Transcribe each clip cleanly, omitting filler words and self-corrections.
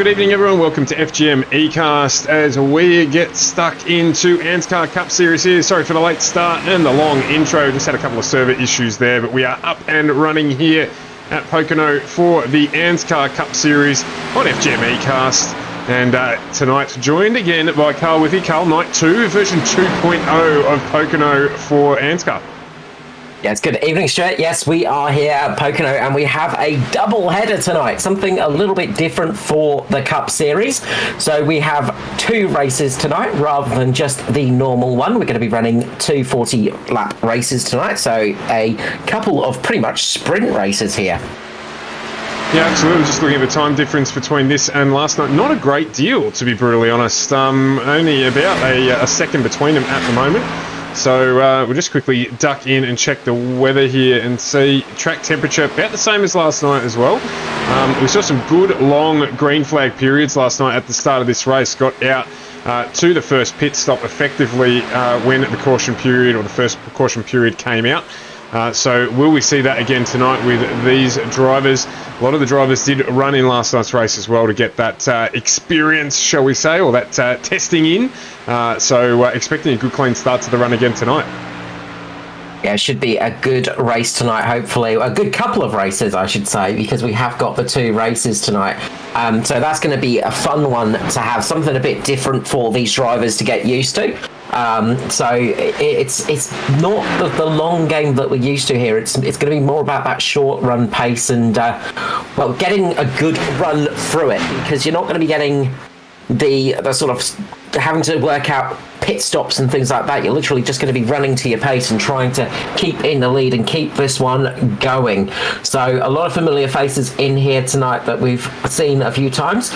good evening everyone, welcome to FGMeCast as we get stuck into ANZCAR Cup Series here. Sorry for the late start and the long intro, just had a couple of server issues there, but we are up and running here at Pocono for the ANZCAR Cup Series on FGMeCast. And tonight joined again by Carl with you. Carl, night 2, version 2.0 of Pocono for ANZCAR. Yes, good evening, Stuart. Yes, we are here at Pocono and we have a double header tonight, something a little bit different for the Cup Series. So we have 2 races tonight rather than just the normal one. We're going to be running 2 40-lap races tonight, so a couple of pretty much sprint races here. Yeah, absolutely. Just looking at the time difference between this and last night, not a great deal, to be brutally honest. Only about a second between them at the moment. So we'll just quickly duck in and check the weather here and see track temperature about the same as last night as well. We saw some good long green flag periods last night at the start of this race. Got out to the first pit stop effectively when the caution period or the first caution period came out. So will we see that again tonight with these drivers? A lot of the drivers did run in last night's race as well to get that experience, shall we say, or that testing in. So expecting a good clean start to the run again tonight. Yeah, it should be a good race tonight, hopefully. A good couple of races, I should say, because we have got the 2 races tonight. So that's going to be a fun one to have, something a bit different for these drivers to get used to. So it's not the long game that we're used to here. It's going to be more about that short run pace and, well, getting a good run through it, because you're not going to be getting the sort of having to work out pit stops and things like that. You're literally just going to be running to your pace and trying to keep in the lead and keep this one going. So a lot of familiar faces in here tonight that we've seen a few times.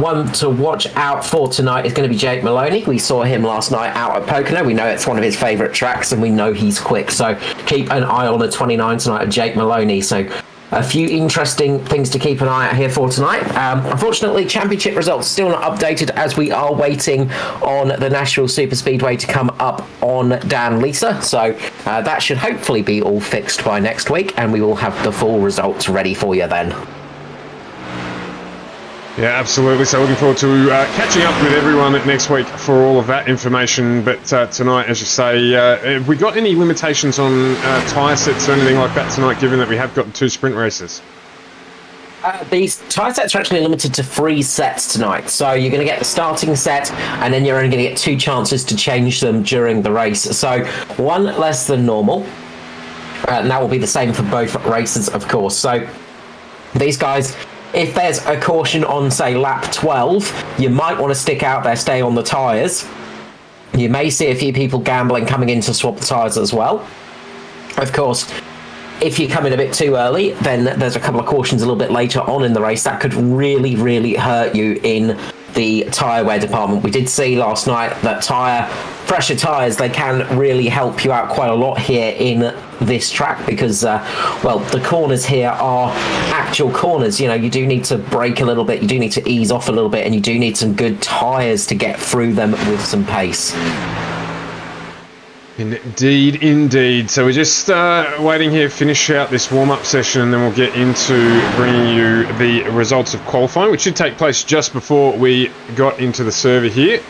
One to watch out for tonight is going to be Jake Maloney. We saw him last night out at Pocono. We know it's one of his favourite tracks and we know he's quick. So keep an eye on the 29 tonight of Jake Maloney. So a few interesting things to keep an eye out here for tonight. Unfortunately, championship results still not updated as we are waiting on the National Super Speedway to come up on Dan Lisa. So that should hopefully be all fixed by next week and we will have the full results ready for you then. Yeah, absolutely. So looking forward to catching up with everyone next week for all of that information. But tonight, as you say, have we got any limitations on tyre sets or anything like that tonight, given that we have got 2 sprint races? These tyre sets are actually limited to 3 sets tonight. So you're going to get the starting set and then you're only going to get 2 chances to change them during the race. So 1 less than normal. And that will be the same for both races, of course. So these guys, if there's a caution on, say, lap 12, you might want to stick out there, stay on the tyres. You may see a few people gambling coming in to swap the tyres as well. Of course, if you come in a bit too early, then there's a couple of cautions a little bit later on in the race that could really, really hurt you in the tyre wear department. We did see last night that fresher tyres, they can really help you out quite a lot here in this track because, well, the corners here are actual corners. You know, you do need to brake a little bit, you do need to ease off a little bit, and you do need some good tyres to get through them with some pace. Indeed, indeed. So we're just waiting here to finish out this warm-up session and then we'll get into bringing you the results of qualifying, which should take place just before we got into the server here.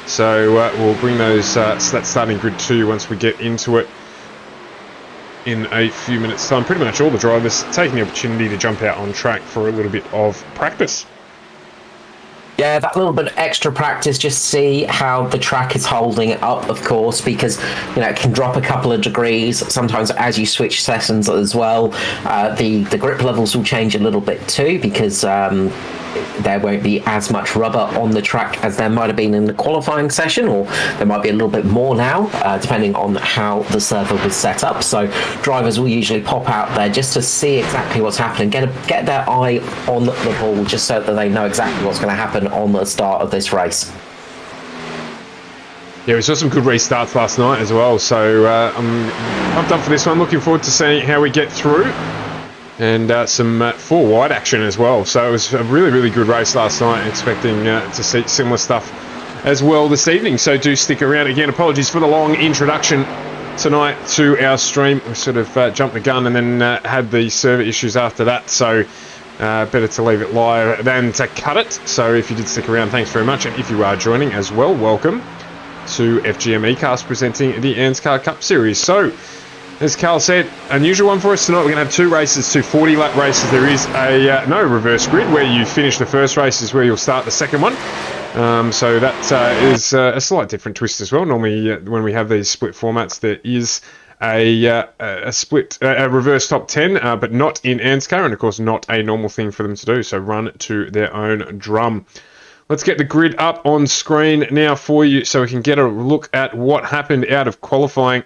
So we'll bring those that starting grid 2 once we get into it in a few minutes' time. Pretty much all the drivers taking the opportunity to jump out on track for a little bit of practice. Yeah, that little bit of extra practice, just see how the track is holding up, of course, because, you know, it can drop a couple of degrees. Sometimes as you switch sessions as well, the grip levels will change a little bit too, because there won't be as much rubber on the track as there might have been in the qualifying session, or there might be a little bit more now, depending on how the server was set up. So drivers will usually pop out there just to see exactly what's happening, get their eye on the ball, just so that they know exactly what's going to happen on the start of this race. Yeah, we saw some good restarts last night as well, so I'm pumped up for this one. Looking forward to seeing how we get through. And some 4 wide action as well. So it was a really, really good race last night. Expecting to see similar stuff as well this evening. So do stick around. Again, apologies for the long introduction tonight to our stream. We sort of jumped the gun and then had the server issues after that. So better to leave it live than to cut it. So if you did stick around, thanks very much. And if you are joining as well, welcome to FGMeCast presenting the ANZCAR Cup Series. So, as Carl said, unusual one for us tonight. We're going to have two races, two 40-lap races. There is no reverse grid. Where you finish the first race is where you'll start the second one. So that is a slight different twist as well. Normally, when we have these split formats, there is a split, a reverse top 10, but not in ANZCAR, and of course not a normal thing for them to do. So run to their own drum. Let's get the grid up on screen now for you so we can get a look at what happened out of qualifying.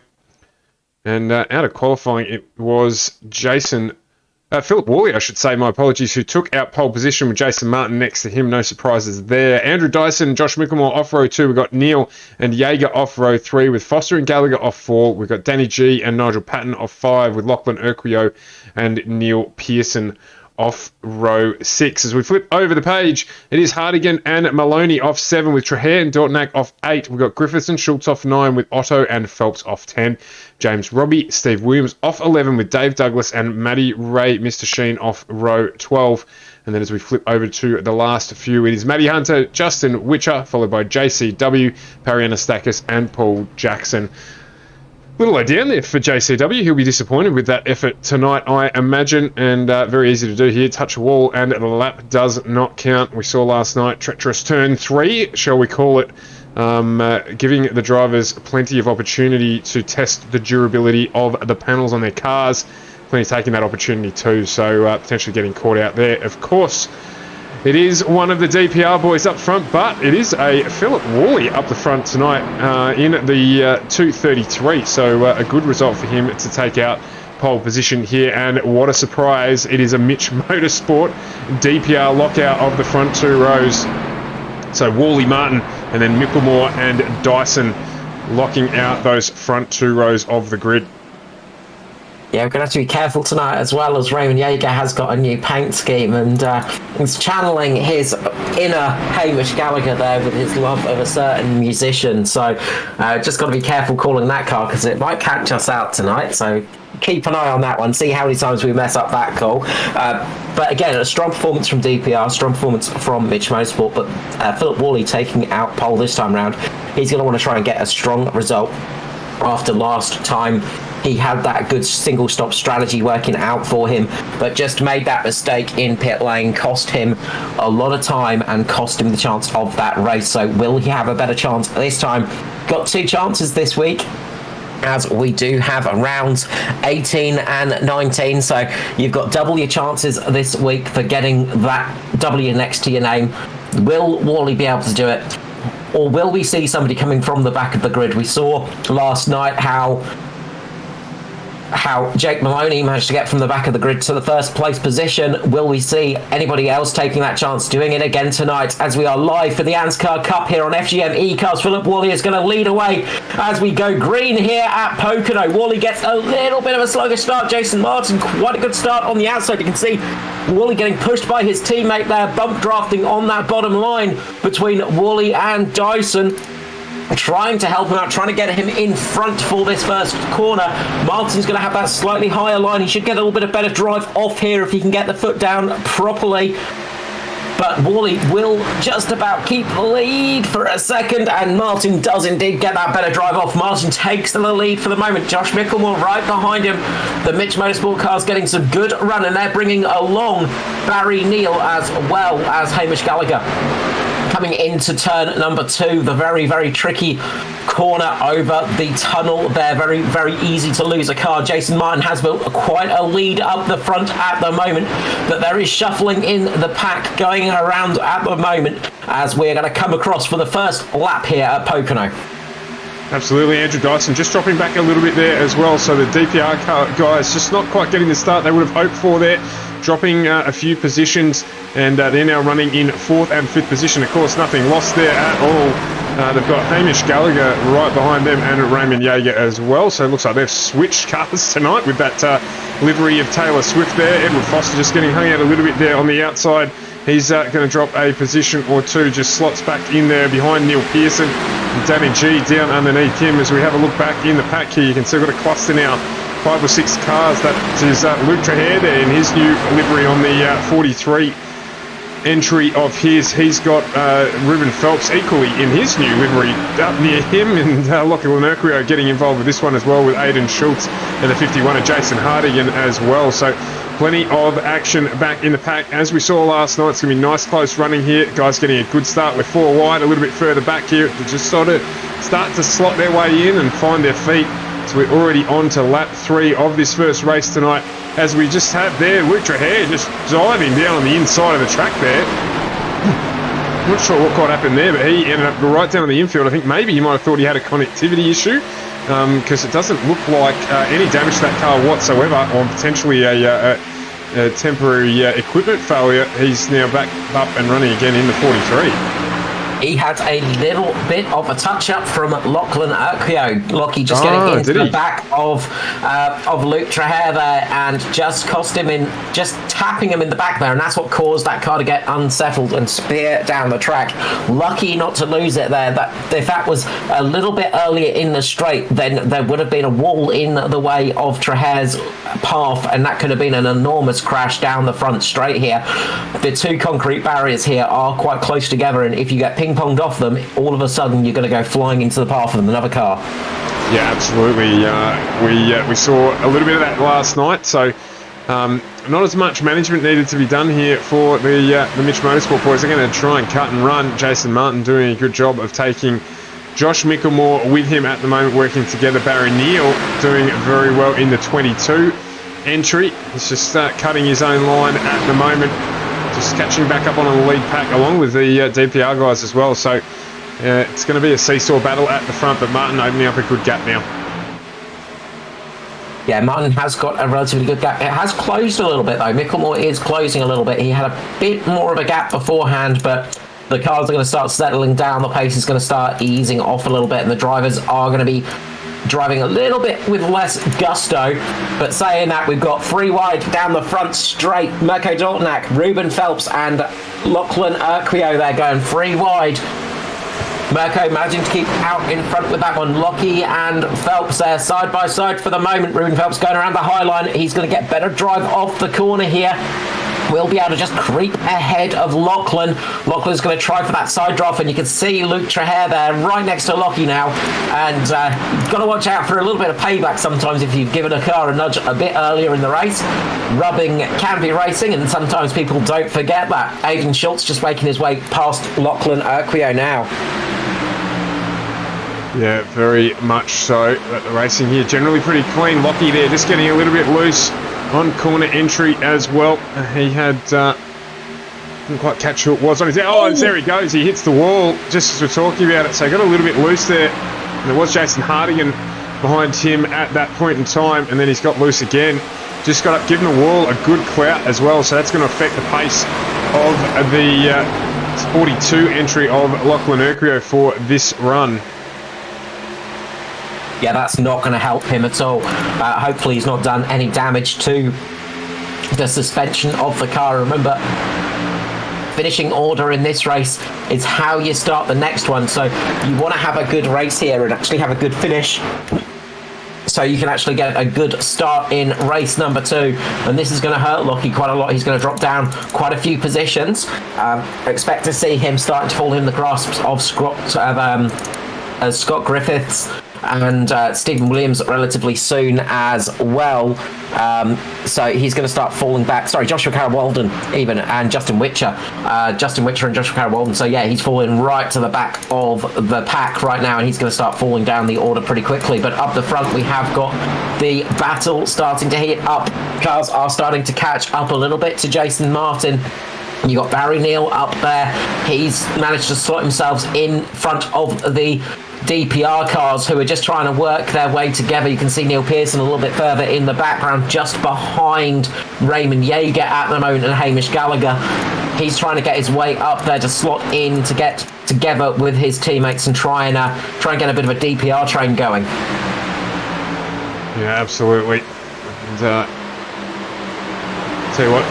And out of qualifying, it was Philip Worley, I should say, my apologies, who took out pole position with Jason Martin next to him. No surprises there. Andrew Dyson, Josh Mickelmore off row 2. We've got Neil and Jaeger off row 3 with Foster and Gallagher off 4. We've got Danny G and Nigel Patton off 5 with Lachlan Urquio and Neil Pearson off row 6. As we flip over the page, it is Hardigan and Maloney off 7 with Trahair and Dortnack off 8. We've got Griffiths and Schultz off 9 with Otto and Phelps off 10. James Robbie, Steve Williams off 11 with Dave Douglas and Matty Ray Mr. Sheen off row 12. And then as we flip over to the last few, it is Matty Hunter, Justin Witcher, followed by JCW, Parry Anastakis and Paul Jackson. Little low down there for JCW. He'll be disappointed with that effort tonight, I imagine, and very easy to do here. Touch a wall and the lap does not count. We saw last night treacherous turn 3, shall we call it, giving the drivers plenty of opportunity to test the durability of the panels on their cars. Plenty taking that opportunity too, so potentially getting caught out there. Of course, it is one of the DPR boys up front, but it is a Philip Worley up the front tonight in the 2:33. So a good result for him to take out pole position here. And what a surprise. It is a Mitch Motorsport DPR lockout of the front 2 rows. So Worley, Martin, and then Mickelmore and Dyson locking out those front 2 rows of the grid. Yeah, we're going to have to be careful tonight, as well as Raymond Jaeger has got a new paint scheme, and he's channeling his inner Hamish Gallagher there with his love of a certain musician. So just got to be careful calling that car because it might catch us out tonight. So keep an eye on that one, see how many times we mess up that call. But again, a strong performance from DPR, strong performance from Mitch Motorsport, but Philip Worley taking out pole this time round. He's going to want to try and get a strong result after last time. He had that good single stop strategy working out for him, but just made that mistake in pit lane, cost him a lot of time and cost him the chance of that race. So will he have a better chance this time? Got 2 chances this week, as we do have rounds 18 and 19. So you've got double your chances this week for getting that W next to your name. Will Worley be able to do it? Or will we see somebody coming from the back of the grid? We saw last night how Jake Maloney managed to get from the back of the grid to the first place position. Will we see anybody else taking that chance doing it again tonight, as we are live for the ANZCAR Cup here on FGMeCast? Philip Worley is going to lead away as we go green here at Pocono. Worley gets a little bit of a sluggish start. Jason Martin, quite a good start on the outside. You can see Worley getting pushed by his teammate there, bump drafting on that bottom line between Worley and Dyson. Trying to help him out, trying to get him in front for this first corner. Martin's going to have that slightly higher line. He should get a little bit of better drive off here if he can get the foot down properly. But Worley will just about keep the lead for a second, and Martin does indeed get that better drive off. Martin takes the lead for the moment. Josh Mickelmore right behind him. The Mitch Motorsport car's getting some good run, and they're bringing along Barry Neal as well as Hamish Gallagher. Coming into turn number 2, the very, very tricky corner over the tunnel there. Very, very easy to lose a car. Jason Martin has built quite a lead up the front at the moment, but there is shuffling in the pack going around at the moment as we're going to come across for the first lap here at Pocono. Absolutely, Andrew Dyson just dropping back a little bit there as well. So the DPR guys just not quite getting the start they would have hoped for there. Dropping a few positions, and they're now running in 4th and 5th position. Of course, nothing lost there at all. They've got Hamish Gallagher right behind them and Raymond Jaeger as well. So it looks like they've switched cars tonight with that livery of Taylor Swift there. Edward Foster just getting hung out a little bit there on the outside. He's going to drop a position or 2, just slots back in there behind Neil Pearson. And Danny G down underneath him. As we have a look back in the pack here, you can see we've got a cluster now 5 or 6 cars. That is Luke Traher there in his new livery on the 43 entry of his. He's got Ruben Phelps equally in his new livery up near him, and Lachlan Urquio getting involved with this one as well, with Aidan Schultz and the 51 of Jason Hardigan as well. So plenty of action back in the pack. As we saw last night, it's going to be nice close running here. Guys getting a good start with 4 wide, a little bit further back here to just sort of start to slot their way in and find their feet. So we're already on to lap 3 of this first race tonight. As we just had there, Luke Traher just diving down on the inside of the track there. Not sure what quite happened there, but he ended up right down on the infield. I think maybe he might have thought he had a connectivity issue, because it doesn't look like any damage to that car whatsoever, or potentially a temporary equipment failure. He's now back up and running again in the 43. He had a little bit of a touch-up from Lachlan Urquio. Lockie just getting into the back of Luke Traher there, and just cost him in, just tapping him in the back there, and that's what caused that car to get unsettled and spear down the track. Lucky not to lose it there. That if that was a little bit earlier in the straight, then there would have been a wall in the way of Traher's path, and that could have been an enormous crash down the front straight here. The 2 concrete barriers here are quite close together, and if you get ping-ponged off them, all of a sudden you're going to go flying into the path of another car. Yeah, absolutely. We saw a little bit of that last night, so not as much management needed to be done here for the Mitch Motorsport boys. They're going to try and cut and run. Jason Martin doing a good job of taking Josh Micklemore with him at the moment, working together. Barry Neal doing very well in the 22 entry. He's just cutting his own line at the moment, just catching back up on the lead pack along with the DPR guys as well. So it's going to be a seesaw battle at the front, but Martin opening up a good gap now. Yeah, Martin has got a relatively good gap. It has closed a little bit though. Micklemore is closing a little bit. He had a bit more of a gap beforehand, but the cars are going to start settling down. The pace is going to start easing off a little bit, and the drivers are going to be driving a little bit with less gusto. But saying that, we've got 3 wide down the front straight. Mirko Dortnak, Ruben Phelps and Lachlan Urquio there going 3 wide. Mirko managing to keep out in front with that one. Lockie and Phelps there side by side for the moment. Ruben Phelps going around the high line. He's going to get better drive off the corner here. We'll be able to just creep ahead of Lachlan. Lachlan's going to try for that side drop, and you can see Luke Traher there right next to Lockie now. And you've got to watch out for a little bit of payback sometimes if you've given a car a nudge a bit earlier in the race. Rubbing can be racing, and sometimes people don't forget that. Aidan Schultz just making his way past Lachlan Urquio now. Yeah, very much so. The racing here generally pretty clean. Lockie there just getting a little bit loose on corner entry as well. He had didn't quite catch who it was on his... Oh, there he goes. He hits the wall just as we're talking about it. So he got a little bit loose there. And there was Jason Hardigan behind him at that point in time, and then he's got loose again. Just got up, giving the wall a good clout as well. So that's going to affect the pace of the 42 entry of Lachlan Urquio for this run. Yeah, that's not going to help him at all. Hopefully he's not done any damage to the suspension of the car. Remember, finishing order in this race is how you start the next one. So you want to have a good race here and actually have a good finish, so you can actually get a good start in race number 2. And this is going to hurt Lockie quite a lot. He's going to drop down quite a few positions. Expect to see him starting to fall in the grasp of Scott Griffiths and Stephen Williams relatively soon as well. So he's going to start falling back. Sorry, Joshua Carroll-Walden even, and Justin Witcher. Justin Witcher and Joshua Carroll-Walden. So yeah, he's falling right to the back of the pack right now, and he's going to start falling down the order pretty quickly. But up the front, we have got the battle starting to heat up. Cars are starting to catch up a little bit to Jason Martin. You got Barry Neal up there. He's managed to slot himself in front of the DPR cars, who are just trying to work their way together. You can see Neil Pearson a little bit further in the background, just behind Raymond Yeager at the moment, and Hamish Gallagher. He's trying to get his way up there to slot in to get together with his teammates and try and get a bit of a DPR train going. Yeah, absolutely. And, tell you what,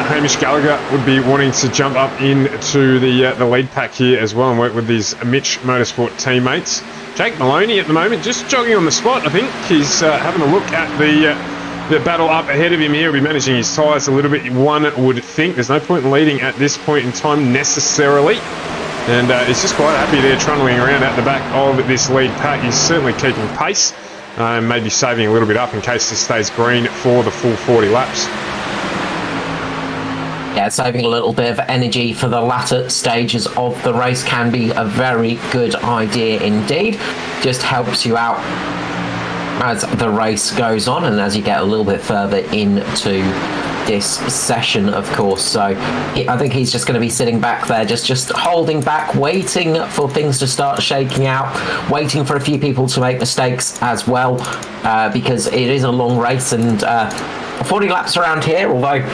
Hamish Gallagher would be wanting to jump up into the lead pack here as well and work with his Mitch Motorsport teammates. Jake Maloney at the moment just jogging on the spot. I think he's having a look at the battle up ahead of him here. He'll be managing his tyres a little bit, one would think. There's no point in leading at this point in time necessarily. And he's just quite happy there trundling around at the back of this lead pack. He's certainly keeping pace, maybe saving a little bit up in case this stays green for the full 40 laps. Yeah, saving a little bit of energy for the latter stages of the race can be a very good idea indeed. Just helps you out as the race goes on and as you get a little bit further into this session, of course. So I think he's just going to be sitting back there, just holding back, waiting for things to start shaking out, waiting for a few people to make mistakes as well, because it is a long race, and 40 laps around here, although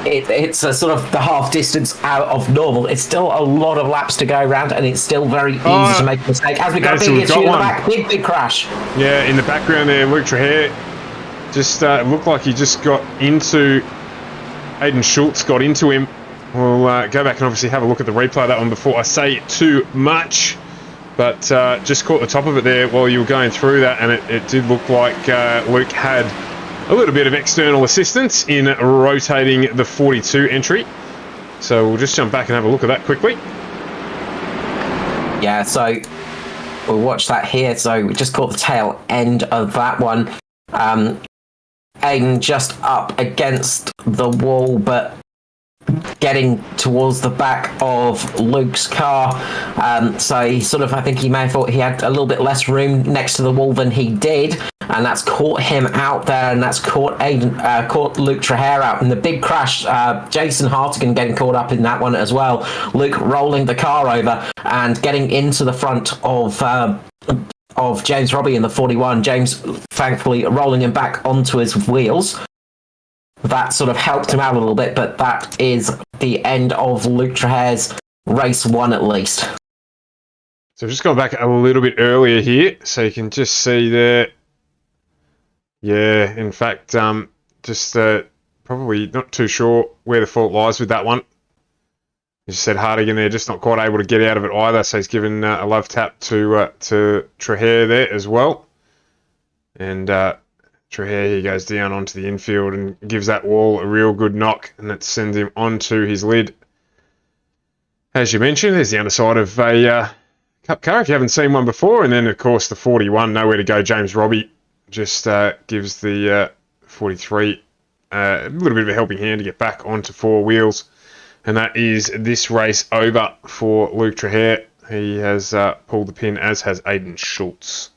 it's a sort of the half distance out of normal, it's still a lot of laps to go around, and it's still very easy to make a mistake. As we got a big issue in the back, big crash. Yeah, in the background there, Luke Traher just looked like he just got into Aiden Schultz, got into him. We'll go back and obviously have a look at the replay of that one before I say too much, but just caught the top of it there while you were going through that, and it did look like Luke had a little bit of external assistance in rotating the 42 entry. So we'll just jump back and have a look at that quickly. Yeah, so we'll watch that here. So we just caught the tail end of that one. Aiden just up against the wall, but getting towards the back of Luke's car. So he sort of, I think he may have thought he had a little bit less room next to the wall than he did, and that's caught him out there, and that's caught Luke Traher out in the big crash. Jason Hartigan getting caught up in that one as well. Luke rolling the car over and getting into the front of James Robbie in the 41. James thankfully rolling him back onto his wheels. That sort of helped him out a little bit, but that is the end of Luke Traher's race one at least. So I've just gone back a little bit earlier here, so you can just see there. Yeah, in fact, just probably not too sure where the fault lies with that one. You said Hardigan there, just not quite able to get out of it either, so he's given a love tap to Traher there as well. And Traher, he goes down onto the infield and gives that wall a real good knock, and that sends him onto his lid. As you mentioned, there's the underside of a Cup car if you haven't seen one before, and then of course the 41, nowhere to go. James Robbie just gives the 43 a little bit of a helping hand to get back onto four wheels. And that is this race over for Luke Traher. He has pulled the pin, as has Aiden Schultz.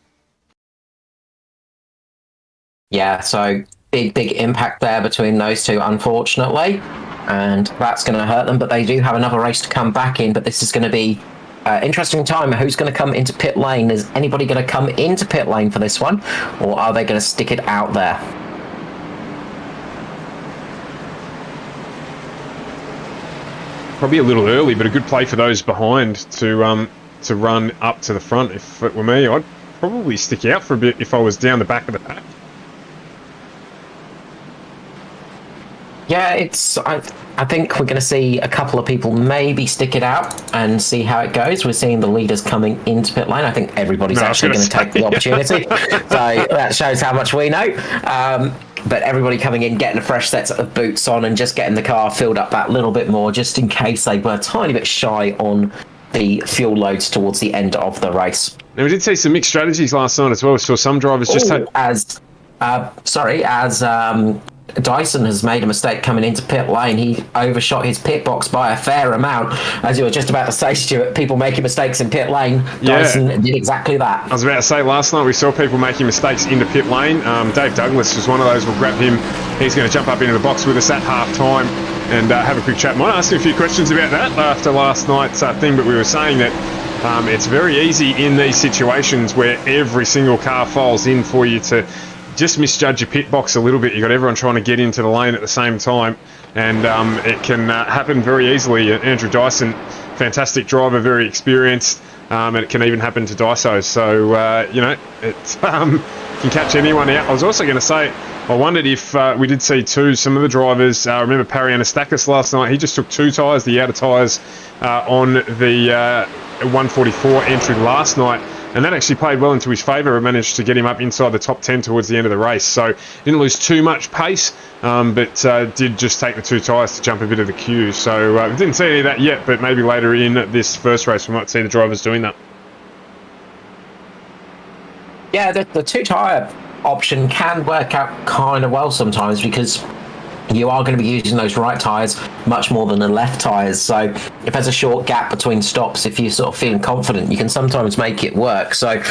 Yeah, so big impact there between those two, unfortunately. And that's going to hurt them, but they do have another race to come back in. But this is going to be interesting time. Who's going to come into pit lane? Is anybody going to come into pit lane for this one? Or are they going to stick it out there? Probably a little early, but a good play for those behind to run up to the front. If it were me, I'd probably stick out for a bit if I was down the back of the pack. Yeah, I think we're going to see a couple of people maybe stick it out and see how it goes. We're seeing the leaders coming into pit lane. I think everybody's actually going to take the opportunity. So that shows how much we know. But everybody coming in, getting a fresh set of boots on and just getting the car filled up that little bit more, just in case they were a tiny bit shy on the fuel loads towards the end of the race. Now, we did see some mixed strategies last night as well. So some drivers just had... Dyson has made a mistake coming into pit lane. He overshot his pit box by a fair amount. As you were just about to say, Stuart, people making mistakes in pit lane. Dyson did exactly that. I was about to say, last night we saw people making mistakes into pit lane. Dave Douglas was one of those. We'll grab him. He's going to jump up into the box with us at half-time and have a quick chat. Might ask him a few questions about that after last night's thing, but we were saying that it's very easy in these situations where every single car files in for you to just misjudge your pit box a little bit. You've got everyone trying to get into the lane at the same time, and it can happen very easily. Andrew Dyson, fantastic driver, very experienced, and it can even happen to Dyso. So, it can catch anyone out. I was also going to say, I wondered if we did see some of the drivers. I remember Parry Anastakis last night. He just took two tyres, the outer tyres, on the 144 entry last night. and that actually played well into his favour and managed to get him up inside the top 10 towards the end of the race. So didn't lose too much pace, but did just take the 2 tyres to jump a bit of the queue. So didn't see any of that yet, but maybe later in this first race we might see the drivers doing that. Yeah, the 2 tyre option can work out kind of well sometimes, because you are going to be using those right tyres much more than the left tyres. So if there's a short gap between stops, if you're sort of feeling confident, you can sometimes make it work. So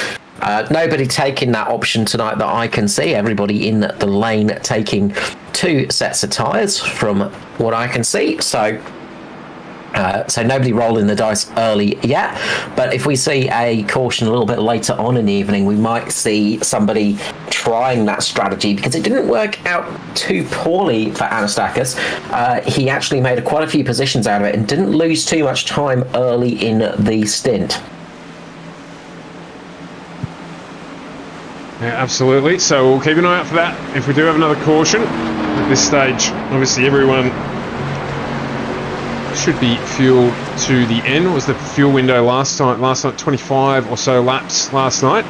nobody taking that option tonight that I can see. Everybody in the lane taking 2 sets of tyres from what I can see. So nobody rolling the dice early yet, but if we see a caution a little bit later on in the evening, we might see somebody trying that strategy, because it didn't work out too poorly for Anastakis. He actually made quite a few positions out of it and didn't lose too much time early in the stint. Yeah, absolutely. So we'll keep an eye out for that if we do have another caution. At this stage, obviously everyone should be fueled to the end. What was the fuel window last night? 25 or so laps last night.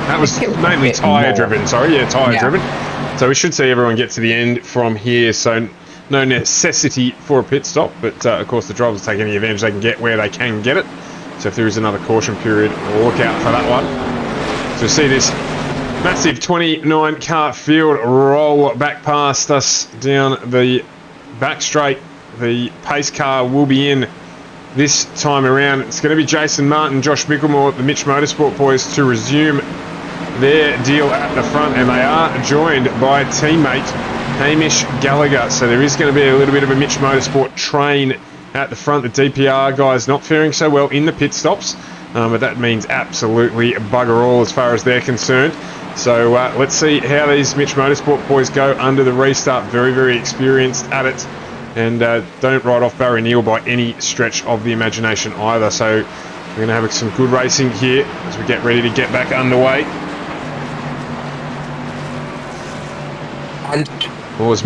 That was mainly tyre driven. Sorry, yeah, tyre driven. So we should see everyone get to the end from here. So no necessity for a pit stop, but of course the drivers take any advantage they can get where they can get it. So if there is another caution period, we'll look out for that one. So we see this massive 29 car field roll back past us down the back straight. The pace car will be in this time around. It's going to be Jason Martin, Josh Mickelmore, the Mitch Motorsport boys, to resume their deal at the front, and they are joined by teammate Hamish Gallagher. So there is going to be a little bit of a Mitch Motorsport train at the front. The DPR guys not faring so well in the pit stops, but that means absolutely bugger all as far as they're concerned. So let's see how these Mitch Motorsport boys go under the restart. Very, very experienced at it, and don't write off Barry Neal by any stretch of the imagination either. So we're going to have some good racing here as we get ready to get back underway. And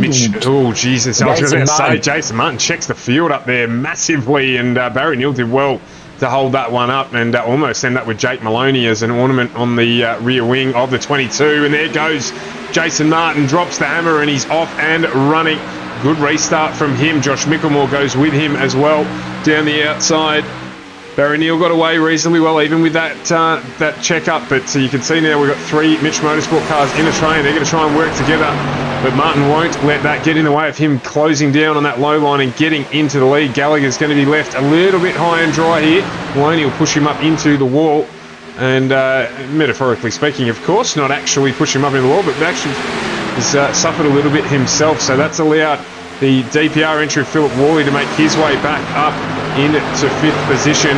Mitch? Oh, Jesus! I was going to say, Jason Martin checks the field up there massively, and Barry Neal did well to hold that one up and almost end up with Jake Maloney as an ornament on the rear wing of the 22. And there goes Jason Martin, drops the hammer, and he's off and running. Good restart from him. Josh Mickelmore goes with him as well down the outside. Barry Neal got away reasonably well even with that check-up, but you can see now we've got 3 Mitch Motorsport cars in a train. They're going to try and work together, but Martin won't let that get in the way of him closing down on that low line and getting into the lead. Gallagher's going to be left a little bit high and dry here. Maloney will push him up into the wall, and metaphorically speaking, of course, not actually push him up into the wall, but actually has suffered a little bit himself. So that's allowed the DPR entry Philip Worley to make his way back up into 5th position.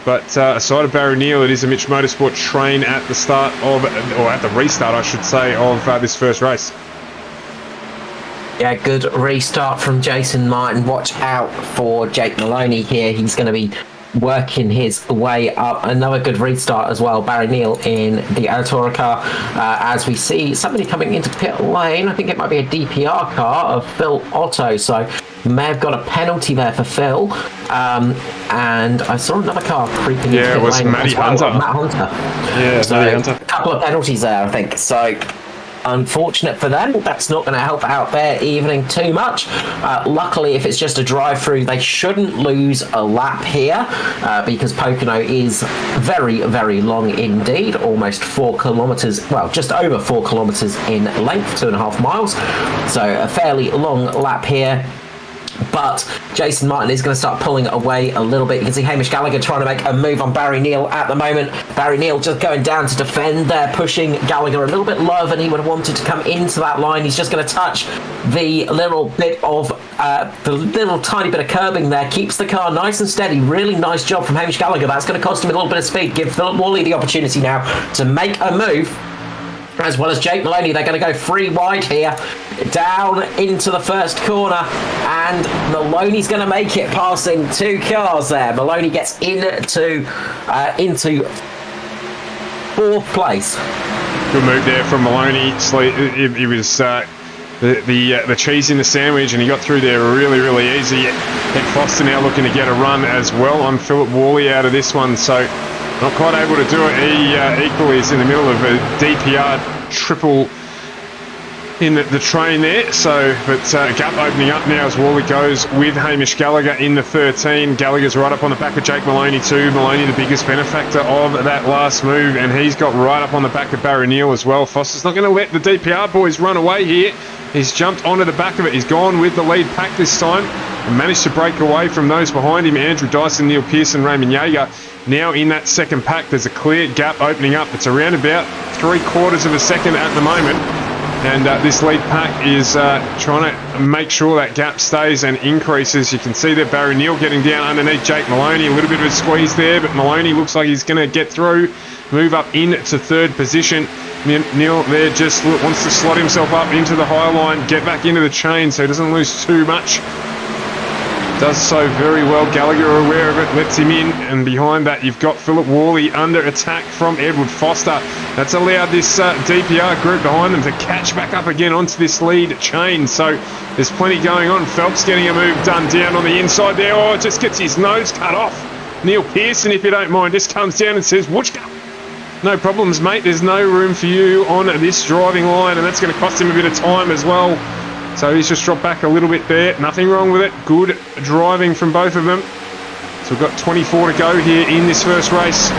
But aside of Barry Neal, it is a Mitch Motorsport train at the start of, or at the restart, I should say, of this first race. yeah, good restart from Jason Martin. Watch out for Jake Maloney here. He's going to be working his way up. Another good restart as well. Barry Neal in the Artura car, as we see somebody coming into pit lane. I think it might be a DPR car of Phil Otto, so may have got a penalty there for Phil. And I saw another car creeping into pit lane. Yeah, it was Matty Hunter. Matt Hunter. Yeah, so Matty Hunter. A couple of penalties there, I think. So unfortunate for them. That's not going to help out their evening too much. Luckily, if it's just a drive-through, they shouldn't lose a lap here, because Pocono is very, very long indeed. Almost 4 kilometres, well, just over 4 kilometres in length, 2.5 miles. So a fairly long lap here. But Jason Martin is going to start pulling away a little bit. You can see Hamish Gallagher trying to make a move on Barry Neal at the moment. Barry Neal just going down to defend there, pushing Gallagher a little bit lower than he would have wanted to come into that line. He's just going to touch the little bit of, the little tiny bit of curbing there. Keeps the car nice and steady. Really nice job from Hamish Gallagher. That's going to cost him a little bit of speed. Give Philip Worley the opportunity now to make a move. As well as Jake Maloney, they're going to go 3 wide here, down into the first corner, and Maloney's going to make it, passing 2 cars there. Maloney gets into 4th place. Good move there from Maloney. He was the cheese in the sandwich, and he got through there really, really easy. Ed Foster now looking to get a run as well on Philip Worley out of this one, so not quite able to do it. He equally is in the middle of a DPR triple in the train there, so but gap opening up now as Worley goes with Hamish Gallagher in the 13. Gallagher's right up on the back of Jake Maloney too. Maloney the biggest benefactor of that last move, and he's got right up on the back of Barry Neal as well. Foster's not going to let the DPR boys run away here. He's jumped onto the back of it. He's gone with the lead pack this time and managed to break away from those behind him. Andrew Dyson, Neil Pearson, Raymond Yeager now in that second pack. There's a clear gap opening up. It's around about 3/4 of a second at the moment. And this lead pack is trying to make sure that gap stays and increases. You can see that Barry Neal getting down underneath Jake Maloney. A little bit of a squeeze there, but Maloney looks like he's going to get through, move up into third position. Neal there just wants to slot himself up into the high line, get back into the chain so he doesn't lose too much. Does so very well. Gallagher aware of it, lets him in, and behind that you've got Philip Worley under attack from Edward Foster. That's allowed this DPR group behind them to catch back up again onto this lead chain, so there's plenty going on. Phelps getting a move done down on the inside there. Oh, just gets his nose cut off. Neil Pearson, if you don't mind, just comes down and says, "Woochka." No problems, mate. There's no room for you on this driving line, and that's going to cost him a bit of time as well. So he's just dropped back a little bit there. Nothing wrong with it. Good driving from both of them. So we've got 24 to go here in this first race.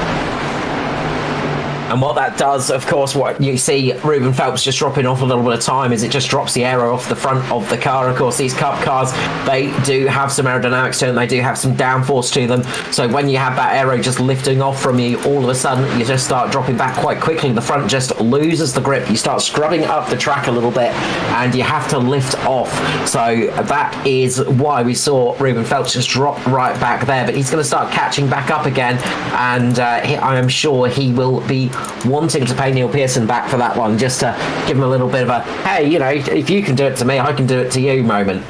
And what that does, of course, what you see Ruben Phelps just dropping off a little bit of time is it just drops the aero off the front of the car. Of course, these Cup cars, they do have some aerodynamics to them. They do have some downforce to them. So when you have that aero just lifting off from you, all of a sudden you just start dropping back quite quickly. The front just loses the grip. You start scrubbing up the track a little bit and you have to lift off. So that is why we saw Ruben Phelps just drop right back there. But he's going to start catching back up again. And I am sure he will be wanting to pay Neil Pearson back for that one, just to give him a little bit of a, hey, you know, if you can do it to me, I can do it to you moment.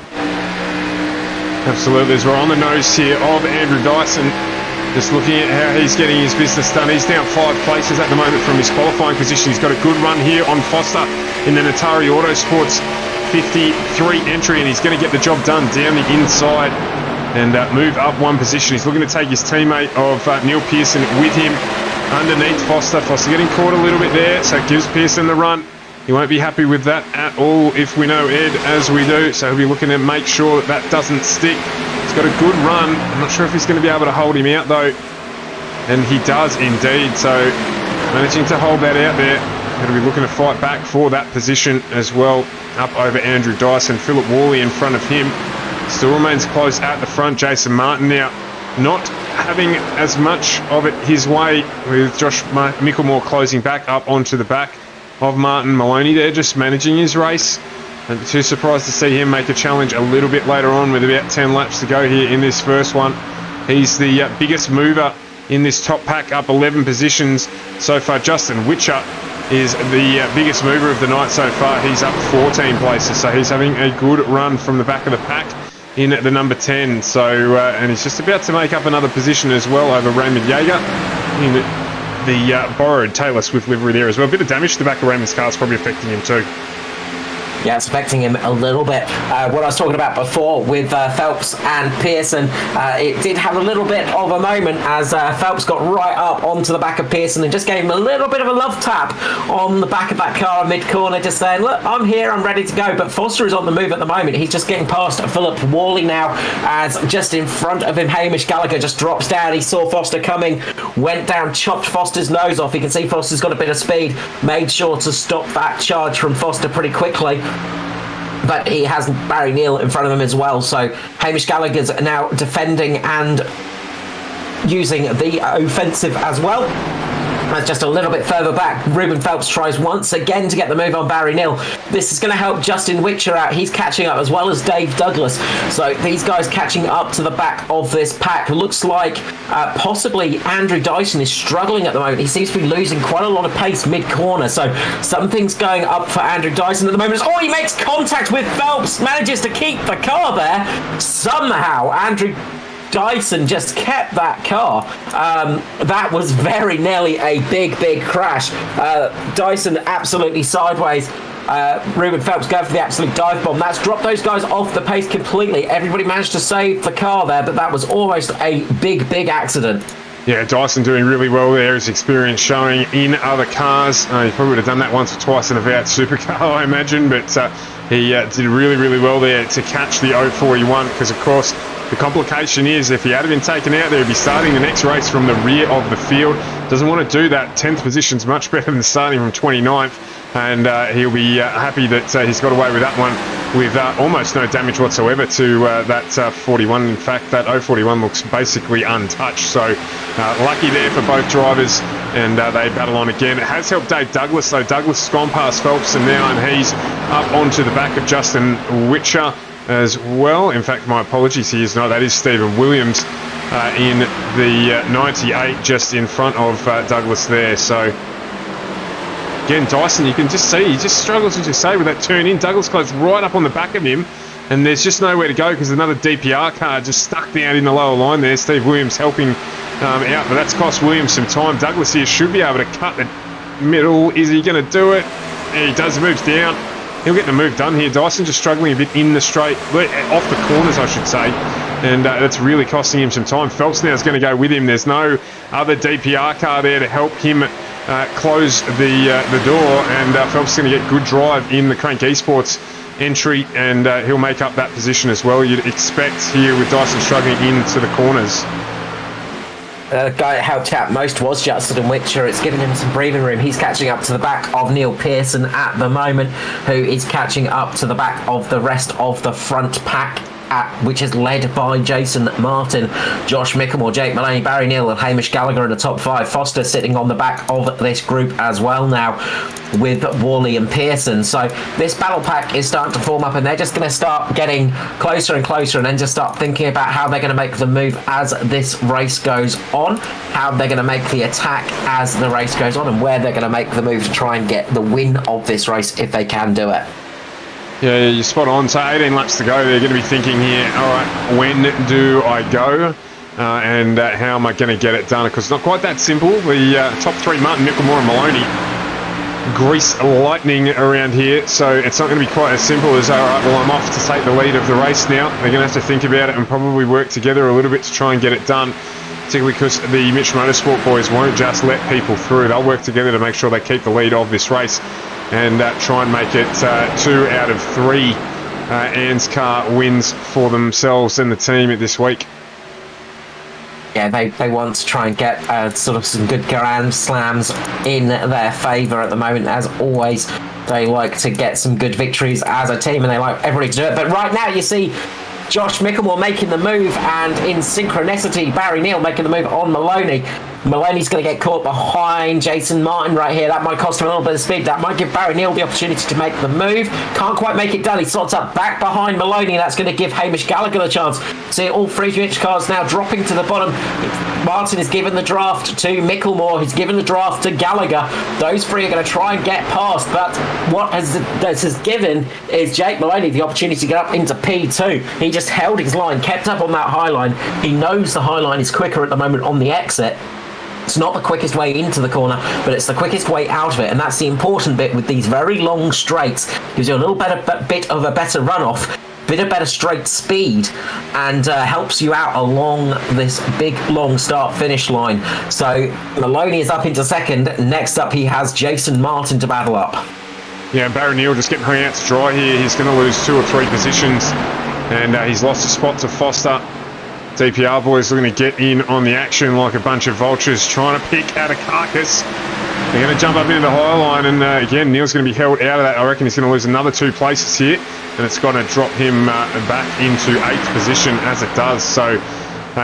Absolutely, as we're on the nose here of Andrew Dyson, just looking at how he's getting his business done. He's down 5 places at the moment from his qualifying position. He's got a good run here on Foster in the Natari Autosports 53 entry, and he's going to get the job done down the inside and move up 1 position. He's looking to take his teammate of Neil Pearson with him underneath Foster. Foster getting caught a little bit there, so it gives Pearson the run. He won't be happy with that at all if we know Ed as we do, so he'll be looking to make sure that that doesn't stick. He's got a good run. I'm not sure if he's going to be able to hold him out though, and he does indeed, so managing to hold that out there. Going to be looking to fight back for that position as well. Up over Andrew Dyson, Philip Worley in front of him. Still remains close at the front. Jason Martin now not having as much of it his way, with Josh Mickelmore closing back up onto the back of Martin. Maloney there just managing his race. And too surprised to see him make a challenge a little bit later on with about 10 laps to go here in this first one. He's the biggest mover in this top pack, up 11 positions so far. Justin Witcher is the biggest mover of the night so far. He's up 14 places, so he's having a good run from the back of the pack in the number 10, so and he's just about to make up another position as well over Raymond Yeager in the borrowed Taylor Swift livery there as well. A bit of damage to the back of Raymond's car is probably affecting him too. Yeah, it's affecting him a little bit. What I was talking about before with Phelps and Pearson, it did have a little bit of a moment as Phelps got right up onto the back of Pearson and just gave him a little bit of a love tap on the back of that car mid-corner, just saying, look, I'm here, I'm ready to go. But Foster is on the move at the moment. He's just getting past Philip Worley now, as just in front of him, Hamish Gallagher just drops down. He saw Foster coming, went down, chopped Foster's nose off. You can see Foster's got a bit of speed, made sure to stop that charge from Foster pretty quickly. But he has Barry Neal in front of him as well. So Hamish Gallagher's now defending and using the offensive as well. That's just a little bit further back. Ruben Phelps tries once again to get the move on Barry Neal. This is going to help Justin Witcher out. He's catching up, as well as Dave Douglas. So these guys catching up to the back of this pack. Looks like possibly Andrew Dyson is struggling at the moment. He seems to be losing quite a lot of pace mid-corner. So something's going up for Andrew Dyson at the moment. Oh, he makes contact with Phelps. Manages to keep the car there. Somehow, Andrew Dyson just kept that car. That was very nearly a big crash. Dyson absolutely sideways. Ruben Phelps going for the absolute dive bomb. That's dropped those guys off the pace completely. Everybody managed to save the car there, but that was almost a big accident. Yeah, Dyson doing really well there. His experience showing in other cars. He probably would have done that once or twice in a V8 supercar, I imagine, but he did really well there to catch the 041, because, of course, the complication is if he had been taken out there, he'd be starting the next race from the rear of the field. Doesn't want to do that. 10th position's much better than starting from 29th, and he'll be happy that he's got away with that one with almost no damage whatsoever to that 41. In fact, that 041 looks basically untouched. So lucky there for both drivers, and they battle on again. It has helped Dave Douglas, though. Douglas has gone past Phelps, and now he's up onto the back of Justin Witcher as well. In fact, my apologies, that is Stephen Williams in the 98, just in front of Douglas there. So again, Dyson, you can just see, he just struggles, as you say, with that turn in. Douglas goes right up on the back of him, and there's just nowhere to go because another DPR car just stuck down in the lower line there. Steve Williams helping out, but that's cost Williams some time. Douglas here should be able to cut the middle. Is he going to do it? Yeah, he does, moves down. He'll get the move done here. Dyson just struggling a bit in the straight, off the corners, I should say, and that's really costing him some time. Phelps now is going to go with him. There's no other DPR car there to help him close the door, and Phelps is going to get good drive in the Crank Esports entry, and he'll make up that position as well. You'd expect here with Dyson struggling into the corners. The guy that helped out most was Justin Witcher. It's given him some breathing room. He's catching up to the back of Neil Pearson at the moment, who is catching up to the back of the rest of the front pack, which is led by Jason Martin, Josh Mickelmore, Jake Maloney, Barry Neal and Hamish Gallagher in the top 5. Foster sitting on the back of this group as well now with Worley and Pearson. So this battle pack is starting to form up, and they're just going to start getting closer and closer, and then just start thinking about how they're going to make the move as this race goes on, how they're going to make the attack as the race goes on, and where they're going to make the move to try and get the win of this race if they can do it. Yeah, you're spot on. So 18 laps to go. They're going to be thinking here, all right, when do I go? And how am I going to get it done? Because it's not quite that simple. The top 3, Martin, Mickelmore and Maloney, grease lightning around here. So it's not going to be quite as simple as, all right, well, I'm off to take the lead of the race now. They're going to have to think about it and probably work together a little bit to try and get it done, particularly because the Mitch Motorsport boys won't just let people through. They'll work together to make sure they keep the lead of this race and try and make it 2 out of 3 ANZCAR wins for themselves and the team this week. Yeah, they want to try and get sort of some good grand slams in their favour at the moment. As always, they like to get some good victories as a team, and they like everybody to do it. But right now, you see Josh Mickelmore making the move, and in synchronicity, Barry Neal making the move on Maloney. Maloney's going to get caught behind Jason Martin right here. That might cost him a little bit of speed. That might give Barry Neal the opportunity to make the move. Can't quite make it done. He slots up back behind Maloney. That's going to give Hamish Gallagher the chance. See, all 3 inch cars now dropping to the bottom. Martin has given the draft to Mickelmore. He's given the draft to Gallagher. Those 3 are going to try and get past, but what this has given is Jake Maloney the opportunity to get up into P2. He just held his line, kept up on that high line. He knows the high line is quicker at the moment on the exit. It's not the quickest way into the corner, but it's the quickest way out of it, and that's the important bit with these very long straights. Gives you a little bit of a better runoff, bit of better straight speed, and helps you out along this big long start-finish line. So Maloney is up into second. Next up, he has Jason Martin to battle up. Yeah, Barry Neal just getting hung out to dry here. He's going to lose 2 or 3 positions, and he's lost a spot to Foster. DPR boys looking to get in on the action like a bunch of vultures trying to pick at a carcass. They're going to jump up into the high line, and again, Neal's going to be held out of that. I reckon he's going to lose another 2 places here, and it's going to drop him back into 8th position as it does. So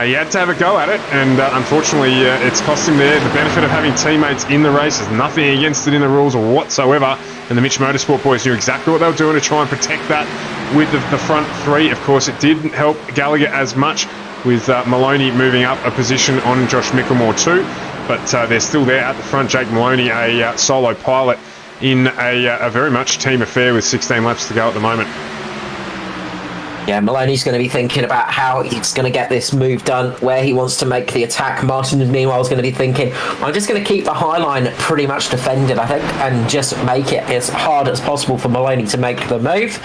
he had to have a go at it, and unfortunately it's cost him there. The benefit of having teammates in the race, there's nothing against it in the rules or whatsoever, and the Mitch Motorsport boys knew exactly what they were doing to try and protect that with the front 3. Of course, it didn't help Gallagher as much, with Maloney moving up a position on Josh Mickelmore too, but they're still there at the front. Jake Maloney, a solo pilot in a very much team affair with 16 laps to go at the moment. Yeah, Maloney's going to be thinking about how he's going to get this move done, where he wants to make the attack. Martin, meanwhile, is going to be thinking, I'm just going to keep the high line pretty much defended, I think, and just make it as hard as possible for Maloney to make the move.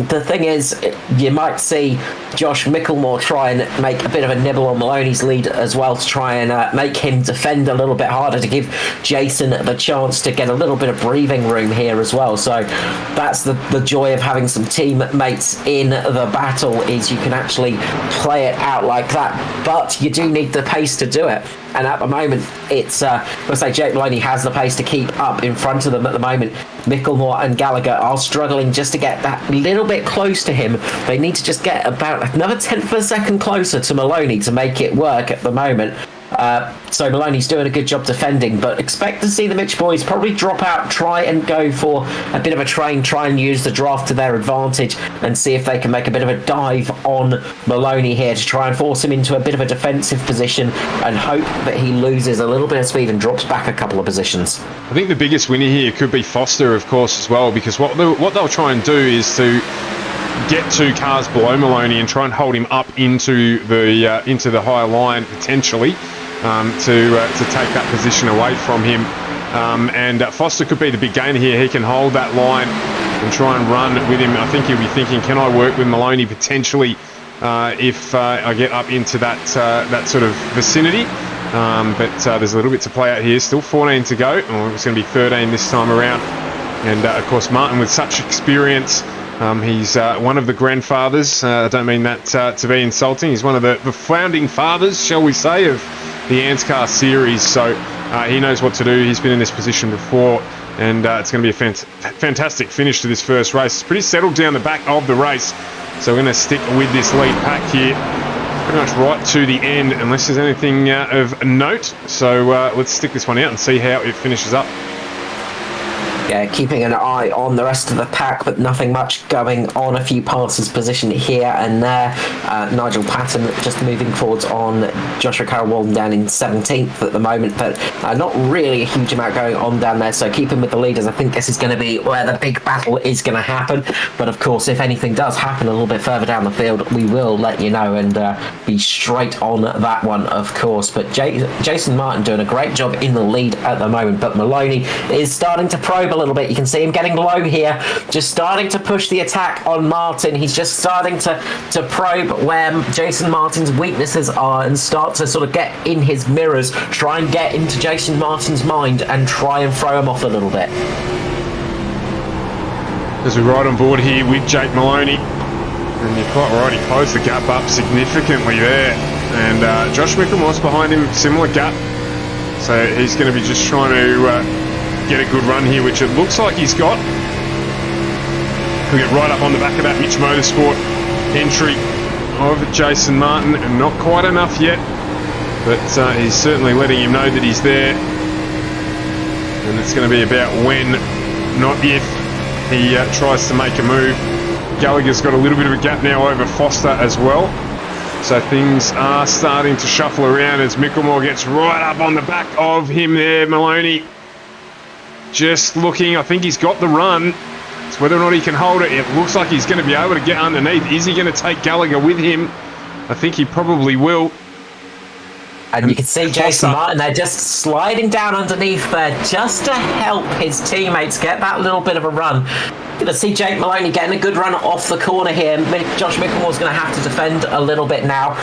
The thing is, you might see Josh Micklemore try and make a bit of a nibble on Maloney's lead as well, to try and make him defend a little bit harder, to give Jason the chance to get a little bit of breathing room here as well. So that's the joy of having some teammates in the battle, is you can actually play it out like that, but you do need the pace to do it. And at the moment, it's let's say Jake Maloney has the pace to keep up in front of them at the moment. Micklemore and Gallagher are struggling just to get that little bit close to him. They need to just get about another 10th of a second closer to Maloney to make it work at the moment. So Maloney's doing a good job defending, but expect to see the Mitch boys probably drop out, try and go for a bit of a train, try and use the draft to their advantage, and see if they can make a bit of a dive on Maloney here to try and force him into a bit of a defensive position and hope that he loses a little bit of speed and drops back a couple of positions. I think the biggest winner here could be Foster, of course, as well, because what they'll try and do is to get 2 cars below Maloney and try and hold him up into the higher line potentially, to take that position away from him. And Foster could be the big gainer here. He can hold that line and try and run with him. I think he'll be thinking, can I work with Maloney potentially if I get up into that sort of vicinity? But there's a little bit to play out here. Still 14 to go. It's going to be 13 this time around. And of course, Martin, with such experience, he's one of the grandfathers. I don't mean that to be insulting. He's one of the founding fathers, shall we say, of the ANZCAR series. So he knows what to do. He's been in this position before, and it's going to be a fantastic finish to this first race. It's pretty settled down the back of the race. So we're going to stick with this lead pack here pretty much right to the end, unless there's anything of note. So let's stick this one out and see how it finishes up. Yeah, keeping an eye on the rest of the pack, but nothing much going on. A few passes positioned here and there. Nigel Patton just moving forwards on Joshua Carroll-Walden down in 17th at the moment, but not really a huge amount going on down there. So keeping with the leaders, I think this is going to be where the big battle is going to happen. But of course, if anything does happen a little bit further down the field, we will let you know and be straight on that one, of course. But Jason Martin doing a great job in the lead at the moment, but Maloney is starting to probe a little bit. You can see him getting low here, just starting to push the attack on Martin. He's just starting to probe where Jason Martin's weaknesses are and start to sort of get in his mirrors, try and get into Jason Martin's mind and try and throw him off a little bit. As we ride on board here with Jake Maloney, and you're quite right, he closed the gap up significantly there, and Josh Micklemore's behind him, similar gap, so he's going to be just trying to get a good run here, which it looks like he's got. He'll get right up on the back of that Mitch Motorsport entry of Jason Martin, and not quite enough yet, but he's certainly letting him know that he's there, and it's going to be about when, not if, he tries to make a move. Gallagher's got a little bit of a gap now over Foster as well, so things are starting to shuffle around as Micklemore gets right up on the back of him there. Maloney just looking, I think he's got the run. It's whether or not he can hold it. It looks like he's going to be able to get underneath. Is he going to take Gallagher with him? I think he probably will. And you can see Jason Martin there just sliding down underneath there just to help his teammates get that little bit of a run. Going to see Jake Maloney getting a good run off the corner here. Josh Micklemore's going to have to defend a little bit now.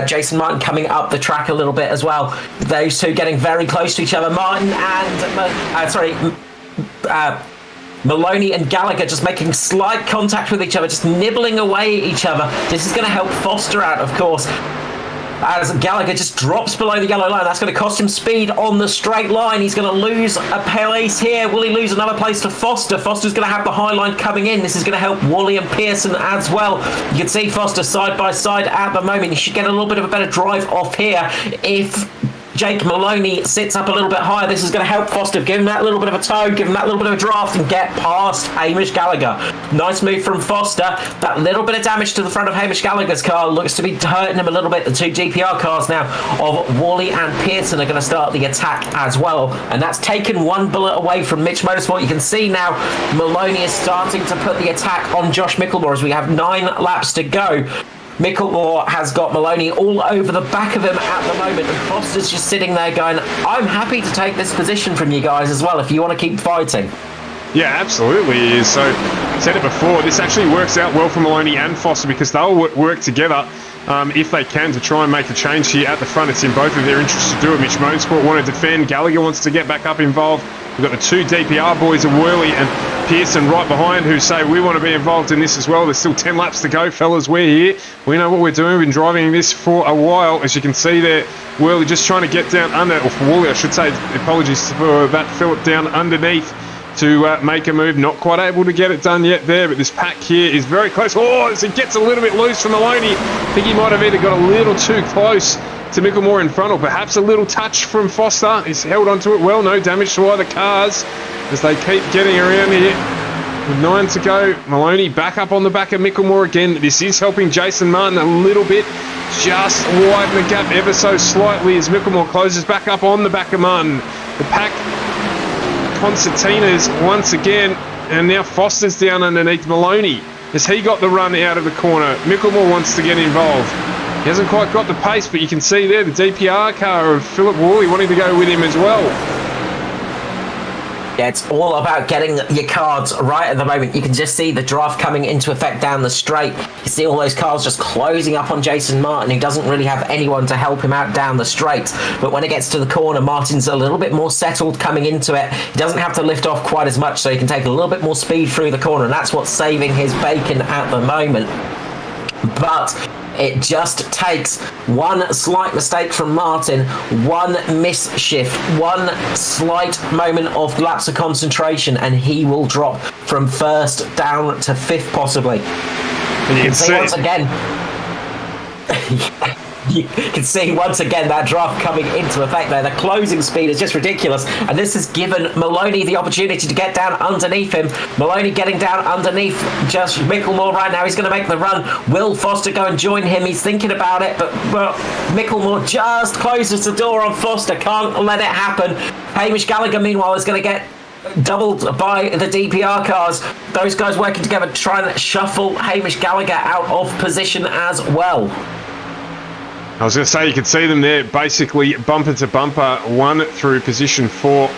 Jason Martin coming up the track a little bit as well. Those two getting very close to each other. Martin and Maloney and Gallagher just making slight contact with each other, just nibbling away at each other. This is going to help Foster out, of course, as Gallagher just drops below the yellow line. That's going to cost him speed on the straight line. He's going to lose a place here. Will he lose another place to Foster? Foster's going to have the high line coming in. This is going to help Wally and Pearson as well. You can see Foster side by side at the moment. He should get a little bit of a better drive off here if Jake Maloney sits up a little bit higher. This is going to help Foster, give him that little bit of a tow, give him that little bit of a draft, and get past Hamish Gallagher. Nice move from Foster. That little bit of damage to the front of Hamish Gallagher's car looks to be hurting him a little bit. The two GPR cars now of Worley and Pearson are going to start the attack as well, and that's taken one bullet away from Mitch Motorsport. You can see now Maloney is starting to put the attack on Josh Micklemore as we have 9 laps to go. Micklemore has got Maloney all over the back of him at the moment, and Foster's just sitting there going, I'm happy to take this position from you guys as well if you want to keep fighting. Yeah, absolutely. So, I said it before, this actually works out well for Maloney and Foster because they'll work together if they can to try and make a change here at the front. It's in both of their interests to do it. Mitch Motorsport want to defend. Gallagher wants to get back up involved. We've got the two DPR boys of Worley and Pearson right behind who say we want to be involved in this as well. There's still 10 laps to go, fellas. We're here. We know what we're doing. We've been driving this for a while. As you can see there, Worley just trying to get down under, or for Worley, I should say, apologies for that, Philip, down underneath to make a move. Not quite able to get it done yet there, but this pack here is very close. Oh, as it gets a little bit loose from Maloney. I think he might have either got a little too close to Micklemore in front, or perhaps a little touch from Foster. He's held onto it well. No damage to either cars as they keep getting around here. With 9 to go, Maloney back up on the back of Micklemore again. This is helping Jason Martin a little bit. Just widen the gap ever so slightly as Micklemore closes back up on the back of Martin. The pack concertinas once again, and now Foster's down underneath Maloney. Has he got the run out of the corner? Micklemore wants to get involved. He hasn't quite got the pace, but you can see there the DPR car of Philip Worley wanting to go with him as well. Yeah, it's all about getting your cards right at the moment. You can just see the draft coming into effect down the straight. You see all those cars just closing up on Jason Martin, who doesn't really have anyone to help him out down the straight. But when it gets to the corner, Martin's a little bit more settled coming into it. He doesn't have to lift off quite as much, so he can take a little bit more speed through the corner, and that's what's saving his bacon at the moment. But it just takes one slight mistake from Martin, one miss shift, one slight moment of lapse of concentration, and he will drop from first down to 5th possibly. And you can see once again. You can see once again that draft coming into effect there. The closing speed is just ridiculous, and this has given Maloney the opportunity to get down underneath him. Maloney getting down underneath Josh Micklemore right now. He's going to make the run. Will Foster go and join him? He's thinking about it, but Micklemore just closes the door on Foster. Can't let it happen. Hamish Gallagher, meanwhile, is going to get doubled by the DPR cars. Those guys working together to try and shuffle Hamish Gallagher out of position as well. I was going to say, you could see them there basically bumper to bumper, one through position 4,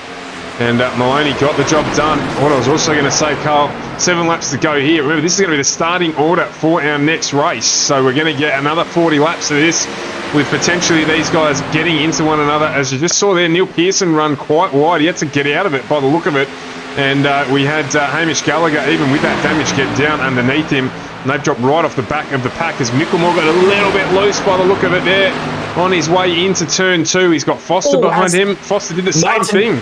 and Maloney got the job done. What I was also going to say, Carl, 7 laps to go here. Remember, this is going to be the starting order for our next race, so we're going to get another 40 laps of this with potentially these guys getting into one another. As you just saw there, Neil Pearson run quite wide. He had to get out of it by the look of it, and we had Hamish Gallagher, even with that damage, get down underneath him. And they've dropped right off the back of the pack as Micklemore got a little bit loose by the look of it there. On his way into turn 2, he's got Foster behind him. Foster did the same thing.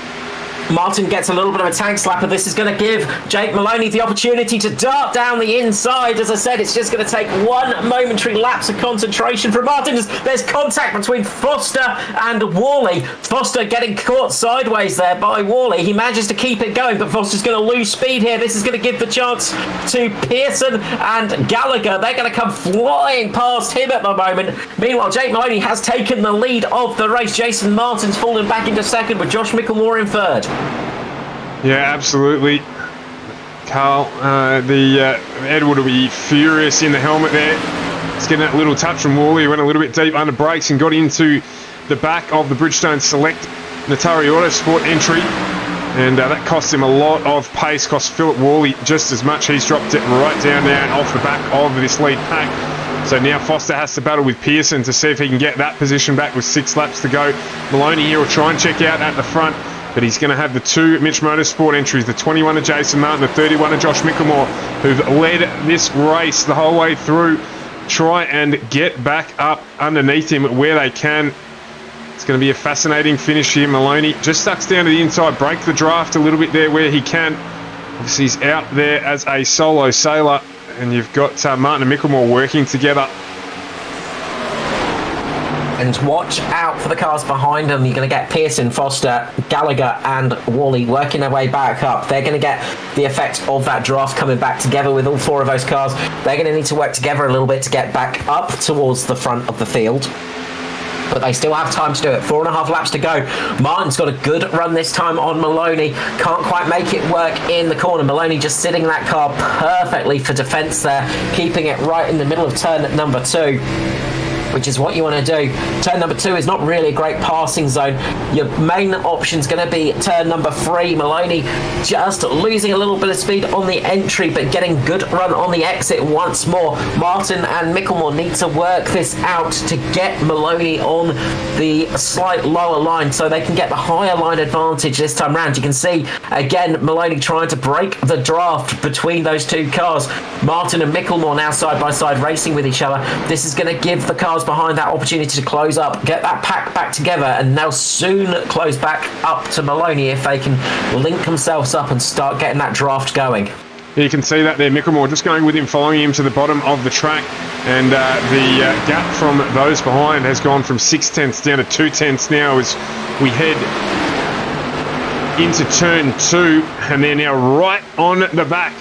Martin gets a little bit of a tank slapper. This is going to give Jake Maloney the opportunity to dart down the inside. As I said, it's just going to take one momentary lapse of concentration from Martin. There's contact between Foster and Worley. Foster getting caught sideways there by Worley. He manages to keep it going, but Foster's going to lose speed here. This is going to give the chance to Pearson and Gallagher. They're going to come flying past him at the moment. Meanwhile, Jake Maloney has taken the lead of the race. Jason Martin's fallen back into second with Josh Micklemore in third. Yeah, absolutely. Carl, Edward will be furious in the helmet there. He's getting that little touch from Worley, who went a little bit deep under brakes and got into the back of the Bridgestone Select Natari Autosport entry. And that cost him a lot of pace, cost Philip Worley just as much. He's dropped it right down there and off the back of this lead pack. So now Foster has to battle with Pearson to see if he can get that position back with 6 laps to go. Maloney here will try and check out at the front, but he's going to have the 2 Mitch Motorsport entries, the 21 of Jason Martin, the 31 of Josh Micklemore, who've led this race the whole way through. Try and get back up underneath him where they can. It's going to be a fascinating finish here. Maloney just sucks down to the inside, break the draft a little bit there where he can. Obviously, he's out there as a solo sailor, and you've got Martin and Micklemore working together. And watch out for the cars behind them. You're going to get Pearson, Foster, Gallagher and Wally working their way back up. They're going to get the effect of that draft coming back together with all four of those cars. They're going to need to work together a little bit to get back up towards the front of the field. But they still have time to do it. 4.5 laps to go. Martin's got a good run this time on Maloney. Can't quite make it work in the corner. Maloney just sitting that car perfectly for defence there, keeping it right in the middle of turn number 2. Which is what you want to do. Turn number 2 is not really a great passing zone. Your main option's going to be turn number 3. Maloney just losing a little bit of speed on the entry, but getting good run on the exit once more. Martin and Micklemore need to work this out to get Maloney on the slight lower line so they can get the higher line advantage this time round. You can see, again, Maloney trying to break the draft between those two cars. Martin and Micklemore now side by side racing with each other. This is going to give the cars behind that opportunity to close up, get that pack back together, and they'll soon close back up to Maloney if they can link themselves up and start getting that draft going. You can see that there, Micklemore just going with him, following him to the bottom of the track, and the gap from those behind has gone from 6/10 down to 2/10 now as we head into turn 2, and they're now right on the back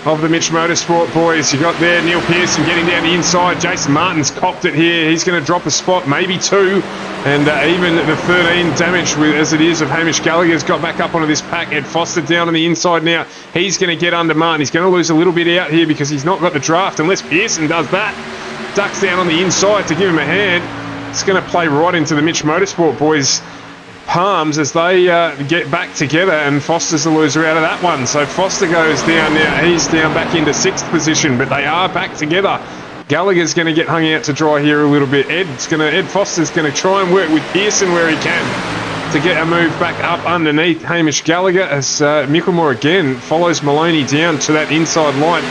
of the Mitch Motorsport boys. You got there Neil Pearson getting down the inside. Jason Martin's copped it here. He's going to drop a spot, maybe 2. And even the 13 damage as it is of Hamish Gallagher's got back up onto this pack. Ed Foster down on the inside now. He's going to get under Martin. He's going to lose a little bit out here because he's not got the draft unless Pearson does that. Ducks down on the inside to give him a hand. It's going to play right into the Mitch Motorsport boys' palms as they get back together, and Foster's the loser out of that one. So Foster goes down now. He's down back into 6th position, but they are back together. Gallagher's going to get hung out to dry here a little bit. Ed Foster's going to try and work with Pearson where he can to get a move back up underneath Hamish Gallagher as Micklemore again follows Maloney down to that inside line.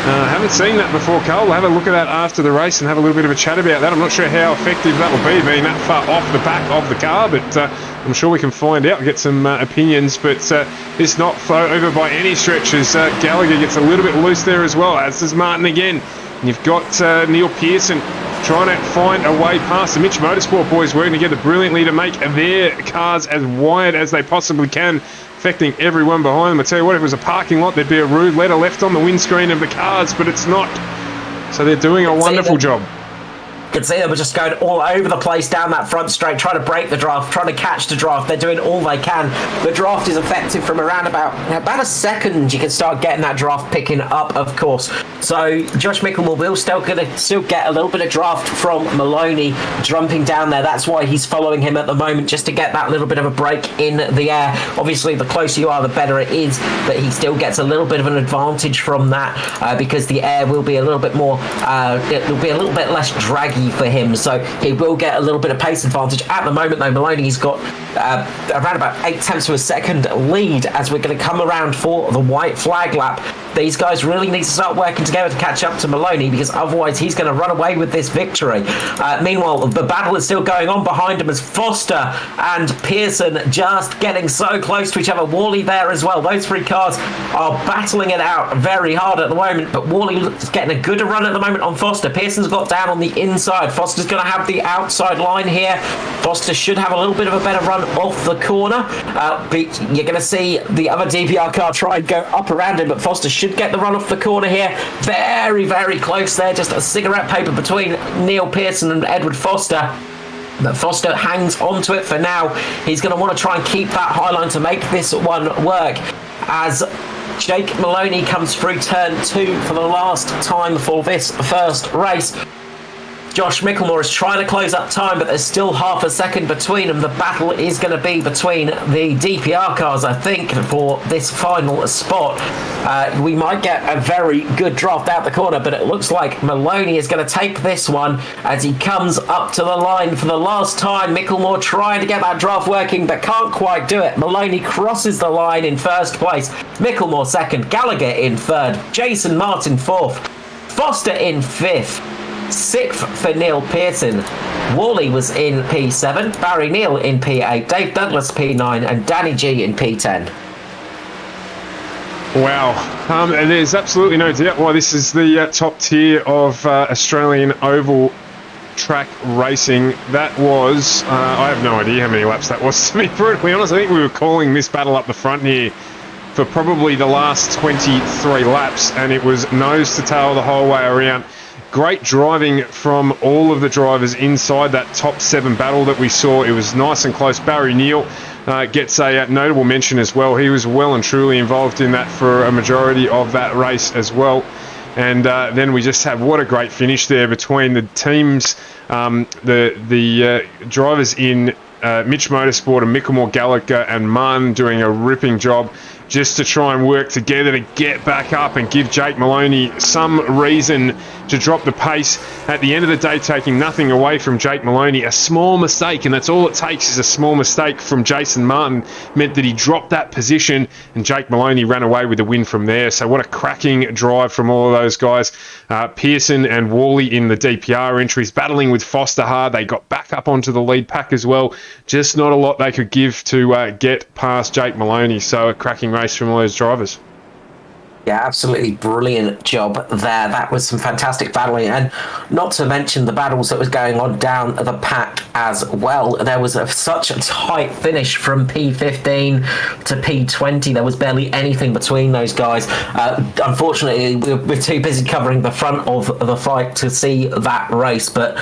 Haven't seen that before, Carl. We'll have a look at that after the race and have a little bit of a chat about that. I'm not sure how effective that will be, being that far off the back of the car, but I'm sure we can find out and get some opinions. But this not over by any stretch as Gallagher gets a little bit loose there as well, as does Martin again. And you've got Neil Pearson trying to find a way past the Mitch Motorsport boys, working together brilliantly to make their cars as wide as they possibly can, affecting everyone behind them. I tell you what, if it was a parking lot, there'd be a rude letter left on the windscreen of the cars, but it's not. So they're doing a wonderful job. You can see them just going all over the place down that front straight, trying to break the draft, trying to catch the draft. They're doing all they can. The draft is effective from around about a second. You can start getting that draft picking up, of course. So Josh Micklemore will still get a little bit of draft from Maloney jumping down there. That's why he's following him at the moment, just to get that little bit of a break in the air. Obviously, the closer you are, the better it is, but he still gets a little bit of an advantage from that because the air will be a little bit more, it will be a little bit less draggy for him, so he will get a little bit of pace advantage. At the moment though, Maloney's got around about 0.8 of a second lead as we're going to come around for the white flag lap. These guys really need to start working together to catch up to Maloney, because otherwise he's going to run away with this victory. Meanwhile, the battle is still going on behind him as Foster and Pearson just getting so close to each other. Worley there as well. Those three cars are battling it out very hard at the moment, but Worley is getting a good run at the moment on Foster. Pearson's got down on the inside. Foster's going to have the outside line here. Foster should have a little bit of a better run off the corner. But you're going to see the other DPR car try and go up around him, but Foster should get the run off the corner here. Very, very close there. Just a cigarette paper between Neil Pearson and Edward Foster. But Foster hangs onto it for now. He's going to want to try and keep that high line to make this one work. As Jake Maloney comes through turn 2 for the last time for this first race. Josh Micklemore is trying to close up time, but there's still half a second between them. The battle is going to be between the DPR cars, I think, for this final spot. We might get a very good draft out the corner, but it looks like Maloney is going to take this one as he comes up to the line for the last time. Micklemore trying to get that draft working, but can't quite do it. Maloney crosses the line in first place. Micklemore second. Gallagher in third. Jason Martin fourth. Foster in fifth. 6th for Neil Pearson. Worley was in P7, Barry Neal in P8, Dave Douglas P9, and Danny G in P10. Wow. And there's absolutely no doubt why this is the top tier of Australian oval track racing. That was, I have no idea how many laps that was, to be brutally honest. I think we were calling this battle up the front here for probably the last 23 laps, and it was nose to tail the whole way around. Great driving from all of the drivers inside that top 7 battle that we saw. It was nice and close. Barry Neal gets a notable mention as well. He was well and truly involved in that for a majority of that race as well. And then we just have what a great finish there between the teams, the drivers in Mitch Motorsport and Mickelmore, Gallagher and Martin doing a ripping job just to try and work together to get back up and give Jake Maloney some reason to drop the pace. At the end of the day, taking nothing away from Jake Maloney, a small mistake, and that's all it takes is a small mistake from Jason Martin, meant that he dropped that position, and Jake Maloney ran away with the win from there. So what a cracking drive from all of those guys. Pearson and Worley in the DPR entries, battling with Foster hard. They got back up onto the lead pack as well. Just not a lot they could give to get past Jake Maloney. So a cracking race from all those drivers. Yeah, absolutely brilliant job there. That was some fantastic battling, and not to mention the battles that was going on down the pack as well. There was such a tight finish from P15 to P20. There was barely anything between those guys. Unfortunately, we're too busy covering the front of the fight to see that race, but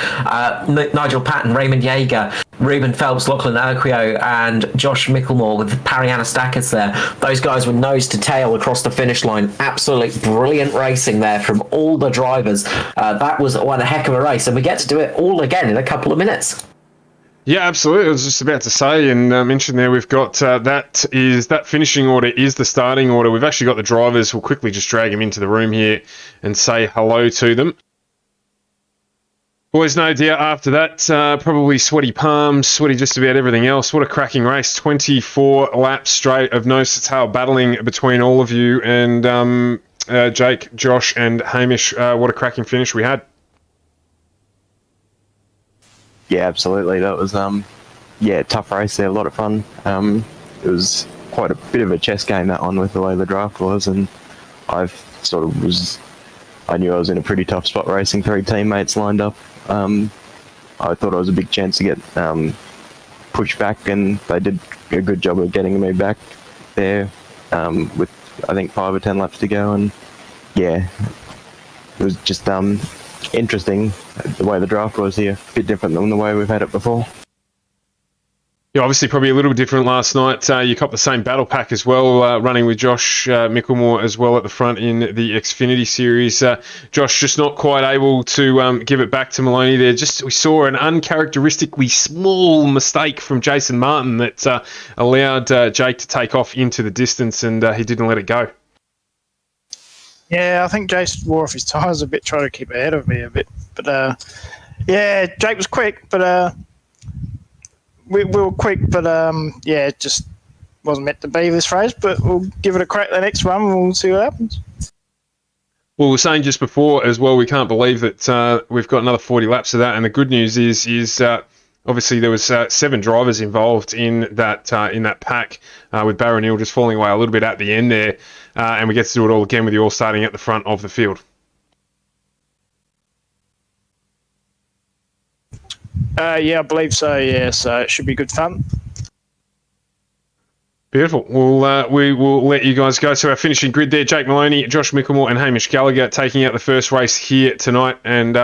Nigel Patton, Raymond Yeager, Ruben Phelps, Lachlan Urquio, and Josh Mickelmore with Parianastakis there. Those guys were nose to tail across the finish line. Absolutely brilliant racing there from all the drivers. That was one heck of a race, and we get to do it all again in a couple of minutes. Yeah, absolutely. I was just about to say and mention there, we've got that finishing order is the starting order. We've actually got the drivers. We'll quickly just drag them into the room here and say hello to them. Boys, no doubt after that, probably sweaty palms, sweaty just about everything else. What a cracking race. 24 laps straight of nose to tail battling between all of you and Jake, Josh and Hamish. What a cracking finish we had. Yeah, absolutely. That was, tough race there, a lot of fun. It was quite a bit of a chess game, that one, with the way the draft was, and I knew I was in a pretty tough spot racing 3 teammates lined up. I thought it was a big chance to get pushed back, and they did a good job of getting me back there with, I think, 5 or 10 laps to go. And yeah, it was just interesting the way the draft was here, a bit different than the way we've had it before. Yeah, obviously probably a little different last night. You copped the same battle pack as well, running with Josh Mickelmore as well at the front in the Xfinity Series. Josh just not quite able to give it back to Maloney there. Just we saw an uncharacteristically small mistake from Jason Martin that allowed Jake to take off into the distance, and he didn't let it go. Yeah, I think Jason wore off his tyres a bit, trying to keep ahead of me a bit. But Jake was quick, but we were quick, but it just wasn't meant to be this race. But we'll give it a crack the next one, and we'll see what happens. Well, we were saying just before as well, we can't believe that we've got another 40 laps of that. And the good news is obviously there was 7 drivers involved in that pack, with Barry Neal just falling away a little bit at the end there. And we get to do it all again with you all starting at the front of the field. Yeah, I believe so. Yeah, so it should be good fun. Beautiful. We will let you guys go. So our finishing grid there: Jake Maloney, Josh Mickelmore, and Hamish Gallagher taking out the first race here tonight. And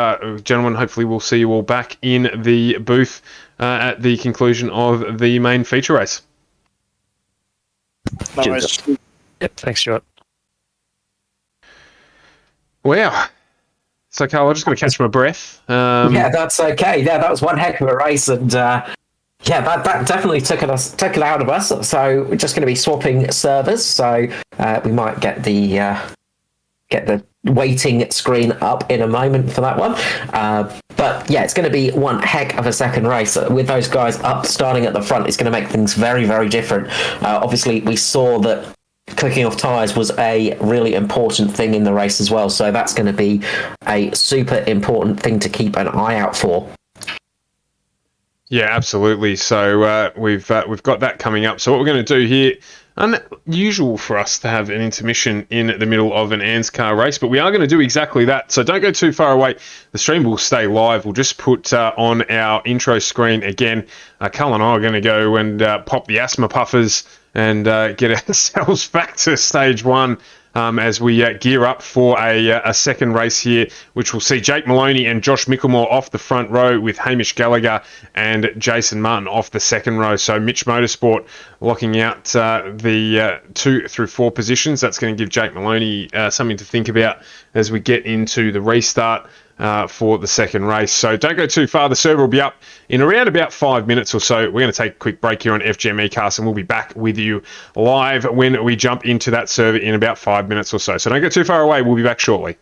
gentlemen, hopefully we'll see you all back in the booth at the conclusion of the main feature race. No worries. Yep, thanks, Stuart. Wow. So, Carl, I'm just going to catch my breath. Yeah, that's okay. Yeah, that was one heck of a race, and that definitely took it out of us. So we're just going to be swapping servers. So we might get the waiting screen up in a moment for that one. But yeah, it's going to be one heck of a second race with those guys up starting at the front. It's going to make things very, very different. Obviously, we saw that clicking off tyres was a really important thing in the race as well. So that's going to be a super important thing to keep an eye out for. Yeah, absolutely. So we've got that coming up. So what we're going to do here, unusual for us to have an intermission in the middle of an ANZCAR race, but we are going to do exactly that. So don't go too far away. The stream will stay live. We'll just put on our intro screen again. Carl and I are going to go and pop the asthma puffers and get ourselves back to stage one. As we gear up for a second race here, which will see Jake Maloney and Josh Mickelmore off the front row with Hamish Gallagher and Jason Martin off the second row. So Mitch Motorsport locking out the 2 through 4 positions. That's going to give Jake Maloney something to think about as we get into the restart for the second race. So don't go too far. The server will be up in around about 5 minutes or so. We're going to take a quick break here on FGMeCast, and we'll be back with you live when we jump into that server in about 5 minutes or so. So don't go too far away. We'll be back shortly.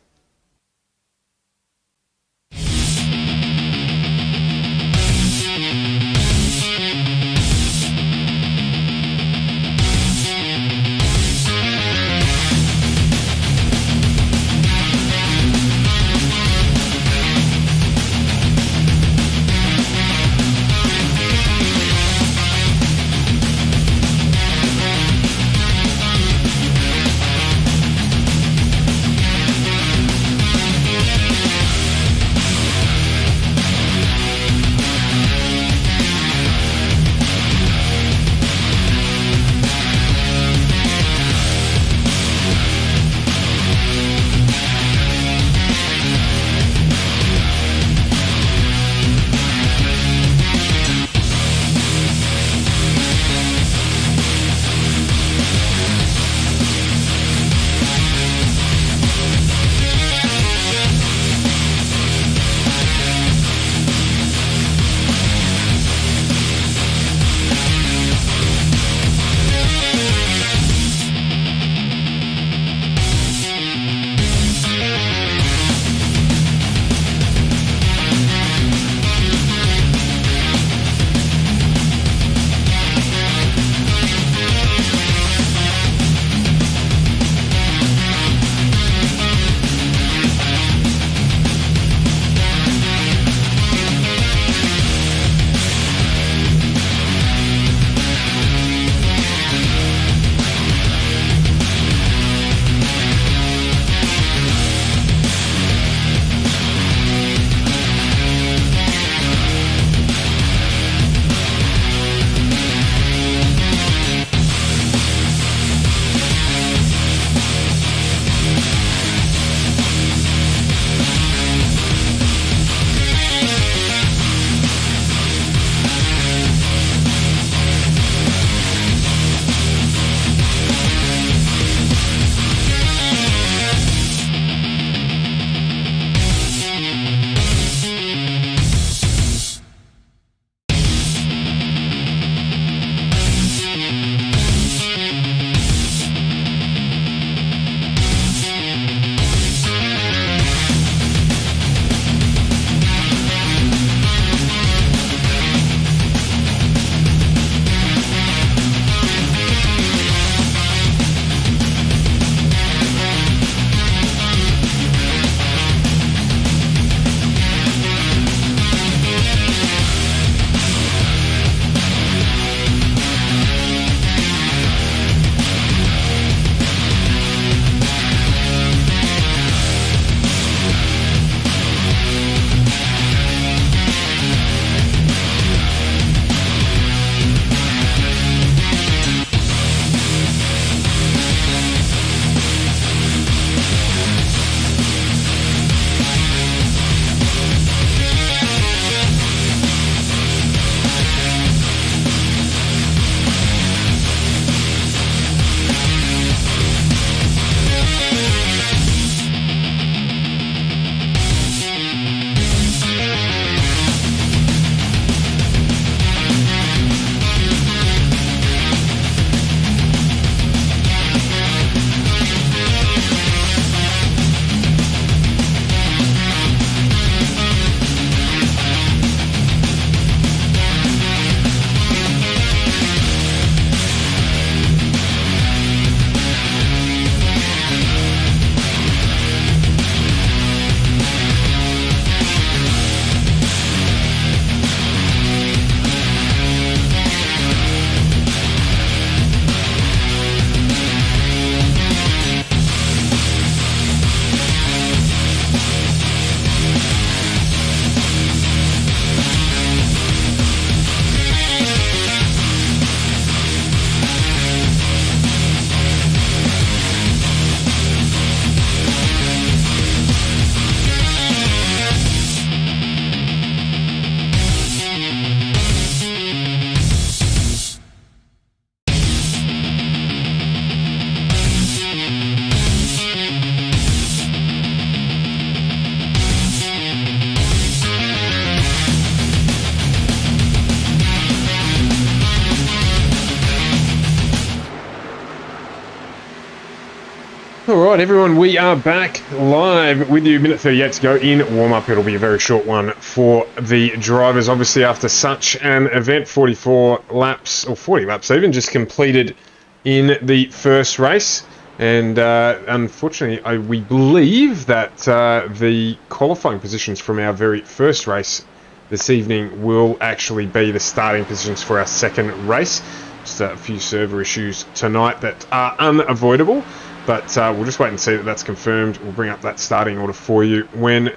All right, everyone, we are back live with you. Minute 38 to go in warm-up. It'll be a very short one for the drivers. Obviously, after such an event, 44 laps, or 40 laps even, just completed in the first race. And unfortunately, we believe that the qualifying positions from our very first race this evening will actually be the starting positions for our second race. Just a few server issues tonight that are unavoidable. But we'll just wait and see that that's confirmed. We'll bring up that starting order for you when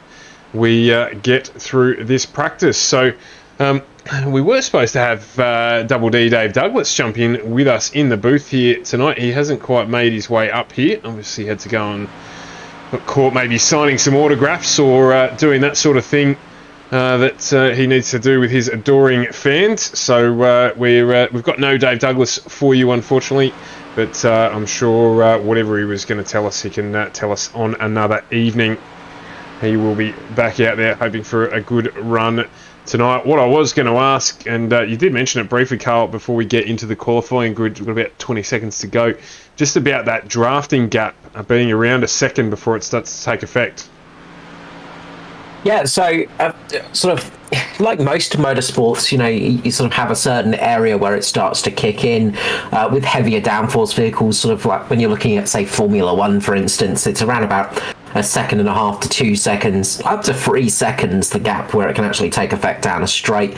we get through this practice. So we were supposed to have Double D Dave Douglas jump in with us in the booth here tonight. He hasn't quite made his way up here. Obviously had to go and got caught maybe signing some autographs or doing that sort of thing that he needs to do with his adoring fans. So we've got no Dave Douglas for you, unfortunately. But I'm sure whatever he was going to tell us, he can tell us on another evening. He will be back out there hoping for a good run tonight. What I was going to ask, and you did mention it briefly, Carl, before we get into the qualifying grid, we've got about 20 seconds to go, just about that drafting gap being around a second before it starts to take effect. Yeah, so sort of like most motorsports, you sort of have a certain area where it starts to kick in with heavier downforce vehicles, sort of like when you're looking at, say, Formula One, for instance, it's around about 1.5 seconds to 2 seconds, up to 3 seconds, the gap where it can actually take effect down a straight.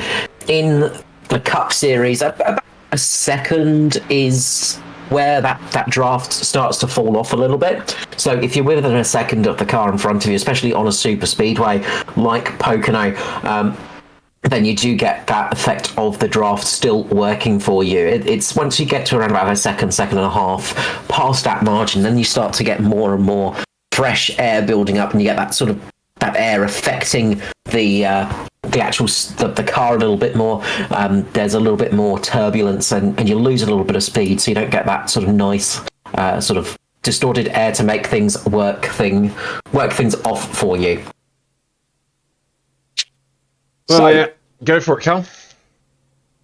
In the Cup Series, about a second is where that draft starts to fall off a little bit. So if you're within a second of the car in front of you, especially on a super speedway like Pocono, then you do get that effect of the draft still working for you. It's once you get to around about a second and a half past that margin, then you start to get more and more fresh air building up, and you get that sort of that air affecting the car a little bit more. There's a little bit more turbulence, and you lose a little bit of speed, so you don't get that sort of nice sort of distorted air to make things work things off for you. Well, yeah, go for it, Cal.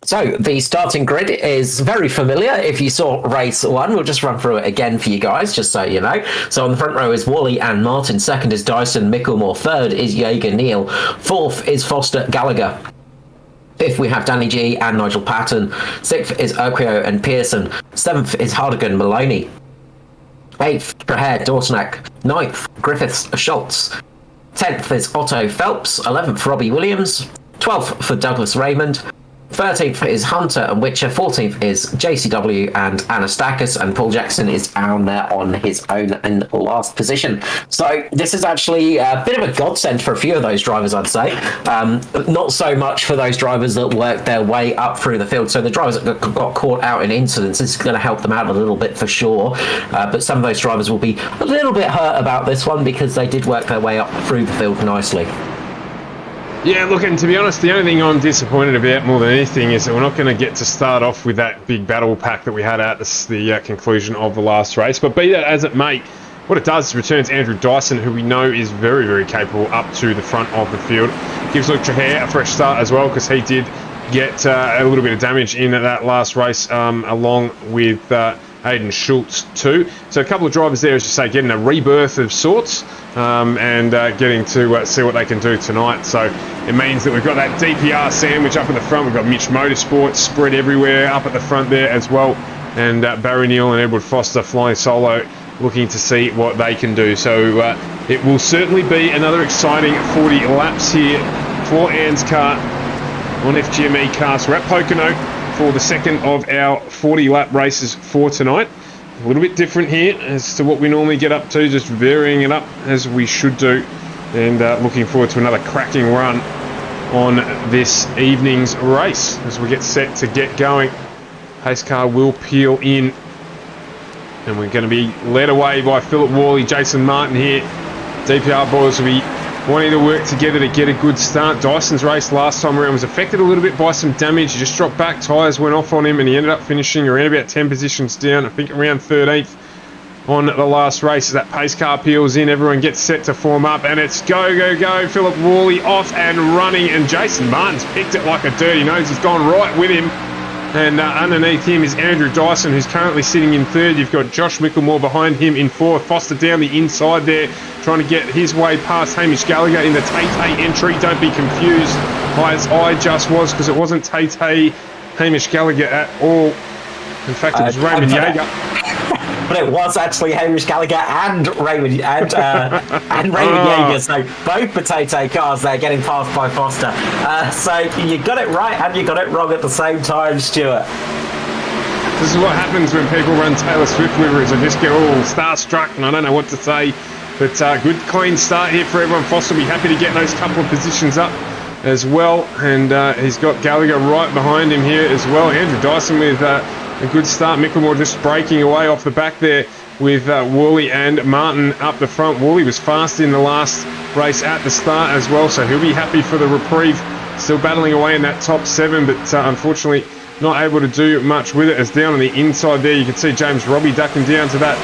So the starting grid is very familiar. If you saw race one, we'll just run through it again for you guys, just so you know. So on the front row is Wally and Martin. Second is Dyson Micklemore. Third is Jaeger Neal. Fourth is Foster Gallagher. Fifth, we have Danny G and Nigel Patton. Sixth is Urquio and Pearson. Seventh is Hardigan Maloney. Eighth, Traher Dortnack. Ninth, Griffiths Schultz. 10th is Otto Phelps. 11th, Robbie Williams. 12th for Douglas Raymond. 13th is Hunter and Witcher. 14th is JCW and Anastakis, and Paul Jackson is down there on his own in last position. So this is actually a bit of a godsend for a few of those drivers, I'd say. Not so much for those drivers that worked their way up through the field. So the drivers that got caught out in incidents, this is going to help them out a little bit for sure. But some of those drivers will be a little bit hurt about this one because they did work their way up through the field nicely. Yeah, look, and to be honest, the only thing I'm disappointed about more than anything is that we're not going to get to start off with that big battle pack that we had at the conclusion of the last race. But be that as it may, what it does is returns Andrew Dyson, who we know is very, very capable, up to the front of the field. Gives Luke Traher a fresh start as well, because he did get a little bit of damage in that last race, along with Hayden Schultz too. So a couple of drivers there, as you say, getting a rebirth of sorts, and getting to see what they can do tonight. So it means that we've got that DPR sandwich up at the front. We've got Mitch Motorsports spread everywhere up at the front there as well, and Barry Neal and Edward Foster flying solo, looking to see what they can do. So it will certainly be another exciting 40 laps here for ANZCAR on FGMeCast. We're at Pocono for the second of our 40 lap races for tonight. A little bit different here as to what we normally get up to, just varying it up as we should do, and looking forward to another cracking run on this evening's race as we get set to get going. Pace car will peel in, and we're going to be led away by Philip Worley, Jason Martin here. DPR boys will be wanting to work together to get a good start. Dyson's race last time around was affected a little bit by some damage. He just dropped back, tyres went off on him, and he ended up finishing around about 10 positions down, I think around 13th on the last race. As that pace car peels in, everyone gets set to form up, and it's go, go, go. Philip Worley off and running, and Jason Martin's picked it like a dirty nose. He's gone right with him, And underneath him is Andrew Dyson, who's currently sitting in third. You've got Josh Micklemore behind him in fourth. Foster down the inside there, trying to get his way past Hamish Gallagher in the Tay entry. Don't be confused, as I just was, because it wasn't Tay Hamish Gallagher at all. In fact, it was Raymond Yeager. But it was actually Hamish Gallagher and Raymond Yeager. So both potato cars there getting passed by Foster. So you got it right and you got it wrong at the same time, Stuart. This is what happens when people run Taylor Swift liveries. I just get all starstruck and I don't know what to say. But good clean start here for everyone. Foster will be happy to get those couple of positions up as well. And he's got Gallagher right behind him here as well. Andrew Dyson with a good start. Micklemore just breaking away off the back there with Worley and Martin up the front. Worley was fast in the last race at the start as well, so he'll be happy for the reprieve. Still battling away in that top 7, but unfortunately not able to do much with it. As down on the inside there, you can see James Robbie ducking down to that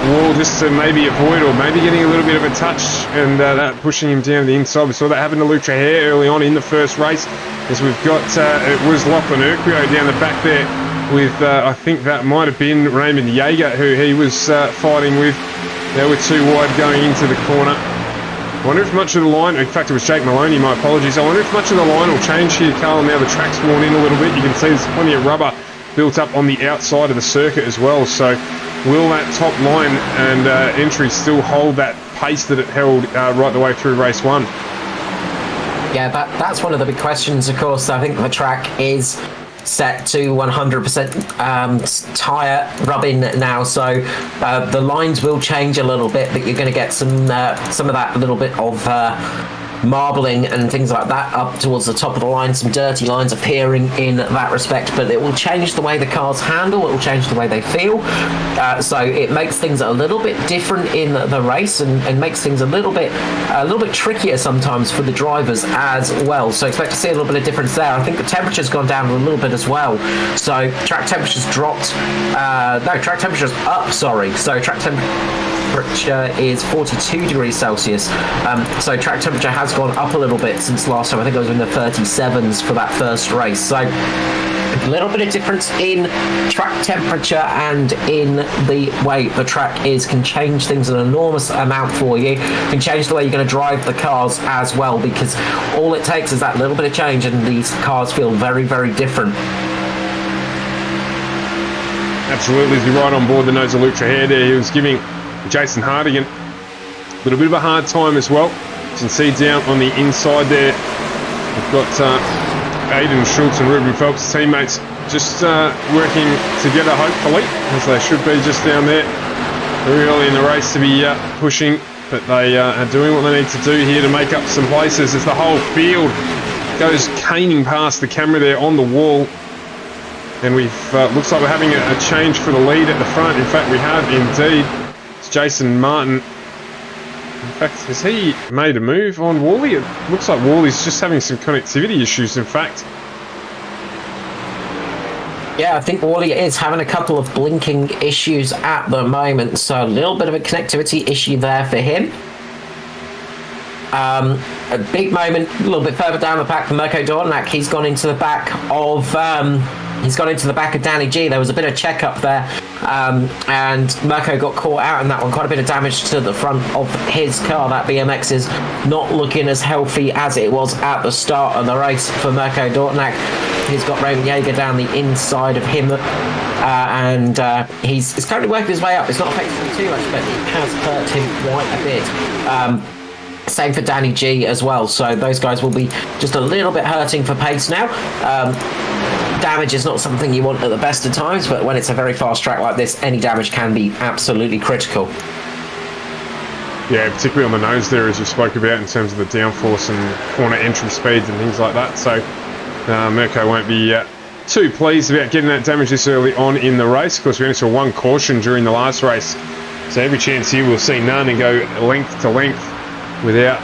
wall just to maybe avoid or maybe getting a little bit of a touch, and that pushing him down the inside. We saw that happen to Luke Trahare early on in the first race, as we've got it was Lachlan Urquio down the back there with I think that might have been Raymond Yeager who he was fighting with. They were too wide going into the corner. I wonder if much of the line, in fact it was Jake Maloney, my apologies, I wonder if much of the line will change here, Carl. Now the track's worn in a little bit. You can see there's plenty of rubber built up on the outside of the circuit as well, so will that top line and entry still hold that pace that it held right the way through race 1? Yeah, that's one of the big questions, of course. I think the track is set to 100% tyre rubbing now, so the lines will change a little bit, but you're going to get some of that little bit of marbling and things like that up towards the top of the line, some dirty lines appearing in that respect, but it will change the way the cars handle, it will change the way they feel, so it makes things a little bit different in the race and makes things a little bit trickier sometimes for the drivers as well, so expect to see a little bit of difference there. I think the temperature's gone down a little bit as well, so track temperature's dropped, track temperature's up, sorry, so track temperature is 42 degrees Celsius, so track temperature has gone up a little bit since last time. I think I was in the 37s for that first race, so a little bit of difference in track temperature and in the way the track is can change things an enormous amount for you, can change the way you're going to drive the cars as well, because all it takes is that little bit of change and these cars feel very, very different. Absolutely, he's right on board the nose of Luke Trahare there. He was giving Jason Hardigan a little bit of a hard time as well. You can see down on the inside there, we've got Aidan Schultz and Ruben Phelps' teammates just working together, hopefully, as they should be just down there. Very early in the race to be pushing, but they are doing what they need to do here to make up some places as the whole field goes caning past the camera there on the wall. And we've looks like we're having a change for the lead at the front. In fact, we have indeed. It's Jason Martin. In fact, has he made a move on Worley? It looks like Worley's just having some connectivity issues, in fact. Yeah, I think Worley is having a couple of blinking issues at the moment, so a little bit of a connectivity issue there for him. A big moment a little bit further down the pack for Mirko Dornak. He's gone into the back of Danny G. There was a bit of check up there, and Mirko got caught out in that one. Quite a bit of damage to the front of his car. That BMX is not looking as healthy as it was at the start of the race for Mirko Dornak. He's got Raymond Yeager down the inside of him, and he's currently working his way up. It's not affecting him too much, but it has hurt him quite a bit. Same for Danny G as well, so those guys will be just a little bit hurting for pace now. Damage is not something you want at the best of times, but when it's a very fast track like this, any damage can be absolutely critical. Yeah, particularly on the nose there, as you spoke about, in terms of the downforce and corner entry speeds and things like that. So Mirko won't be too pleased about getting that damage this early on in the race. Of course, we only saw one caution during the last race, so every chance here we'll see none and go length to length without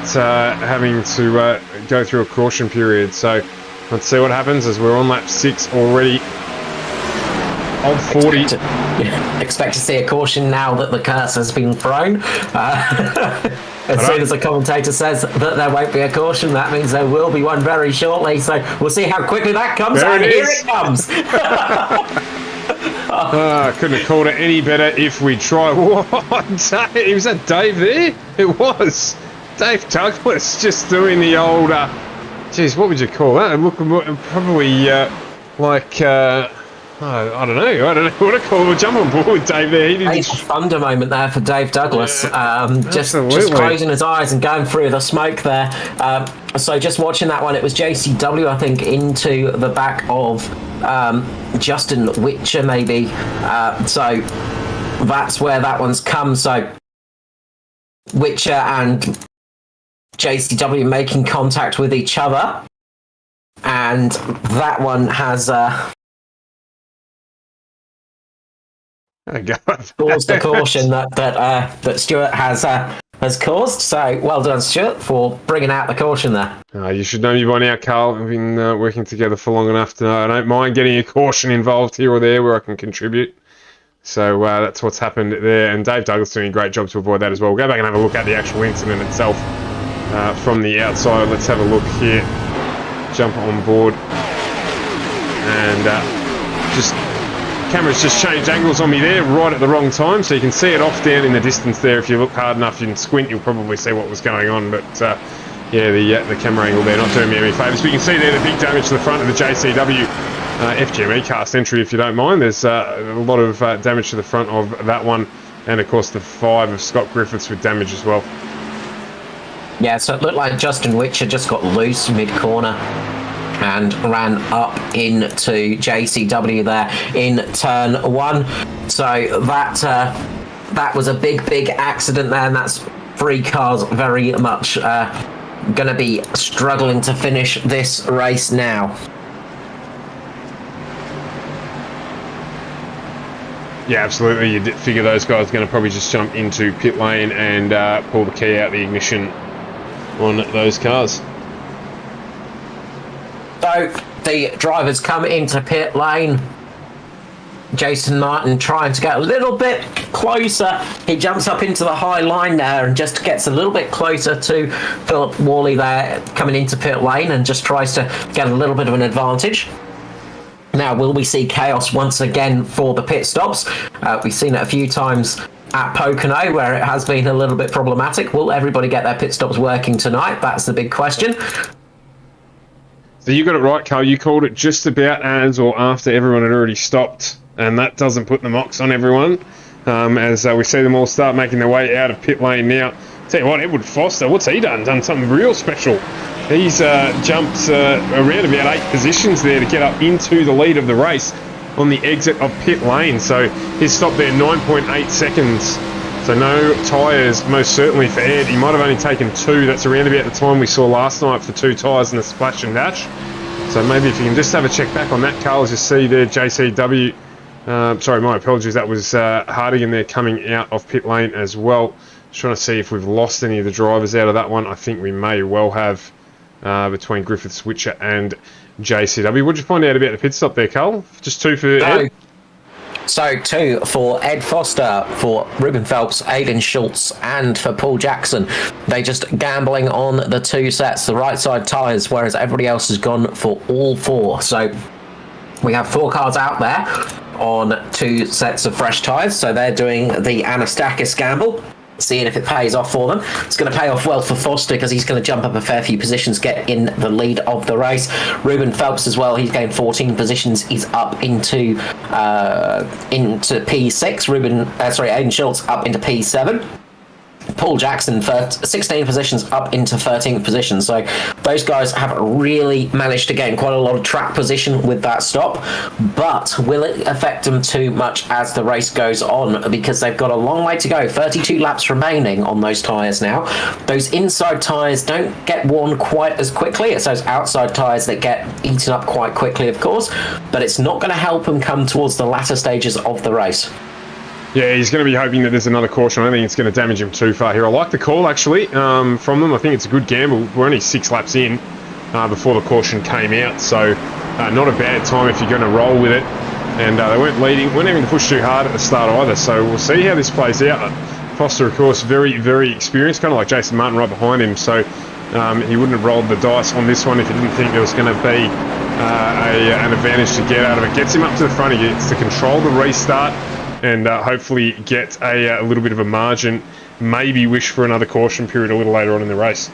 having to go through a caution period. So let's see what happens as we're on lap 6 already. of 40. Expect to see a caution now that the curse has been thrown. As soon as the commentator says that there won't be a caution, that means there will be one very shortly. So we'll see how quickly that comes. There And it here is. it comes. Couldn't have called it any better if we tried. What? Was that Dave there? It was. Dave Douglas just doing the old... geez, what would you call that? Look, probably like... I don't know what to call it. Jump on board with Dave there. He A did thunder moment there for Dave Douglas. Just absolutely. closing his eyes and going through the smoke there. So just watching that one, it was JCW, I think, into the back of Justin Witcher, maybe. So that's where that one's come. So Witcher and JCW making contact with each other. And that one has... Oh, God. caused the caution that Stuart has caused. So well done, Stuart, for bringing out the caution there. You should know me by now, Carl. We've been working together for long enough to know I don't mind getting a caution involved here or there where I can contribute. So that's what's happened there. And Dave Douglas doing a great job to avoid that as well. We'll go back and have a look at the actual incident itself from the outside. Let's have a look here. Jump on board. And just... camera's just changed angles on me there right at the wrong time, so you can see it off down in the distance there. If you look hard enough and squint, you'll probably see what was going on. But yeah, the camera angle there not doing me any favours. But you can see there the big damage to the front of the JCW FGMeCast entry, if you don't mind. There's a lot of damage to the front of that one, and of course the 5 of Scott Griffiths with damage as well. Yeah, so it looked like Justin Witcher just got loose mid-corner and ran up into JCW there in turn 1. So that was a big accident there, and that's 3 cars very much going to be struggling to finish this race now. Yeah, absolutely. You'd figure those guys are going to probably just jump into pit lane and pull the key out the ignition on those cars. So the drivers come into pit lane. Jason Martin trying to get a little bit closer. He jumps up into the high line there and just gets a little bit closer to Philip Worley there coming into pit lane and just tries to get a little bit of an advantage. Now, will we see chaos once again for the pit stops? We've seen it a few times at Pocono where it has been a little bit problematic. Will everybody get their pit stops working tonight? That's the big question. So you got it right, Carl. You called it just about as or after everyone had already stopped, and that doesn't put the mocks on everyone. As we see them all start making their way out of pit lane now. Tell you what, Edward Foster, what's he done? Done something real special. He's jumped around about 8 positions there to get up into the lead of the race on the exit of pit lane. So he's stopped there 9.8 seconds. So no tyres, most certainly for Ed. He might have only taken 2. That's around about the time we saw last night for 2 tyres in the splash and dash. So maybe if you can just have a check back on that, Carl, as you see there, JCW. Sorry, my apologies. That was Hardigan there coming out of pit lane as well. Just trying to see if we've lost any of the drivers out of that one. I think we may well have between Griffith, Switcher and JCW. What did you find out about the pit stop there, Carl? Just 2 for Ed? So 2 for Ed Foster, for Ruben Phelps, Aidan Schultz, and for Paul Jackson. They just gambling on the 2 sets, the right side tyres, whereas everybody else has gone for all 4. So we have 4 cars out there on 2 sets of fresh tyres. So they're doing the Anastakis gamble, seeing if it pays off for them. It's going to pay off well for Foster because he's going to jump up a fair few positions, get in the lead of the race. Ruben Phelps as well, he's gained 14 positions. He's up into P6. Aidan Schultz up into P7. Paul Jackson for 16 positions up into 13th position. So those guys have really managed to gain quite a lot of track position with that stop. But will it affect them too much as the race goes on? Because they've got a long way to go. 32 laps remaining on those tyres now. Those inside tyres don't get worn quite as quickly. It's those outside tyres that get eaten up quite quickly, of course. But it's not going to help them come towards the latter stages of the race. Yeah, he's going to be hoping that there's another caution. I don't think it's going to damage him too far here. I like the call, actually, from them. I think it's a good gamble. We're only 6 laps in before the caution came out, so not a bad time if you're going to roll with it. and they weren't leading, weren't having to push too hard at the start either. So we'll see how this plays out. Foster, of course, very, very experienced, kind of like Jason Martin right behind him. So he wouldn't have rolled the dice on this one if he didn't think there was going to be an advantage to get out of it. Gets him up to the front. He gets to control the restart and hopefully get a little bit of a margin. Maybe wish for another caution period a little later on in the race.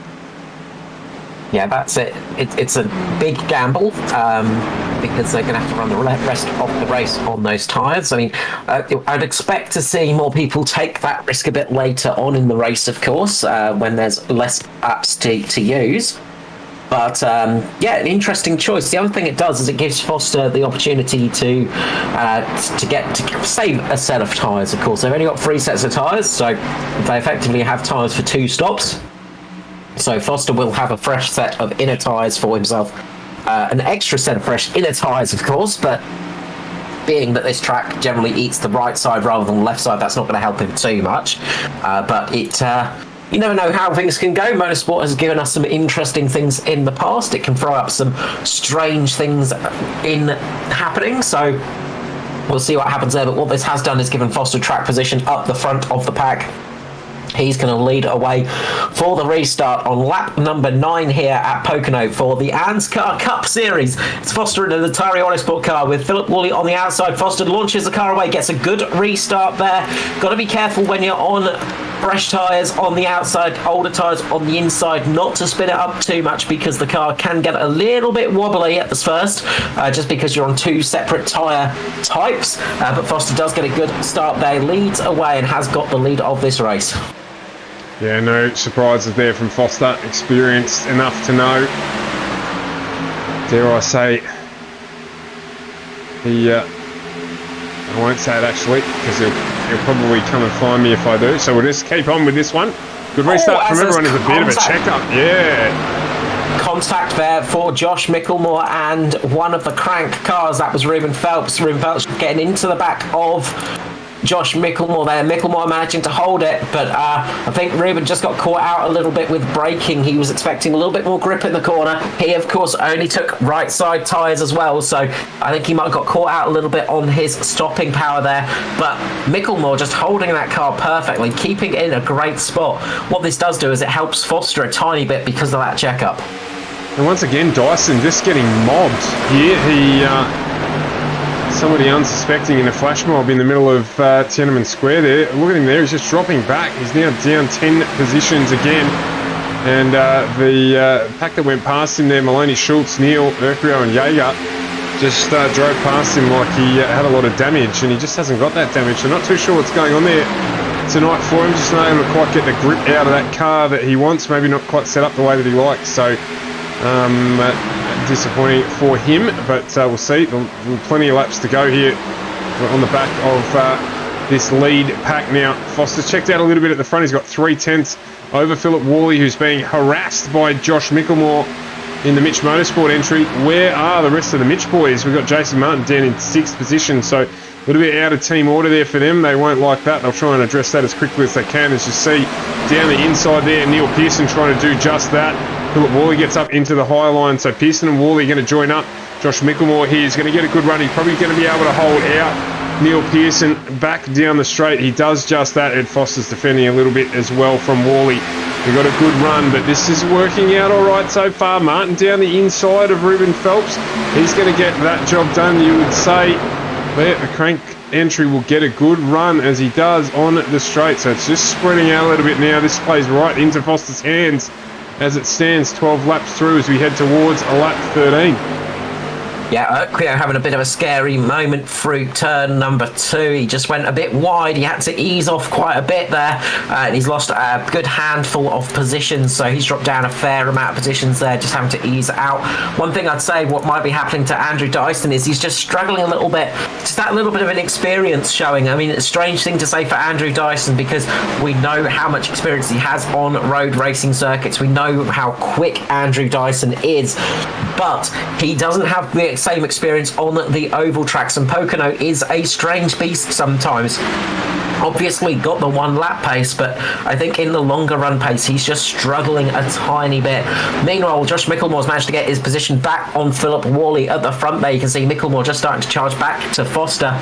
Yeah, that's it. It's a big gamble because they're going to have to run the rest of the race on those tyres. I mean, I'd expect to see more people take that risk a bit later on in the race, of course, when there's less laps to use. But yeah, an interesting choice. The other thing it does is it gives Foster the opportunity to save a set of tyres. Of course, they've only got 3 sets of tyres, so they effectively have tyres for 2 stops. So Foster will have a fresh set of inner tyres for himself, an extra set of fresh inner tyres, of course, but being that this track generally eats the right side rather than the left side, that's not going to help him too much. But you never know how things can go. Motorsport has given us some interesting things in the past. It can throw up some strange things in happening, so we'll see what happens there. But what this has done is given Foster track position up the front of the pack. He's going to lead away for the restart on lap number 9 here at Pocono for the ANZCAR Cup Series. It's Foster in the Atari Autosport car with Philip Woolley on the outside. Foster launches the car away, gets a good restart there. Got to be careful when you're on fresh tyres on the outside, older tyres on the inside, not to spin it up too much because the car can get a little bit wobbly at the first, just because you're on 2 separate tyre types. But Foster does get a good start there, leads away and has got the lead of this race. Yeah, no surprises there from Foster. Experienced enough to know, dare I say, I won't say it actually, because he'll probably come and find me if I do. So we'll just keep on with this one. Good restart from everyone is a bit of a checkup. Yeah. Contact there for Josh Micklemore and one of the crank cars. That was Ruben Phelps. Ruben Phelps getting into the back of Josh Micklemore there. Micklemore managing to hold it, but I think Ruben just got caught out a little bit with braking. He was expecting a little bit more grip in the corner. He, of course, only took right side tyres as well, so I think he might have got caught out a little bit on his stopping power there. But Micklemore just holding that car perfectly, keeping it in a great spot. What this does do is it helps Foster a tiny bit because of that checkup. And once again, Dyson just getting mobbed here. Somebody unsuspecting in a flash mob in the middle of Tiananmen Square there. Look at him there, he's just dropping back. He's now down 10 positions again. And the pack that went past him there, Maloney, Schultz, Neal, Mercurio and Jaeger, just drove past him like he had a lot of damage, and he just hasn't got that damage. So not too sure what's going on there tonight for him. Just not able to quite get the grip out of that car that he wants. Maybe not quite set up the way that he likes. So disappointing for him, but we'll see. Plenty of laps to go here on the back of this lead pack now. Foster's checked out a little bit at the front. He's got 3/10 over Philip Woolley, who's being harassed by Josh Micklemore in the Mitch Motorsport entry. Where are the rest of the Mitch boys? We've got Jason Martin down in 6th position, so a little bit out of team order there for them. They won't like that. They'll try and address that as quickly as they can. As you see down the inside there, Neil Pearson trying to do just that. Philip Woolley gets up into the high line, so Pearson and Woolley are going to join up. Josh Micklemore here is going to get a good run. He's probably going to be able to hold out Neil Pearson back down the straight. He does just that. Ed Foster's defending a little bit as well from Woolley. We got a good run, but this is working out all right so far. Martin down the inside of Ruben Phelps. He's going to get that job done, you would say. But the crank entry will get a good run as he does on the straight. So it's just spreading out a little bit now. This plays right into Foster's hands as it stands 12 laps through as we head towards lap 13. Yeah, Urquio having a bit of a scary moment through turn number 2. He just went a bit wide. He had to ease off quite a bit there. And he's lost a good handful of positions. So he's dropped down a fair amount of positions there, just having to ease out. One thing I'd say what might be happening to Andrew Dyson is he's just struggling a little bit. Just that little bit of inexperience showing. I mean, it's a strange thing to say for Andrew Dyson because we know how much experience he has on road racing circuits. We know how quick Andrew Dyson is. But he doesn't have the same experience on the oval tracks, and Pocono is a strange beast sometimes. obviously got the 1 lap pace, but I think in the longer run pace he's just struggling a tiny bit. Meanwhile, Josh Micklemore's managed to get his position back on Philip Worley at the front there. You can see Micklemore just starting to charge back to Foster.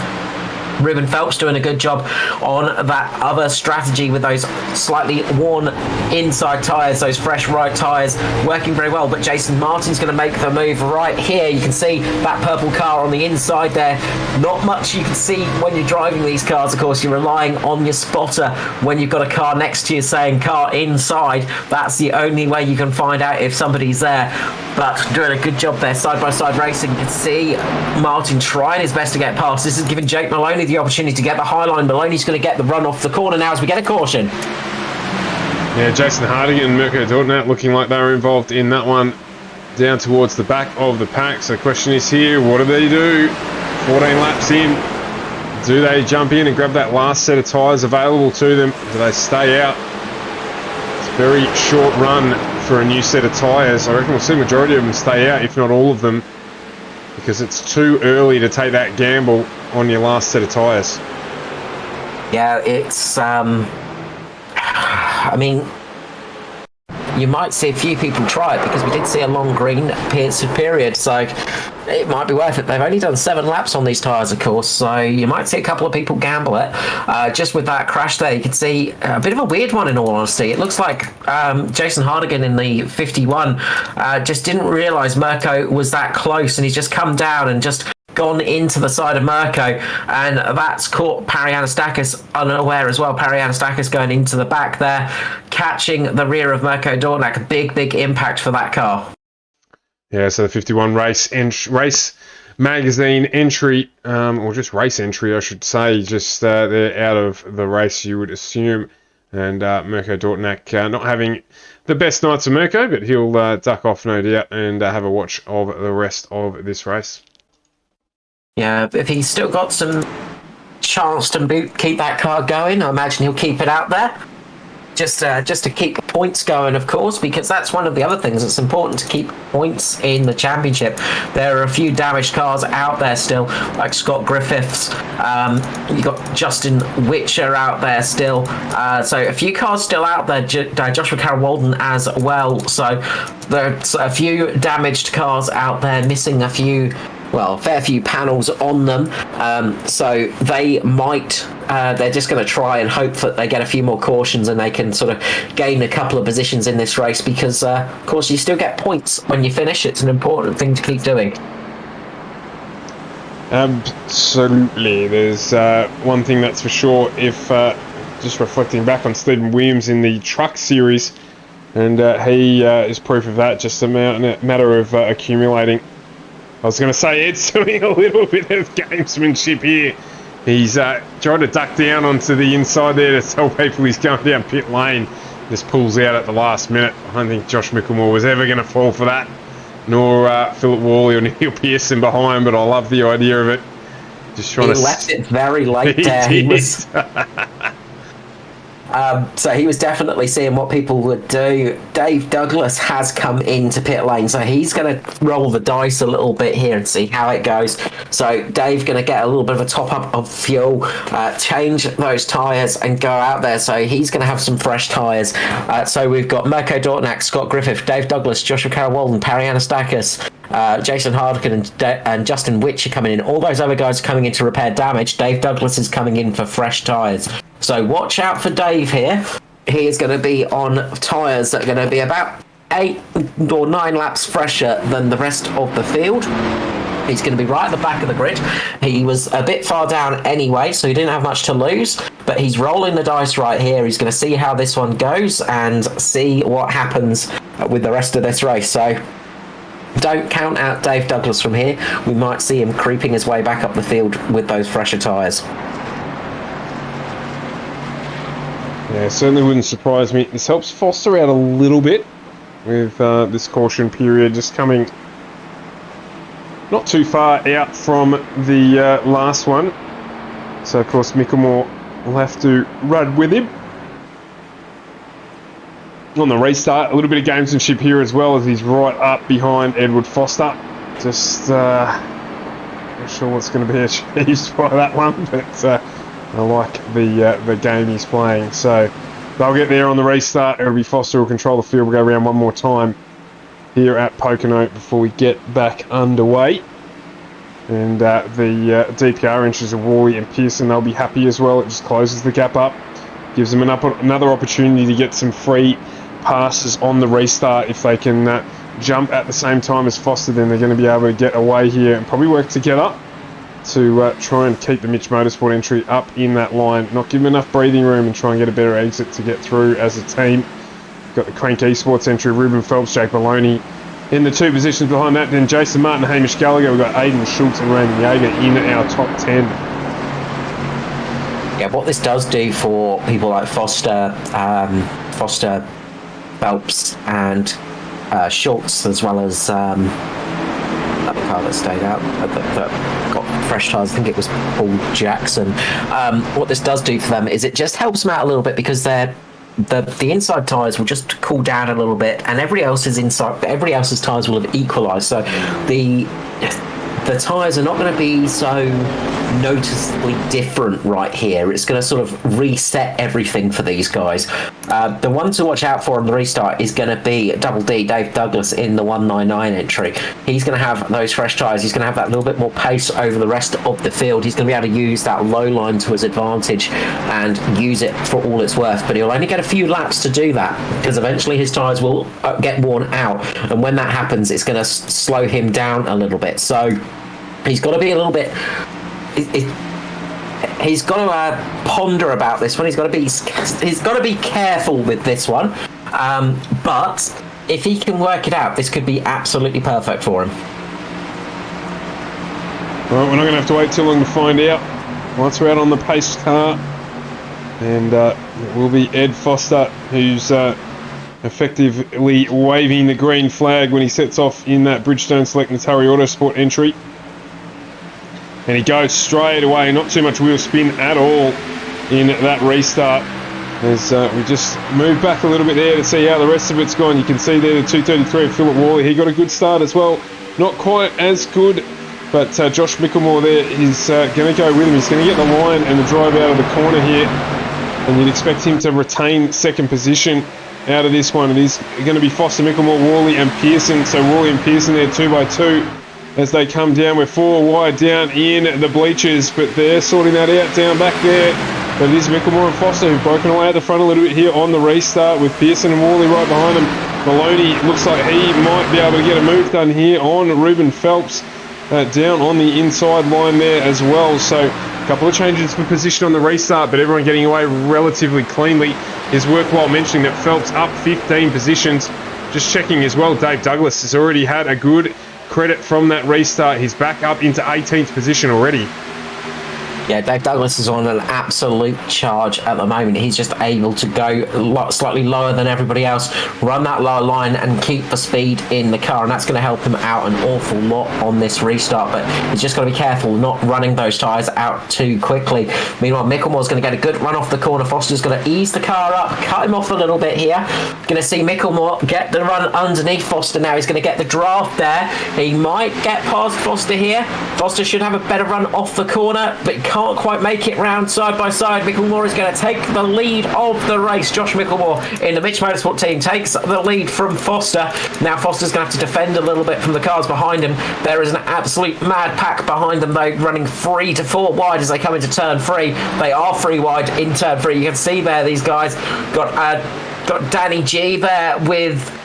Ruben Phelps doing a good job on that other strategy with those slightly worn inside tyres, those fresh right tyres, working very well. But Jason Martin's going to make the move right here. You can see that purple car on the inside there. Not much you can see when you're driving these cars. Of course, you're relying on your spotter when you've got a car next to you saying car inside. That's the only way you can find out if somebody's there. But doing a good job there, side-by-side racing. You can see Martin trying his best to get past. This is giving Jake Maloney the opportunity to get the high line. Maloney's going to get the run off the corner now as we get a caution. Yeah, Jason Hardigan and Mirko Dortnat looking like they were involved in that one down towards the back of the pack. So the question is here, what do they do? 14 laps in. Do they jump in and grab that last set of tyres available to them? Do they stay out? It's a very short run for a new set of tyres. I reckon we'll see the majority of them stay out, if not all of them, because it's too early to take that gamble on your last set of tyres. Yeah, it's I mean, you might see a few people try it because we did see a long green period, so it might be worth it. They've only done 7 laps on these tyres, of course, so you might see a couple of people gamble it. Just with that crash there, you can see a bit of a weird one, in all honesty. It looks like Jason Hardigan in the 51 just didn't realise Mirko was that close, and he's just come down and just gone into the side of Mirko, and that's caught Parry Anastakis unaware as well. Parry Anastakis going into the back there, catching the rear of Mirko Dornak. Big impact for that car. Yeah, so the 51 race magazine entry, or just race entry, I should say, just they're out of the race, you would assume. And Mirko Dortnak not having the best nights of Mirko, but he'll duck off, no doubt, and have a watch of the rest of this race. Yeah, if he's still got some chance to keep that car going, I imagine he'll keep it out there. Just to keep the points going, of course, because that's one of the other things that's important, to keep points in the championship. There are a few damaged cars out there still, like Scott Griffiths. You've got Justin Witcher out there still. So a few cars still out there, Joshua Carroll-Walden as well. So there's a few damaged cars out there, missing a fair few panels on them, so they might they're just going to try and hope that they get a few more cautions and they can sort of gain a couple of positions in this race, because of course you still get points when you finish. It's an important thing to keep doing. Absolutely. There's one thing that's for sure, if just reflecting back on Stephen Williams in the truck series, and he is proof of that, just a matter of accumulating. I was going to say Ed's doing a little bit of gamesmanship here. He's trying to duck down onto the inside there to tell people he's going down pit lane. Just pulls out at the last minute. I don't think Josh Micklemore was ever going to fall for that, nor Philip Worley or Neil Pearson behind, but I love the idea of it. Just trying he left it very late there. He was... So he was definitely seeing what people would do. Dave Douglas has come into pit lane, so he's going to roll the dice a little bit here and see how it goes. So Dave going to get a little bit of a top up of fuel, change those tyres and go out there. So he's going to have some fresh tyres. So we've got Mirko Dortnak, Scott Griffith, Dave Douglas, Joshua Carroll-Walden, Parry Anastakis, Jason Hardigan and Justin Witcher coming in. All those other guys coming in to repair damage. Dave Douglas is coming in for fresh tyres. So watch out for Dave here. He is going to be on tyres that are going to be about 8 or 9 laps fresher than the rest of the field. He's going to be right at the back of the grid. He was a bit far down anyway, so he didn't have much to lose, but he's rolling the dice right here. He's going to see how this one goes and see what happens with the rest of this race. So don't count out Dave Douglas from here. We might see him creeping his way back up the field with those fresher tyres. Yeah, certainly wouldn't surprise me. This helps Foster out a little bit with this caution period just coming not too far out from the last one. So, of course, Micklemore will have to run with him. On the restart, a little bit of gamesmanship here as well, as he's right up behind Edward Foster. Just not sure what's going to be achieved by that one, but I like the game he's playing. So they'll get there on the restart. It'll be Foster who'll control the field. We'll go around one more time here at Pocono before we get back underway. And the DPR entries of Worley and Pearson, they'll be happy as well. It just closes the gap up. Gives them another opportunity to get some free passes on the restart. If they can jump at the same time as Foster, then they're going to be able to get away here and probably work together to try and keep the Mitch Motorsport entry up in that line. Not give them enough breathing room and try and get a better exit to get through as a team. Got the Crank Esports entry, Ruben Phelps, Jake Maloney in the 2 positions behind that. Then Jason Martin, Hamish Gallagher. We've got Aiden Schultz and Randy Yeager in our top 10. Yeah, what this does do for people like Foster, Phelps, and Schultz, as well as that car that stayed out, that got fresh tyres. I think it was Paul Jackson. What this does do for them is it just helps them out a little bit because the inside tyres will just cool down a little bit, and everybody else's tyres will have equalised. So the tyres are not going to be so noticeably different right here. It's going to sort of reset everything for these guys. The one to watch out for on the restart is going to be Double D, Dave Douglas, in the 199 entry. He's going to have those fresh tyres. He's going to have that little bit more pace over the rest of the field. He's going to be able to use that low line to his advantage and use it for all it's worth. But he'll only get a few laps to do that because eventually his tyres will get worn out. And when that happens, it's going to slow him down a little bit. So he's got to be a little bit... He's got to ponder about this one. He's got to be careful with this one. But if he can work it out, this could be absolutely perfect for him. Well, we're not going to have to wait too long to find out. Once we're out on the pace car, and it will be Ed Foster who's effectively waving the green flag when he sets off in that Bridgestone Select Natari Autosport entry. And he goes straight away, not too much wheel spin at all in that restart. As we just move back a little bit there to see how the rest of it's gone. You can see there the 233 of Philip Worley. He got a good start as well. Not quite as good, but Josh Micklemore there is going to go with him. He's going to get the line and the drive out of the corner here. And you'd expect him to retain second position out of this one. It is going to be Foster, Micklemore, Worley and Pearson. So Worley and Pearson there 2x2. As they come down, we're 4 wide down in the bleachers, but they're sorting that out down back there. But it is Micklemore and Foster who've broken away at the front a little bit here on the restart with Pearson and Worley right behind them. Maloney looks like he might be able to get a move done here on Ruben Phelps down on the inside line there as well. So a couple of changes for position on the restart, but everyone getting away relatively cleanly. Is worthwhile mentioning that Phelps up 15 positions. Just checking as well, Dave Douglas has already had a good credit from that restart. He's back up into 18th position already. Yeah, Dave Douglas is on an absolute charge at the moment. He's just able to go slightly lower than everybody else, run that low line and keep the speed in the car, and that's going to help him out an awful lot on this restart. But he's just got to be careful not running those tyres out too quickly. Meanwhile, Micklemore's going to get a good run off the corner. Foster's going to ease the car up, cut him off a little bit here. Going to see Micklemore get the run underneath Foster now. He's going to get the draft there. He might get past Foster here. Foster should have a better run off the corner, but can't quite make it round side by side. Micklemore is going to take the lead of the race. Josh Micklemore in the Mitch Motorsport team takes the lead from Foster. Now Foster's going to have to defend a little bit from the cars behind him. There is an absolute mad pack behind them though, running 3 to 4 wide as they come into turn 3. They are 3 wide in turn 3. You can see there these guys got Danny G there with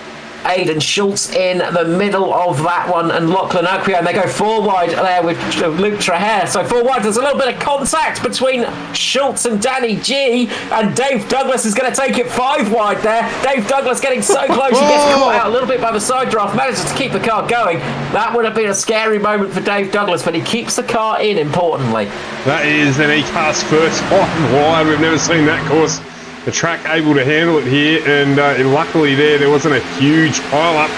Aidan Schultz in the middle of that one, and Lachlan Urquio, and they go 4 wide there with Luke Traher. So 4 wide, there's a little bit of contact between Schultz and Danny G, and Dave Douglas is going to take it 5 wide there. Dave Douglas getting so close, he gets caught out a little bit by the side draft, manages to keep the car going. That would have been a scary moment for Dave Douglas, but he keeps the car in, importantly. That is an E-Cast first 5 wide. We've never seen that course. The track able to handle it here, and luckily there wasn't a huge pile-up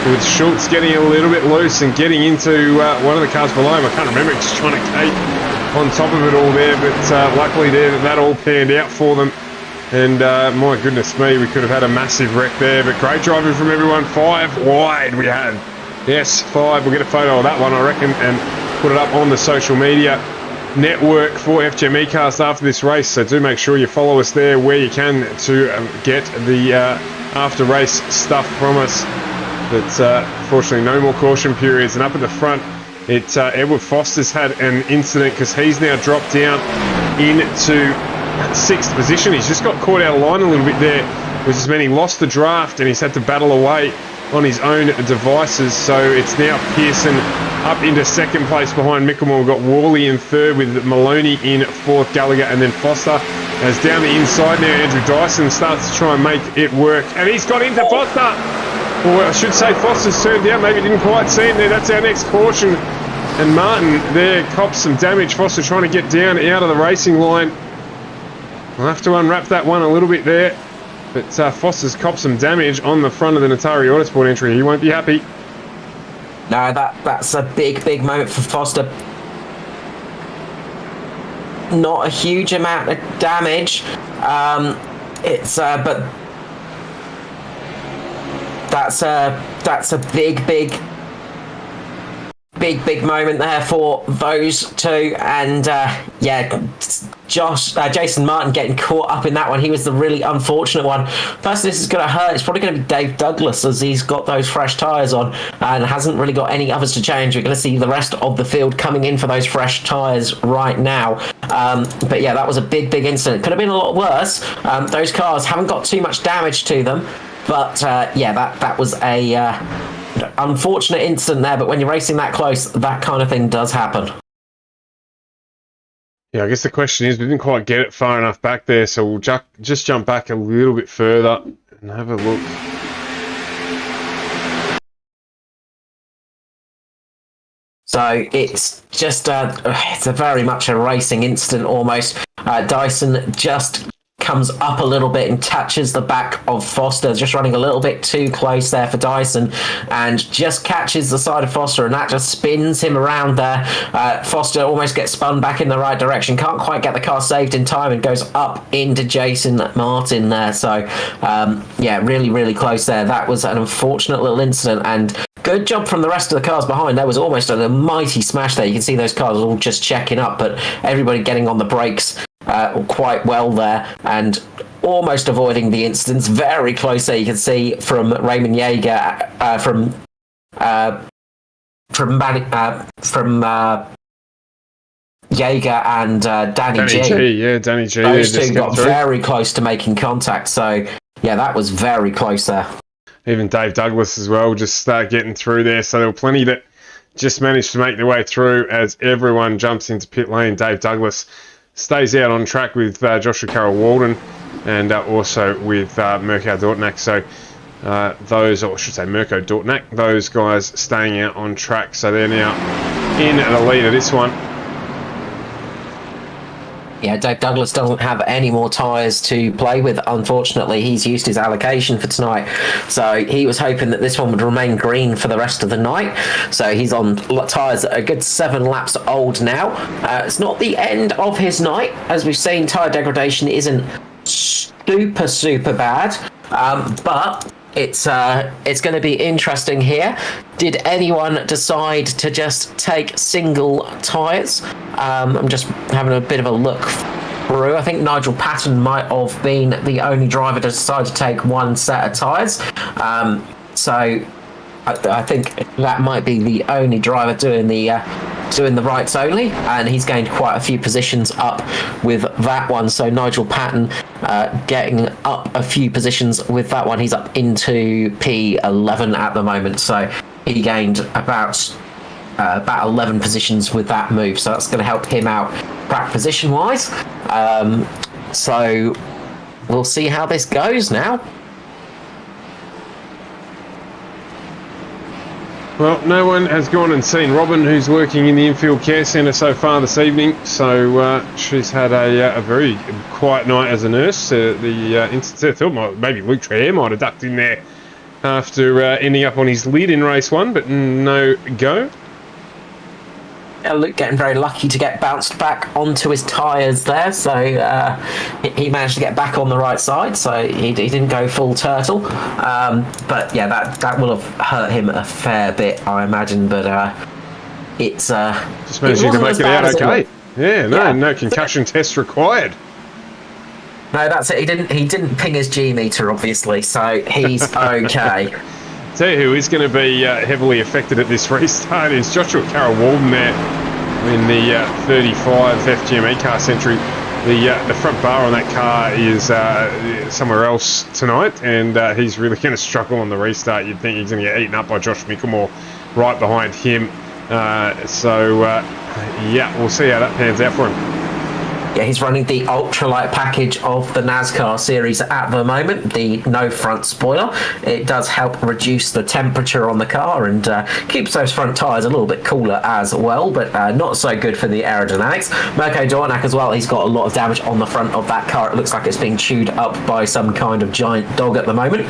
with Schultz getting a little bit loose and getting into one of the cars below him. I can't remember, just trying to keep on top of it all there, but luckily there that all panned out for them. And my goodness me, we could have had a massive wreck there, but great driving from everyone. 5 wide we had. Yes, 5. We'll get a photo of that one, I reckon, and put it up on the social media. network for FGMeCast after this race, so do make sure you follow us there where you can to get the after race stuff from us. But fortunately no more caution periods, and up at the front Edward Foster's had an incident because he's now dropped down into 6th position. He's just got caught out of line a little bit there, which has meant he lost the draft and he's had to battle away on his own devices. So it's now Pearson up into 2nd place behind Mickelmore. We've got Worley in 3rd with Maloney in 4th, Gallagher, and then Foster. As down the inside now, Andrew Dyson starts to try and make it work, and he's got into Foster. Or I should say Foster's turned down, maybe didn't quite see him there. That's our next caution. And Martin there cops some damage. Foster trying to get down out of the racing line. We'll have to unwrap that one a little bit there. But Foster's copped some damage on the front of the Natari Autosport entry. He won't be happy. No, that's a big moment for Foster. Not a huge amount of damage. But that's a big moment there for those two, and Jason Martin getting caught up in that one. He was the really unfortunate one. Person this is going to hurt, it's probably going to be Dave Douglas, as he's got those fresh tyres on and hasn't really got any others to change. We're going to see the rest of the field coming in for those fresh tyres right now. But yeah, that was a big incident. Could have been a lot worse. Those cars haven't got too much damage to them, but that was a unfortunate incident there. But when you're racing that close, that kind of thing does happen. Yeah, I guess the question is, we didn't quite get it far enough back there, so we'll just jump back a little bit further and have a look. So it's just it's a very much a racing incident almost. Dyson just comes up a little bit and touches the back of Foster, just running a little bit too close there for Dyson, and just catches the side of Foster, and that just spins him around there. Foster almost gets spun back in the right direction, can't quite get the car saved in time, and goes up into Jason Martin there. So really close there. That was an unfortunate little incident, and good job from the rest of the cars behind. There was almost a mighty smash there. You can see those cars all just checking up, but everybody getting on the brakes quite well there and almost avoiding the incidents. Very close there. You can see from Raymond Yeager, from Yeager and Danny G. Yeah, Danny G. Those two got very close to making contact. So yeah, that was very close there. Even Dave Douglas as well, just getting through there. So there were plenty that just managed to make their way through as everyone jumps into pit lane. Dave Douglas stays out on track with Joshua Carroll Walden and also with Mirko Dortnack. So Mirko Dortnack, those guys staying out on track. So they're now in the lead of this one. Yeah, Dave Douglas doesn't have any more tyres to play with, unfortunately. He's used his allocation for tonight. So he was hoping that this one would remain green for the rest of the night. So he's on tyres that are a good 7 laps old now. It's not the end of his night. As we've seen, tyre degradation isn't super bad. But it's going to be interesting here. Did anyone decide to just take single tyres? I'm just having a bit of a look through. I think Nigel Patton might have been the only driver to decide to take one set of tyres. So I think that might be the only driver doing the rights only, and he's gained quite a few positions up with that one. So Nigel Patton getting up a few positions with that one. He's up into P11 at the moment, so he gained about 11 positions with that move. So that's going to help him out track position wise. So we'll see how this goes now. Well, no one has gone and seen Robin, who's working in the infield care centre so far this evening. So she's had a very quiet night as a nurse. The instance, I thought maybe Luke Trahere might have ducked in there after ending up on his lead in race 1, but no go. Luke getting very lucky to get bounced back onto his tyres there, so he managed to get back on the right side, so he didn't go full turtle. But yeah, that will have hurt him a fair bit, I imagine, but it's just managing to make it out okay. Yeah, no concussion test required. No, that's it. He didn't ping his G meter, obviously, so he's okay. Tell you who is going to be heavily affected at this restart is Joshua Carroll-Walden there in the 35 FGMeCast entry. The front bar on that car is somewhere else tonight, and he's really going to struggle on the restart. You'd think he's going to get eaten up by Josh Mickelmore right behind him. Yeah, we'll see how that pans out for him. Yeah, he's running the ultralight package of the NASCAR series at the moment, the no front spoiler. It does help reduce the temperature on the car and keeps those front tyres a little bit cooler as well, but not so good for the aerodynamics. Mirko Dornak as well, he's got a lot of damage on the front of that car. It looks like it's being chewed up by some kind of giant dog at the moment.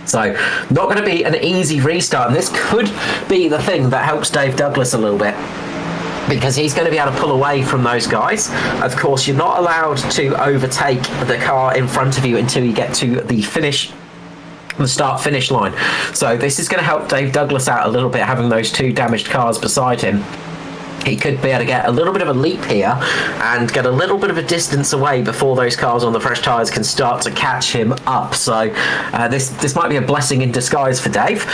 So, not going to be an easy restart, and this could be the thing that helps Dave Douglas a little bit, because he's going to be able to pull away from those guys. Of course, you're not allowed to overtake the car in front of you until you get to the start-finish line. So this is going to help Dave Douglas out a little bit, having those two damaged cars beside him. He could be able to get a little bit of a leap here and get a little bit of a distance away before those cars on the fresh tyres can start to catch him up. So this might be a blessing in disguise for Dave.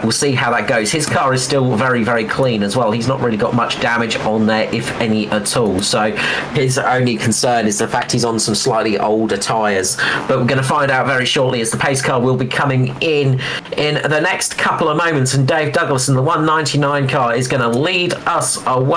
We'll see how that goes. His car is still very, very clean as well. He's not really got much damage on there, if any at all. So his only concern is the fact he's on some slightly older tyres. But we're going to find out very shortly, as the pace car will be coming in the next couple of moments, and Dave Douglas in the 199 car is going to lead us away.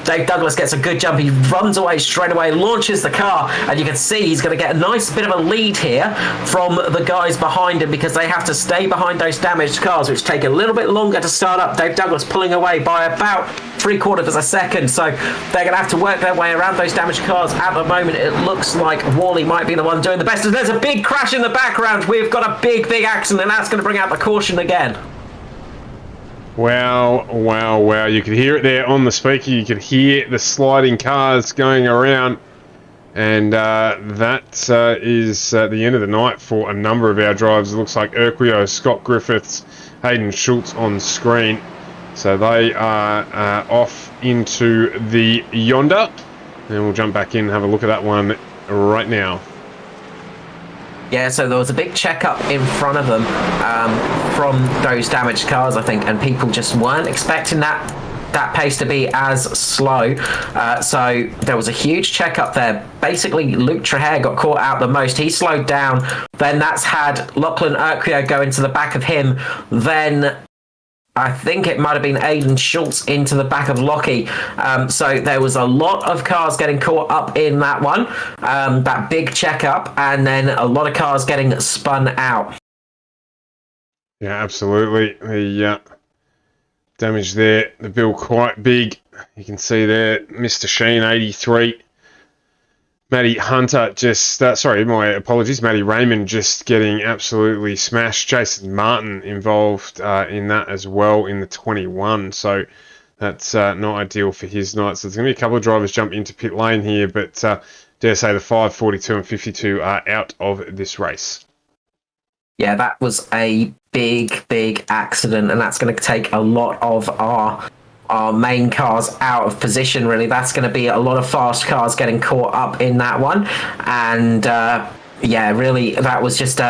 Dave Douglas gets a good jump. He runs away straight away, launches the car, and you can see he's going to get a nice bit of a lead here from the guys behind him, because they have to stay behind those damaged cars, which take a little bit longer to start up. Dave Douglas pulling away by about 3/4 of a second, so they're going to have to work their way around those damaged cars. At the moment, it looks like Wally might be the one doing the best. And there's a big crash in the background. We've got a big accident, and that's going to bring out the caution again. Wow, wow, wow. You could hear it there on the speaker. You could hear the sliding cars going around. And that is the end of the night for a number of our drivers. It looks like Urquio, Scott Griffiths, Hayden Schultz on screen. So they are off into the yonder. And we'll jump back in and have a look at that one right now. Yeah, so there was a big checkup in front of them from those damaged cars, I think, and people just weren't expecting that pace to be as slow. So there was a huge checkup there. Basically, Luke Trahair got caught out the most. He slowed down. Then that's had Lachlan Urquio go into the back of him. Then I think it might have been Aidan Schultz into the back of Lockie. So there was a lot of cars getting caught up in that one, that big checkup, and then a lot of cars getting spun out. Yeah, absolutely. The damage there, the bill quite big. You can see there, Mr. Sheen, 83. Matty Hunter just, my apologies, Matty Raymond just getting absolutely smashed. Jason Martin involved in that as well in the 21. So that's not ideal for his night. So there's going to be a couple of drivers jump into pit lane here, but dare say the 5, 42 and 52 are out of this race. Yeah, that was a big accident, and that's going to take a lot of our main cars out of position, really. That's going to be a lot of fast cars getting caught up in that one. And yeah, really, that was just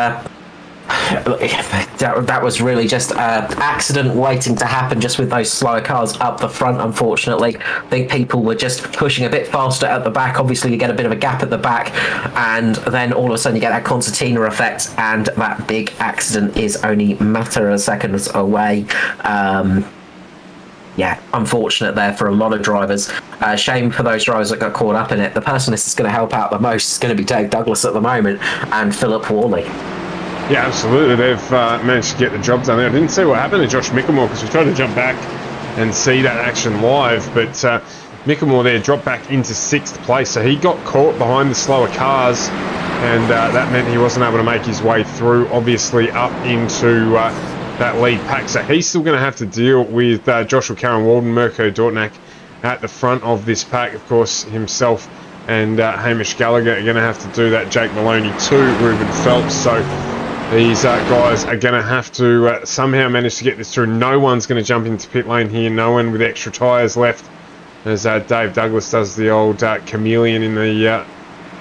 that was really just an accident waiting to happen, just with those slower cars up the front, unfortunately. I think people were just pushing a bit faster at the back. Obviously, you get a bit of a gap at the back, and then all of a sudden you get that concertina effect, and that big accident is only a matter of seconds away. Yeah, unfortunate there for a lot of drivers. Shame for those drivers that got caught up in it. The person this is going to help out the most is going to be Dave Douglas at the moment, and Philip Worley. Yeah, absolutely. They've managed to get the job done there. I didn't see what happened to Josh Mickelmore, because we tried to jump back and see that action live, but Mickelmore there dropped back into 6th place, so he got caught behind the slower cars, and that meant he wasn't able to make his way through, obviously, up into that lead pack. So he's still going to have to deal with Joshua Carroll-Walden, Mirko Dornak at the front of this pack. Of course, himself and Hamish Gallagher are going to have to do that. Jake Maloney too, Ruben Phelps. So these guys are going to have to somehow manage to get this through. No one's going to jump into pit lane here. No one with extra tyres left as Dave Douglas does the old chameleon in the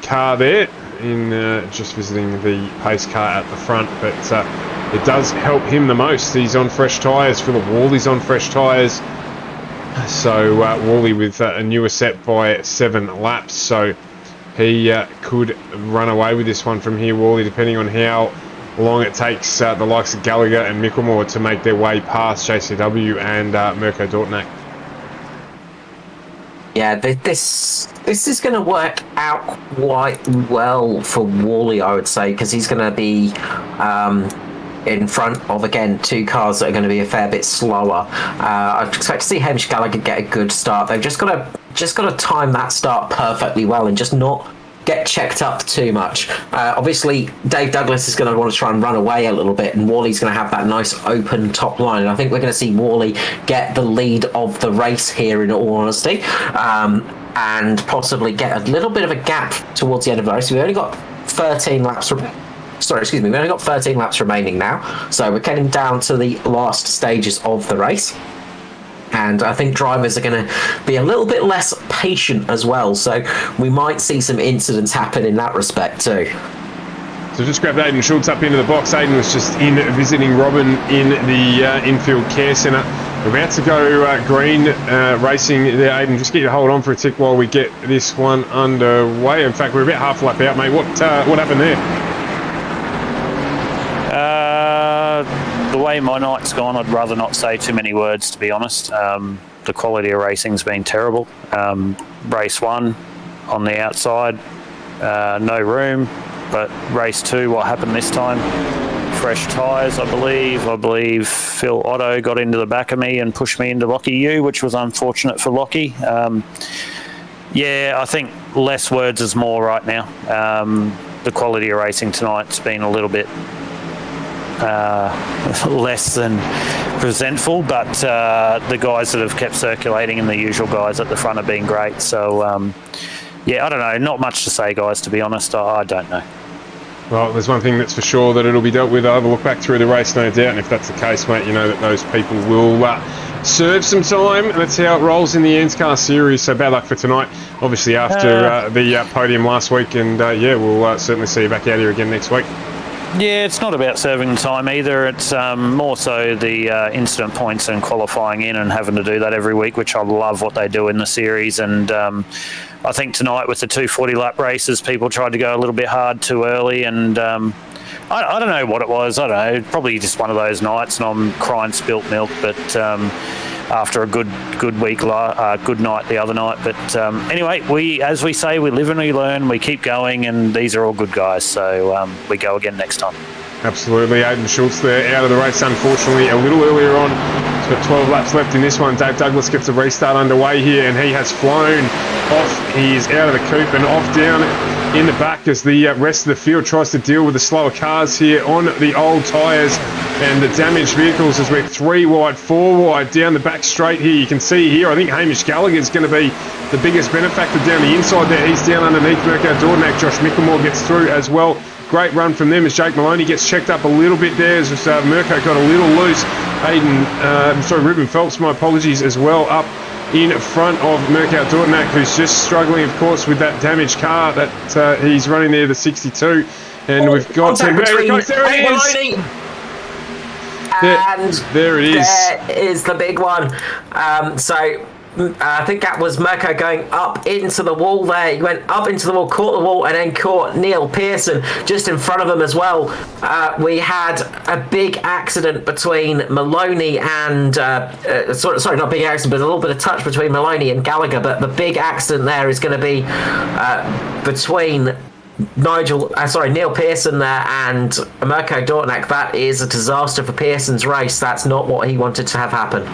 car there, in just visiting the pace car at the front, but it does help him the most. He's on fresh tyres. Philip Worley's on fresh tyres, so Worley with a newer set by 7 laps, so he could run away with this one from here, Worley, depending on how long it takes the likes of Gallagher and Mickelmore to make their way past JCW and Mirko Dortnack. Yeah, this is going to work out quite well for Worley, I would say, because he's going to be in front of, again, 2 cars that are going to be a fair bit slower. I expect to see Hamish Gallagher get a good start. They've just got to time that start perfectly well and just not get checked up too much. Obviously, Dave Douglas is going to want to try and run away a little bit, and Worley's going to have that nice open top line. And I think we're going to see Worley get the lead of the race here, in all honesty, and possibly get a little bit of a gap towards the end of the race. We've only got 13 laps. We've only got 13 laps remaining now, so we're getting down to the last stages of the race. And I think drivers are going to be a little bit less patient as well, so we might see some incidents happen in that respect too. So just grabbed Aidan Schultz up into the box. Aidan was just in visiting Robin in the infield care centre. We're about to go green racing there, Aidan. Just get you to hold on for a tick while we get this one underway. In fact, we're about half a lap out, mate. What happened there? The way my night's gone, I'd rather not say too many words, to be honest. The quality of racing's been terrible. Race 1 on the outside, no room. But race 2, what happened this time? Fresh tyres, I believe. I believe Phil Otto got into the back of me and pushed me into Lockie U, which was unfortunate for Lockie. Yeah, I think less words is more right now. The quality of racing tonight's been a little bit less than presentful, but the guys that have kept circulating and the usual guys at the front have been great. So yeah, I don't know, not much to say, guys, to be honest. I don't know. Well, there's one thing that's for sure, that it'll be dealt with. I'll have a look back through the race, no doubt, and if that's the case, mate, you know that those people will serve some time, and that's how it rolls in the ANZCAR series. So bad luck for tonight, obviously, after the podium last week, and yeah, we'll certainly see you back out here again next week. Yeah, it's not about serving time either. It's more so the incident points and qualifying in and having to do that every week, which I love what they do in the series. And I think tonight with the 240 lap races, people tried to go a little bit hard too early, and I don't know what it was. I don't know, probably just one of those nights, and I'm crying spilt milk. But after a good week, good night the other night. But anyway, as we say, we live and we learn, we keep going, and these are all good guys. So we go again next time. Absolutely. Aidan Schultz there out of the race, unfortunately, a little earlier on. He's got 12 laps left in this one. Dave Douglas gets a restart underway here, and he has flown off. He is out of the coupe and off down in the back as the rest of the field tries to deal with the slower cars here on the old tyres and the damaged vehicles, as we're 3 wide, 4 wide down the back straight here. You can see here, I think Hamish Gallagher is going to be the biggest benefactor down the inside there. He's down underneath Mirko Dortnack. Josh Mickelmore gets through as well. Great run from them as Jake Maloney gets checked up a little bit there, as Mirko got a little loose. Ruben Phelps, my apologies, as well, up in front of Mirko Dortnack, who's just struggling, of course, with that damaged car that he's running there, the 62. And we've got him. There it goes. There it is. And there it is. There is the big one. I think that was Mirko going up into the wall there. He went up into the wall, caught the wall, and then caught Neil Pearson just in front of him as well. We had a big accident between Maloney and... sorry, not big accident, but a little bit of touch between Maloney and Gallagher. But the big accident there is going to be between... Neil Pearson there and Mirko Dortnack. That is a disaster for Pearson's race. That's not what he wanted to have happen.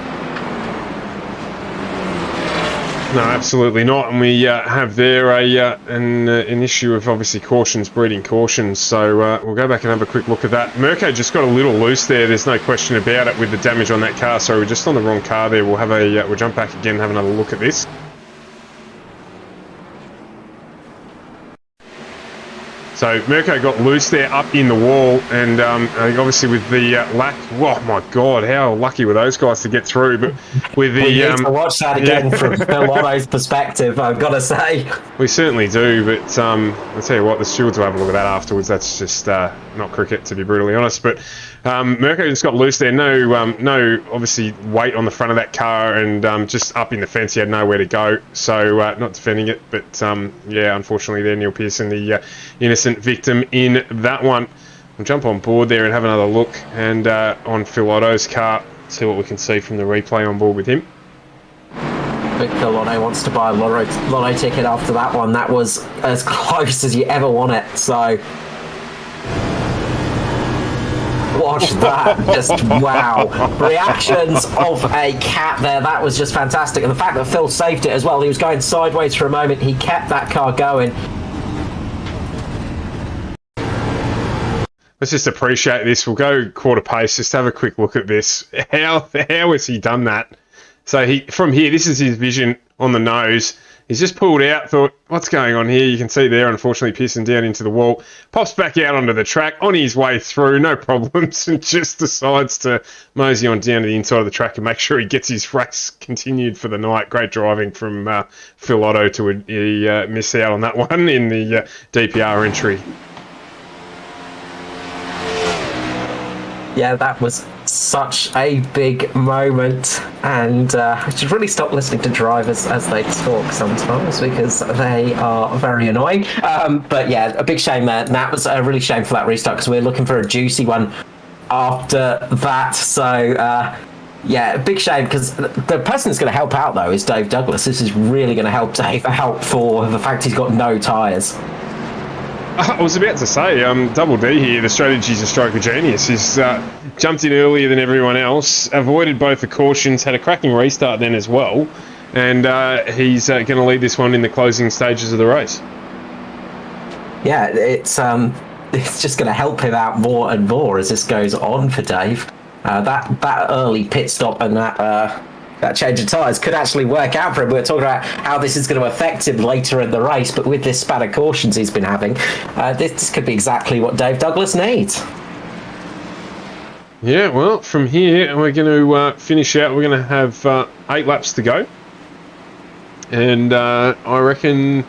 No, absolutely not. And we have there an issue of obviously cautions breeding cautions. So we'll go back and have a quick look at that. Mirko just got a little loose there. There's no question about it with the damage on that car. So we're just on the wrong car there. We'll have we'll jump back again and have another look at this. So Mirko got loose there up in the wall, and I think obviously with the lack, oh my God, how lucky were those guys to get through? But with the We need to watch that again from Phil Otto's perspective, I've got to say. we certainly do, but I'll tell you what, the stewards will have a look at that afterwards. That's just not cricket, to be brutally honest. But Mirko just got loose there. No, obviously weight on the front of that car, and just up in the fence, he had nowhere to go. So not defending it, but yeah, unfortunately there, Neil Pearson, the innocent victim in that one. We'll jump on board there and have another look, and on Phil Otto's car, see what we can see from the replay on board with him. Big Phil Otto wants to buy a lotto ticket after that one. That was as close as you ever want it. So watch that. Just wow. Reactions of a cat there. That was just fantastic. And the fact that Phil saved it as well. He was going sideways for a moment. He kept that car going. Let's just appreciate this. We'll go quarter pace. Just have a quick look at this. How has he done that? So he, from here, this is his vision on the nose. He's just pulled out, thought, what's going on here? You can see there, unfortunately, Pearson down into the wall. Pops back out onto the track, on his way through, no problems, and just decides to mosey on down to the inside of the track and make sure he gets his race continued for the night. Great driving from Phil Otto to miss out on that one in the DPR entry. Yeah, that was such a big moment, and I should really stop listening to drivers as they talk sometimes, because they are very annoying. But yeah, a big shame there. And that was a really shame for that restart, because we were looking for a juicy one after that. So yeah, big shame, because the person that's going to help out though is Dave Douglas. This is really going to help Dave out for the fact he's got no tyres. I was about to say, Double D here, the strategy's a stroke of genius. He's jumped in earlier than everyone else, avoided both the cautions, had a cracking restart then as well, and he's going to lead this one in the closing stages of the race. Yeah, it's just going to help him out more and more as this goes on for Dave. That early pit stop and that change of tyres could actually work out for him. We were talking about how this is going to affect him later in the race, but with this spat of cautions he's been having, this could be exactly what Dave Douglas needs. Yeah, well, from here we're going to finish out. We're going to have 8 laps to go. And I reckon,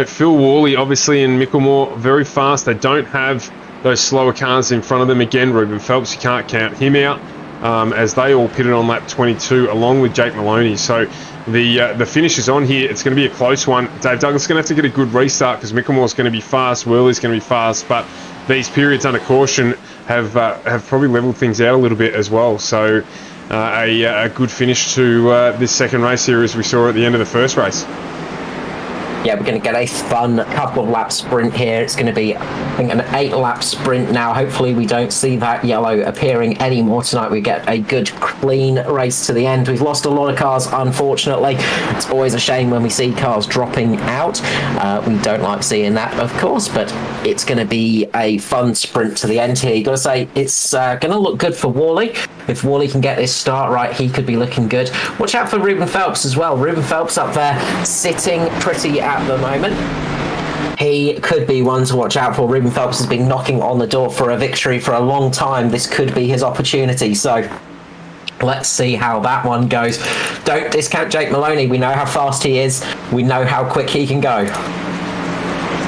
Phil Worley, obviously, and Mickelmore, very fast. They don't have those slower cars in front of them. Again, Ruben Phelps, you can't count him out. As they all pitted on lap 22 along with Jake Maloney. So the finish is on here. It's going to be a close one. Dave Douglas is going to have to get a good restart because Mickelmore's going to be fast, Worley's going to be fast, but these periods under caution have probably levelled things out a little bit as well. So a good finish to this second race here as we saw at the end of the first race. Yeah, we're going to get a fun couple of lap sprint here. It's going to be, I think, an 8-lap sprint now. Hopefully we don't see that yellow appearing anymore tonight. We get a good, clean race to the end. We've lost a lot of cars, unfortunately. It's always a shame when we see cars dropping out. We don't like seeing that, of course, but it's going to be a fun sprint to the end here. You've got to say, it's going to look good for Worley. If Worley can get this start right, he could be looking good. Watch out for Ruben Phelps as well. Ruben Phelps up there sitting pretty at the moment. He could be one to watch out for. Ruben Phelps has been knocking on the door for a victory for a long time. This could be his opportunity. So let's see how that one goes. Don't discount Jake Maloney. We know how fast he is. We know how quick he can go.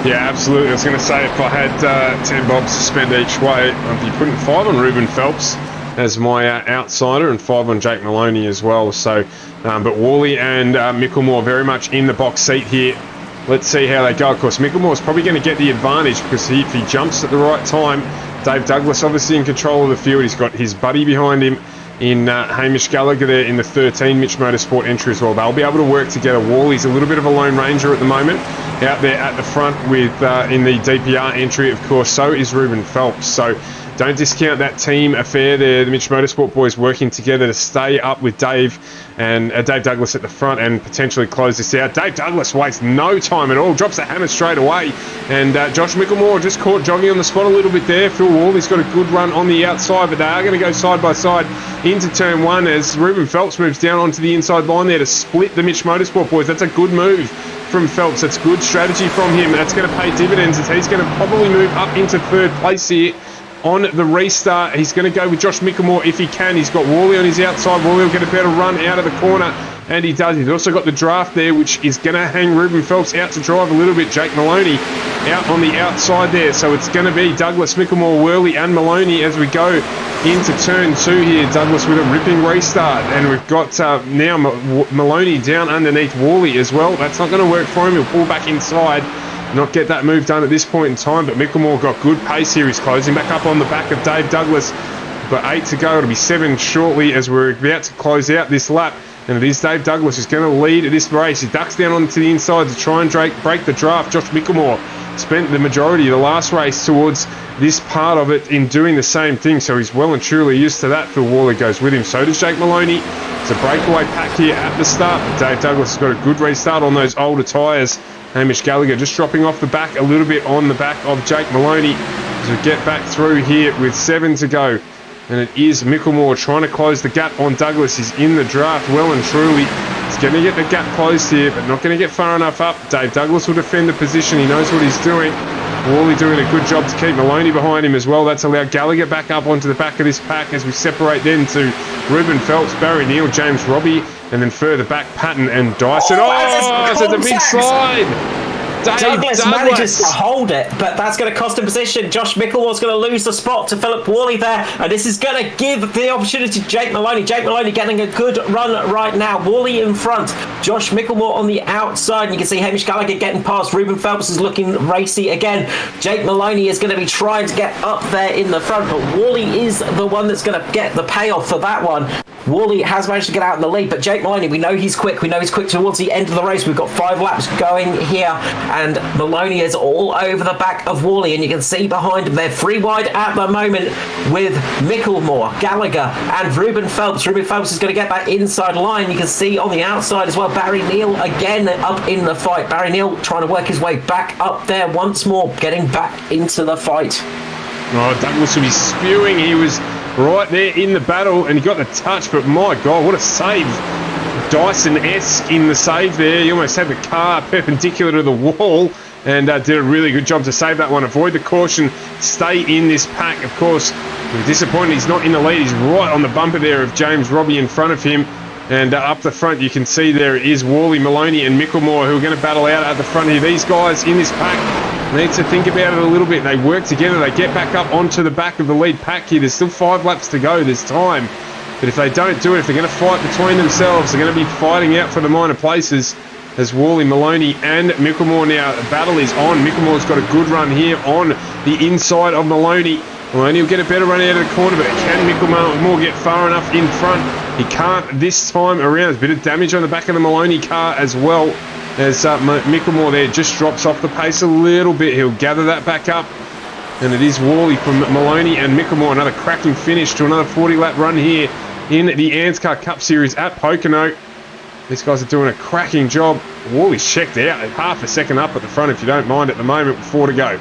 Yeah, absolutely. I was going to say, if I had 10 bob to spend each way, I'd be putting 5 on Ruben Phelps as my outsider and 5 on Jake Maloney as well. So, but Worley and Mickelmore very much in the box seat here. Let's see how they go. Of course, Mickelmore's probably going to get the advantage because if he jumps at the right time, Dave Douglas obviously in control of the field. He's got his buddy behind him in Hamish Gallagher there in the 13 Mitch Motorsport entry as well. They'll be able to work together. Worley's a little bit of a lone ranger at the moment out there at the front with in the DPR entry, of course. So is Ruben Phelps. So don't discount that team affair there. The Mitch Motorsport boys working together to stay up with Dave and Dave Douglas at the front and potentially close this out. Dave Douglas wastes no time at all, drops the hammer straight away, and Josh Mickelmore just caught jogging on the spot a little bit there. Phil Worley's got a good run on the outside, but they are going to go side by side into turn 1 as Ruben Phelps moves down onto the inside line there to split the Mitch Motorsport boys. That's a good move from Phelps. That's good strategy from him. That's going to pay dividends as he's going to probably move up into third place here on the restart. He's going to go with Josh Micklemore if he can. He's got Worley on his outside. Worley will get a better run out of the corner, and he does. He's also got the draft there, which is going to hang Ruben Phelps out to drive a little bit. Jake Maloney out on the outside there. So it's going to be Douglas, Micklemore, Worley, and Maloney as we go into turn 2 here. Douglas with a ripping restart, and we've got now Maloney down underneath Worley as well. That's not going to work for him. He'll pull back inside, not get that move done at this point in time, but Micklemore got good pace here. He's closing back up on the back of Dave Douglas. We've got 8 to go. It'll be 7 shortly as we're about to close out this lap. And it is Dave Douglas who's going to lead this race. He ducks down onto the inside to try and break the draft. Josh Micklemore spent the majority of the last race towards this part of it in doing the same thing, so he's well and truly used to that. Phil Worley goes with him. So does Jake Maloney. It's a breakaway pack here at the start, but Dave Douglas has got a good restart on those older tyres. Hamish Gallagher just dropping off the back a little bit on the back of Jake Maloney as we get back through here with 7 to go. And it is Micklemore trying to close the gap on Douglas. He's in the draft well and truly. He's going to get the gap closed here, but not going to get far enough up. Dave Douglas will defend the position. He knows what he's doing. Worley doing a good job to keep Maloney behind him as well. That's allowed Gallagher back up onto the back of this pack as we separate then to Ruben Phelps, Barry Neal, James Robbie, and then further back Patton and Dyson. Oh, so it's a big slide. Douglas manages to hold it, but that's going to cost him position. Josh Micklemore's going to lose the spot to Philip Worley there, and this is going to give the opportunity to Jake Maloney. Jake Maloney getting a good run right now. Worley in front, Josh Micklemore on the outside, and you can see Hamish Gallagher getting past. Ruben Phelps is looking racy again. Jake Maloney is going to be trying to get up there in the front, but Worley is the one that's going to get the payoff for that one. Worley has managed to get out in the lead, but Jake Maloney, we know he's quick. We know he's quick towards the end of the race. We've got 5 laps going here, and Maloney is all over the back of Worley, and you can see behind him, they're 3 wide at the moment with Micklemore, Gallagher, and Ruben Phelps. Ruben Phelps is going to get that inside line. You can see on the outside as well, Barry Neal again up in the fight. Barry Neal trying to work his way back up there once more, getting back into the fight. Oh, Douglas will be spewing. He was right there in the battle, and he got the touch, but my God, what a save. Dyson-esque in the save there. He almost had the car perpendicular to the wall and did a really good job to save that one. Avoid the caution, stay in this pack. Of course, we're disappointed he's not in the lead. He's right on the bumper there of James Robbie in front of him. And up the front, you can see there is Worley, Maloney and Micklemore who are going to battle out at the front here. These guys in this pack need to think about it a little bit. They work together. They get back up onto the back of the lead pack here. There's still 5 laps to go. There's time. But if they don't do it, if they're going to fight between themselves, they're going to be fighting out for the minor places as Worley, Maloney and Micklemore now. The battle is on. Micklemore's got a good run here on the inside of Maloney. Maloney will get a better run out of the corner, but can Micklemore get far enough in front? He can't this time around. There's a bit of damage on the back of the Maloney car as well as Micklemore there just drops off the pace a little bit. He'll gather that back up. And it is Worley from Maloney and Micklemore. Another cracking finish to another 40-lap run here in the ANZCAR Cup Series at Pocono. These guys are doing a cracking job. Worley's checked out at half a second up at the front, if you don't mind, at the moment with 4 to go.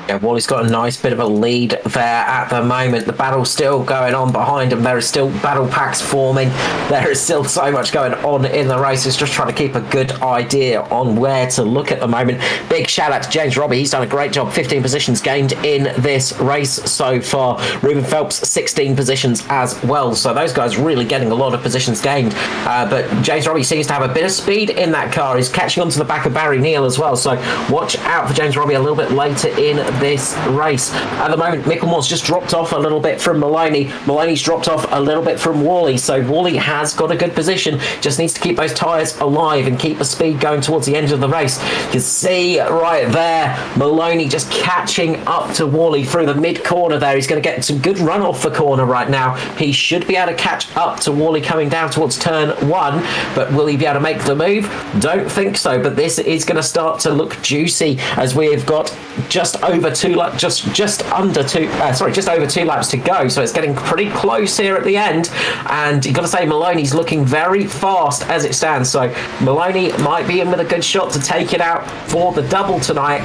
Yeah, Worley's got a nice bit of a lead there at the moment. The battle's still going on behind him. There is still battle packs forming. There is still so much going on in the race. It's just trying to keep a good idea on where to look at the moment. Big shout out to James Robbie. He's done a great job. 15 positions gained in this race so far. Ruben Phelps, 16 positions as well. So those guys really getting a lot of positions gained. But James Robbie seems to have a bit of speed in that car. He's catching onto the back of Barry Neal as well. So watch out for James Robbie a little bit later in this race. At the moment, Micklemore's just dropped off a little bit from Maloney. Maloney's dropped off a little bit from Worley. So Worley has got a good position. Just needs to keep those tyres alive and keep the speed going towards the end of the race. You can see right there, Maloney just catching up to Worley through the mid-corner there. He's going to get some good run off the corner right now. He should be able to catch up to Worley coming down towards turn 1, but will he be able to make the move? Don't think so, but this is going to start to look juicy as we've got just over 2 laps, just over 2 laps to go. So it's getting pretty close here at the end, and you've got to say Maloney's looking very fast as it stands. So Maloney might be in with a good shot to take it out for the double tonight,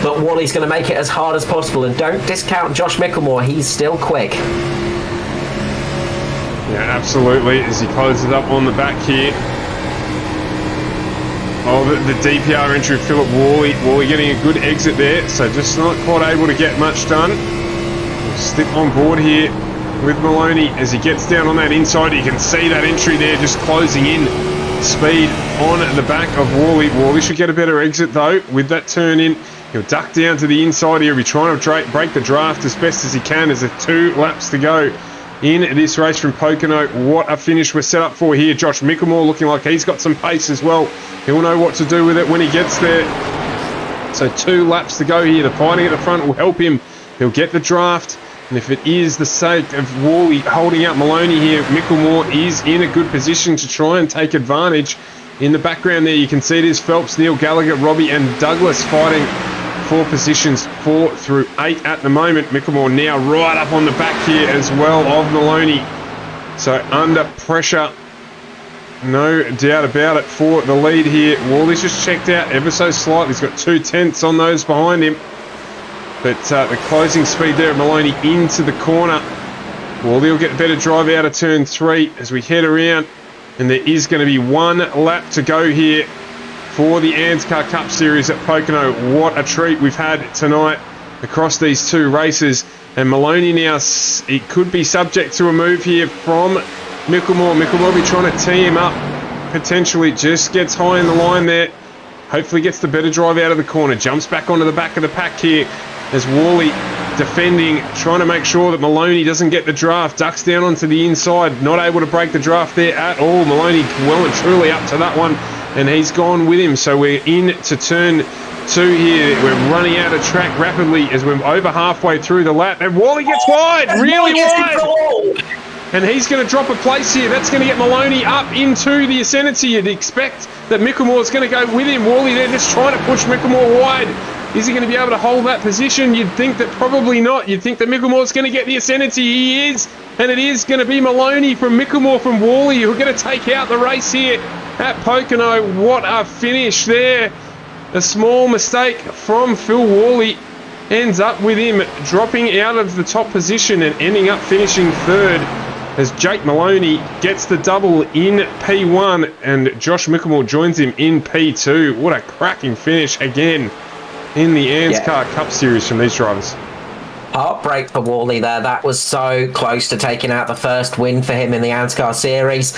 but Worley's going to make it as hard as possible. And don't discount Josh Micklemore, he's still quick. Yeah, absolutely, as he closes up on the back here. of the DPR entry of Philip Worley. Worley getting a good exit there, so just not quite able to get much done. We'll slip on board here with Maloney as he gets down on that inside. You can see that entry there just closing in speed on the back of Worley. Worley should get a better exit though with that turn in. He'll duck down to the inside here. He'll be trying to break the draft as best as he can as there 2 laps to go in this race from Pocono. What a finish we're set up for here. Josh Mickelmore looking like he's got some pace as well. He'll know what to do with it when he gets there. So 2 laps to go here. The fighting at the front will help him. He'll get the draft. And if it is the sake of Worley holding out Maloney here, Mickelmore is in a good position to try and take advantage. In the background there, you can see it is Phelps, Neil Gallagher, Robbie and Douglas fighting for positions 4 through 8 at the moment. Mickelmore now right up on the back here as well of Maloney. So under pressure, no doubt about it, for the lead here. Worley's just checked out ever so slightly. He's got 2 tenths on those behind him. But the closing speed there of Maloney into the corner. Worley will get a better drive out of turn 3 as we head around. And there is going to be 1 lap to go here for the ANZCAR Cup Series at Pocono. What a treat we've had tonight across these 2 races. And Maloney now, it could be subject to a move here from Mickelmore. Mickelmore will be trying to tee him up. Potentially just gets high in the line there. Hopefully gets the better drive out of the corner. Jumps back onto the back of the pack here as Worley defending, trying to make sure that Maloney doesn't get the draft. Ducks down onto the inside, not able to break the draft there at all. Maloney well and truly up to that one, and he's gone with him. So we're into turn 2 here. We're running out of track rapidly as we're over halfway through the lap, and Worley gets wide, really wide. And he's going to drop a place here. That's going to get Maloney up into the ascendancy. You'd expect that Mickelmore's going to go with him. Worley there just trying to push Mickelmore wide. Is he going to be able to hold that position? You'd think that probably not. You'd think that Mickelmore's going to get the ascendancy. He is. And it is going to be Maloney from Mickelmore from Worley who are going to take out the race here at Pocono. What a finish there. A small mistake from Phil Worley ends up with him dropping out of the top position and ending up finishing 3rd as Jake Maloney gets the double in P1 and Josh Mickelmore joins him in P2. What a cracking finish again in the ANZCAR Cup Series from these drivers. Heartbreak for Worley there. That was so close to taking out the first win for him in the ANZCAR Series.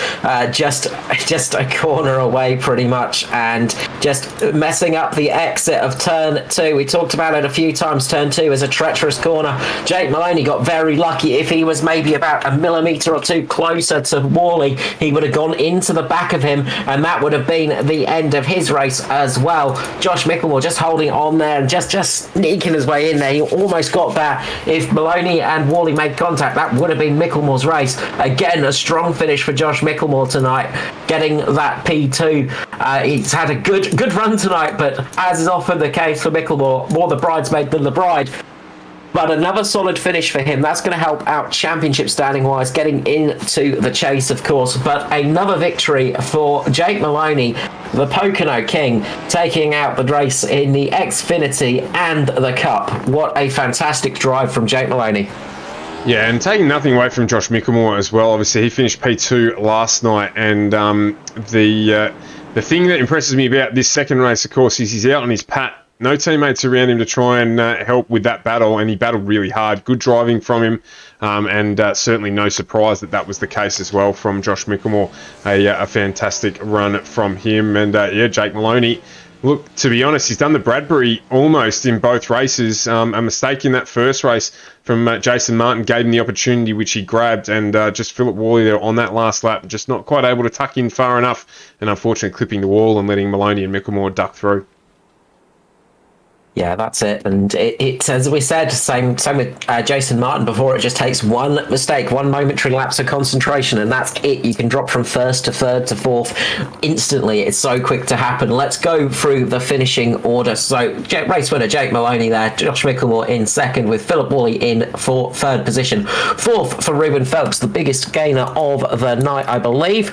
Just a corner away pretty much, and just messing up the exit of turn 2. We talked about it a few times. Turn 2 is a treacherous corner. Jake Maloney got very lucky. If he was maybe about a millimetre or 2 closer to Worley, he would have gone into the back of him, and that would have been the end of his race as well. Josh Mickelmore just holding on there and just sneaking his way in there. He almost got that. If Maloney and Worley made contact, that would have been Mickelmore's race. Again, a strong finish for Josh Mickelmore tonight, getting that P2. He's had a good run tonight, but as is often the case for Mickelmore, more the bridesmaid than the bride. But another solid finish for him. That's going to help out championship standing-wise, getting into the chase, of course. But another victory for Jake Maloney, the Pocono King, taking out the race in the Xfinity and the Cup. What a fantastic drive from Jake Maloney. Yeah, and taking nothing away from Josh Mickelmore as well. Obviously, he finished P2 last night, and the thing that impresses me about this second race, of course, is he's out on his pat. No teammates around him to try and help with that battle, and he battled really hard. Good driving from him, and certainly no surprise that was the case as well from Josh Mickelmore. A fantastic run from him, and Jake Maloney. Look, to be honest, he's done the Bradbury almost in both races. A mistake in that first race from Jason Martin gave him the opportunity, which he grabbed, and just Philip Worley there on that last lap, just not quite able to tuck in far enough, and unfortunately clipping the wall and letting Maloney and Mickelmore duck through. Yeah, that's it. And it as we said, same with Jason Martin before. It just takes one mistake, one momentary lapse of concentration, and that's it. You can drop from 1st to 3rd to 4th instantly. It's so quick to happen. Let's go through the finishing order. So race winner Jake Maloney there, Josh Mickelmore in 2nd with Philip Worley in for 3rd position. 4th for Ruben Phelps, the biggest gainer of the night, I believe,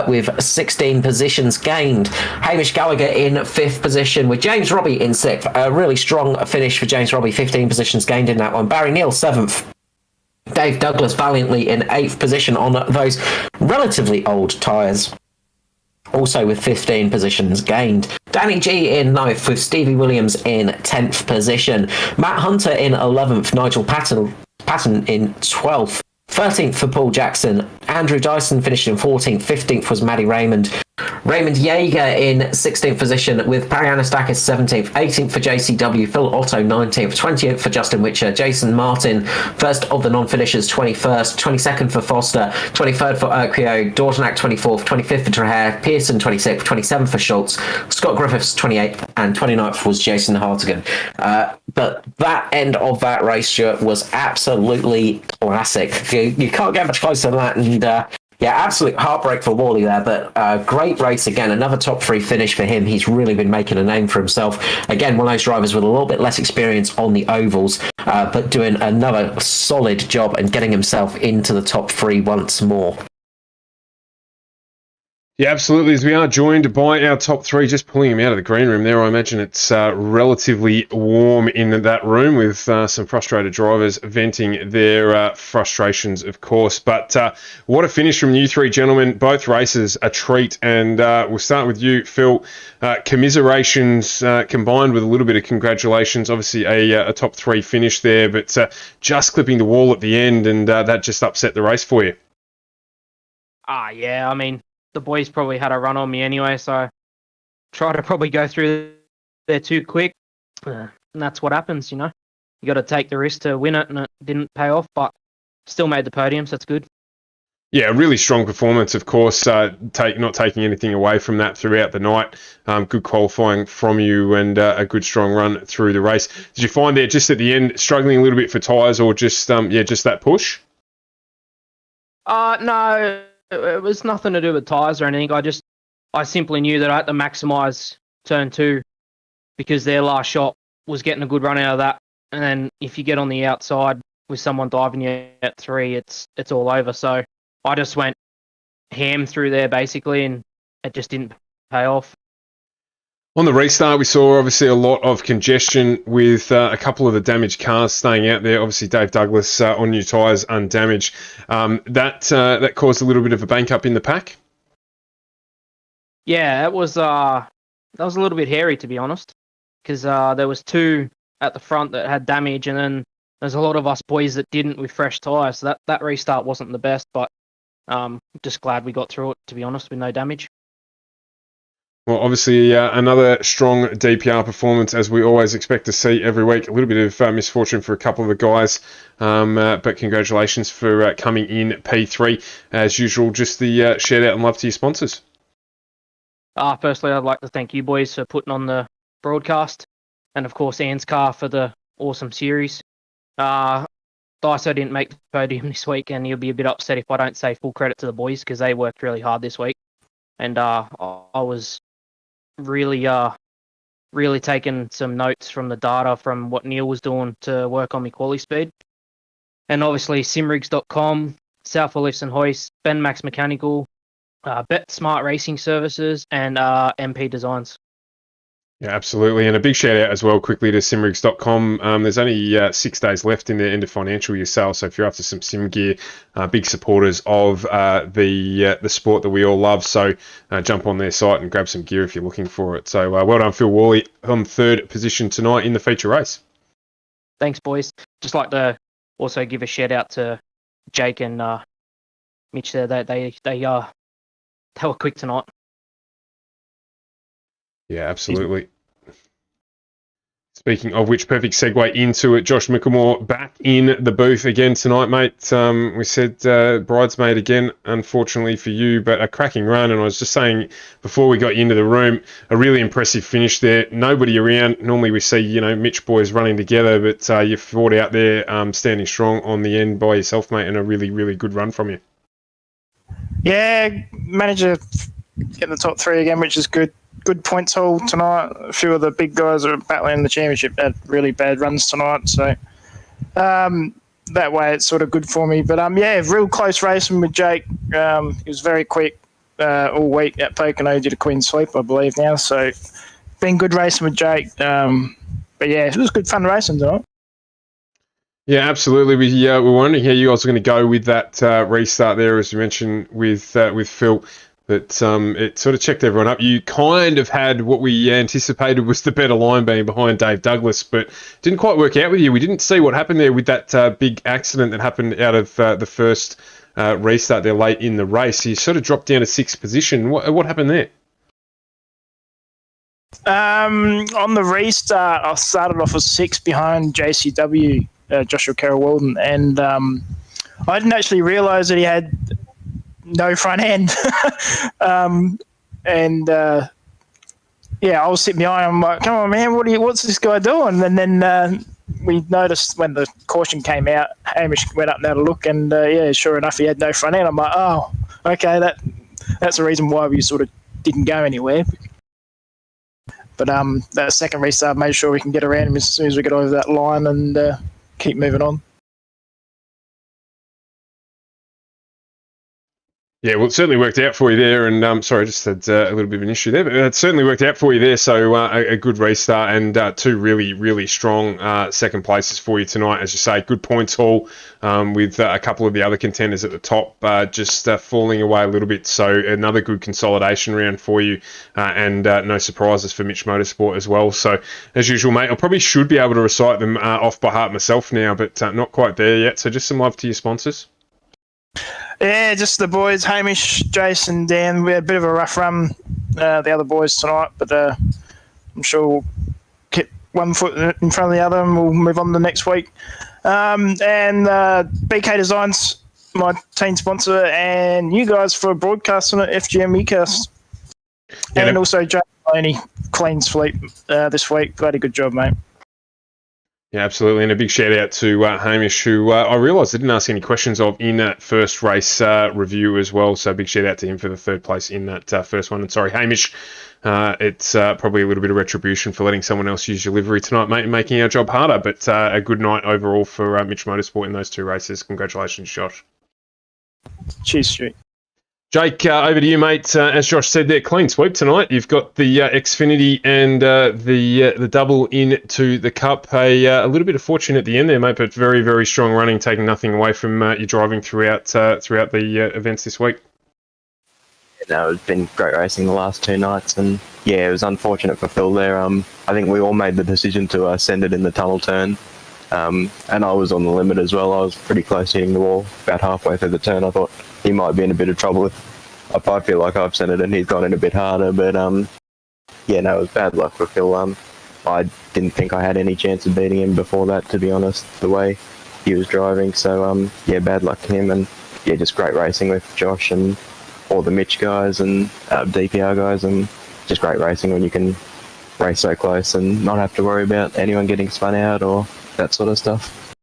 with 16 positions gained. Hamish Gallagher in 5th position with James Robbie in 6th. Really strong finish for James Robbie, 15 positions gained in that one. Barry Neal 7th. Dave Douglas valiantly in 8th position on those relatively old tyres, also with 15 positions gained. Danny G in 9th with Stevie Williams in 10th position. Matt Hunter in 11th. Nigel Patton in 12th. 13th for Paul Jackson. Andrew Dyson finished in 14th. 15th was Maddie Raymond. Raymond Yeager in 16th position with Barry Anastakis 17th. 18th for JCW. Phil Otto 19th. 20th for Justin Witcher. Jason Martin, first of the non-finishers, 21st. 22nd for Foster. 23rd for Urquio. Dortanac 24th. 25th for Traher. Pearson 26th. 27th for Schultz. Scott Griffiths 28th. And 29th was Jason Hartigan. But that end of that race, Stuart, was absolutely classic. You can't get much closer than that. And yeah, absolute heartbreak for Worley there, but great race again. Another top 3 finish for him. He's really been making a name for himself. Again, one of those drivers with a little bit less experience on the ovals, but doing another solid job and getting himself into the top 3 once more. Yeah, absolutely. As we are joined by our top 3, just pulling him out of the green room there. I imagine it's relatively warm in that room with some frustrated drivers venting their frustrations, of course. But what a finish from you 3 gentlemen. Both races a treat. And we'll start with you, Phil. Commiserations combined with a little bit of congratulations. Obviously a top 3 finish there, but just clipping the wall at the end, and that just upset the race for you. Yeah, I mean, the boys probably had a run on me anyway, so try to probably go through there too quick, and that's what happens, you know. You got to take the risk to win it, and it didn't pay off, but still made the podium, so that's good. Yeah, really strong performance, of course, not taking anything away from that throughout the night. Good qualifying from you and a good strong run through the race. Did you find there just at the end struggling a little bit for tyres, or just just that push? No, it was nothing to do with tyres or anything. I simply knew that I had to maximise turn 2 because their last shot was getting a good run out of that. And then if you get on the outside with someone diving you at 3, it's all over. So I just went ham through there basically, and it just didn't pay off. On the restart, we saw obviously a lot of congestion with a couple of the damaged cars staying out there. Obviously, Dave Douglas on new tyres, undamaged. That caused a little bit of a bank up in the pack. Yeah, that was a little bit hairy, to be honest, because there was 2 at the front that had damage, and then there's a lot of us boys that didn't with fresh tyres. So that restart wasn't the best, but just glad we got through it, to be honest, with no damage. Well, obviously, another strong DPR performance, as we always expect to see every week. A little bit of misfortune for a couple of the guys, but congratulations for coming in P3. As usual, just the shout out and love to your sponsors. Firstly, I'd like to thank you boys for putting on the broadcast, and of course ANZCAR for the awesome series. Daiso didn't make the podium this week, and he'll be a bit upset if I don't say full credit to the boys because they worked really hard this week, and I was really taking some notes from the data from what Neil was doing to work on my quali speed. And obviously simrigs.com, Southwell Lifts and Hoists, Ben Max Mechanical, Bet Smart Racing Services, and MP Designs. Yeah, absolutely. And a big shout out as well quickly to simrigs.com. There's only 6 days left in the end of financial year sale. So if you're after some sim gear, big supporters of the sport that we all love. So jump on their site and grab some gear if you're looking for it. So well done, Phil Worley, on 3rd position tonight in the feature race. Thanks, boys. Just like to also give a shout out to Jake and Mitch there. They were quick tonight. Yeah, absolutely. Speaking of which, perfect segue into it. Josh Mickelmore back in the booth again tonight, mate. We said bridesmaid again, unfortunately for you, but a cracking run. And I was just saying before we got you into the room, a really impressive finish there. Nobody around. Normally we see, Mitch boys running together, but you fought out there, standing strong on the end by yourself, mate, and a really, really good run from you. Yeah, managed to get in the top 3 again, which is good. Good points haul tonight. A few of the big guys are battling in the championship had really bad runs tonight, so that way it's sort of good for me. But real close racing with Jake. He was very quick all week at Pocono. Did a clean sweep, I believe now. So been good racing with Jake. But yeah, it was good fun racing tonight. Yeah, absolutely. We were wondering how you guys are going to go with that restart there, as you mentioned with Phil. But it sort of checked everyone up. You kind of had what we anticipated was the better line being behind Dave Douglas, but didn't quite work out with you. We didn't see what happened there with that big accident that happened out of the first restart there late in the race. You sort of dropped down to 6th position. What happened there? On the restart, I started off as 6 behind JCW, Joshua Carroll-Walden, and I didn't actually realise that he had no front end. I was sitting behind him, I'm like, come on, man, what's this guy doing? And then we noticed when the caution came out, Hamish went up and had a look, and sure enough, he had no front end. I'm like, oh, okay, that's the reason why we sort of didn't go anywhere. But that second restart made sure we can get around him as soon as we get over that line and keep moving on. Yeah, well, it certainly worked out for you there, and sorry, I just had a little bit of an issue there, but it certainly worked out for you there, so a good restart and 2 really, really strong second places for you tonight, as you say, good points haul with a couple of the other contenders at the top just falling away a little bit, so another good consolidation round for you, and no surprises for Mitch Motorsport as well, so as usual, mate, I probably should be able to recite them off by heart myself now, but not quite there yet, so just some love to your sponsors. Yeah, just the boys, Hamish, Jason, Dan. We had a bit of a rough run, the other boys tonight, but I'm sure we'll keep one foot in front of the other and we'll move on to the next week. And BK Designs, my team sponsor, and you guys for broadcasting at FGMeCast. Yeah, and also Jay Maloney, Clean's Fleet this week. Bloody good job, mate. Yeah, absolutely. And a big shout out to Hamish, who I realised I didn't ask any questions of in that first race review as well. So big shout out to him for the 3rd place in that first one. And sorry, Hamish, it's probably a little bit of retribution for letting someone else use your livery tonight, mate, and making our job harder. But a good night overall for Mitch Motorsport in those 2 races. Congratulations, Josh. Cheers, Stu. Jake, over to you, mate. As Josh said there, clean sweep tonight. You've got the Xfinity and the double into the Cup. A little bit of fortune at the end there, mate, but very, very strong running, taking nothing away from your driving throughout the events this week. No, it's been great racing the last 2 nights, and yeah, it was unfortunate for Phil there. I think we all made the decision to send it in the tunnel turn, and I was on the limit as well. I was pretty close to hitting the wall about halfway through the turn. I thought he might be in a bit of trouble if I feel like I've sent it and he's gone in a bit harder, but it was bad luck for Phil. I didn't think I had any chance of beating him before that, to be honest, the way he was driving, so bad luck to him, and just great racing with Josh and all the Mitch guys and DPR guys, and just great racing when you can race so close and not have to worry about anyone getting spun out or that sort of stuff.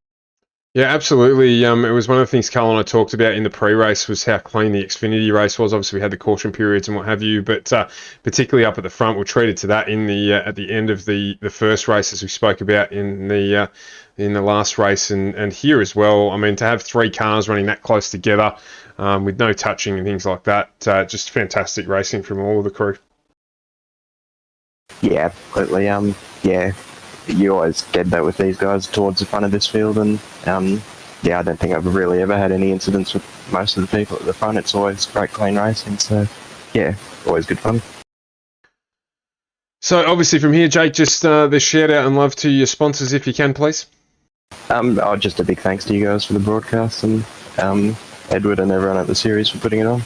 Yeah, absolutely. It was one of the things Carl and I talked about in the pre-race was how clean the Xfinity race was. Obviously, we had the caution periods and what have you, but particularly up at the front, we're treated to that in the at the end of the first race, as we spoke about in the last race, and here as well. I mean, to have 3 cars running that close together with no touching and things like that, just fantastic racing from all of the crew. Yeah, absolutely. You always get that with these guys towards the front of this field, and I don't think I've really ever had any incidents with most of the people at the front. It's always great clean racing, so always good fun. So obviously from here, Jake, just the shout out and love to your sponsors if you can, please. Just a big thanks to you guys for the broadcast, and Edward and everyone at the series for putting it on.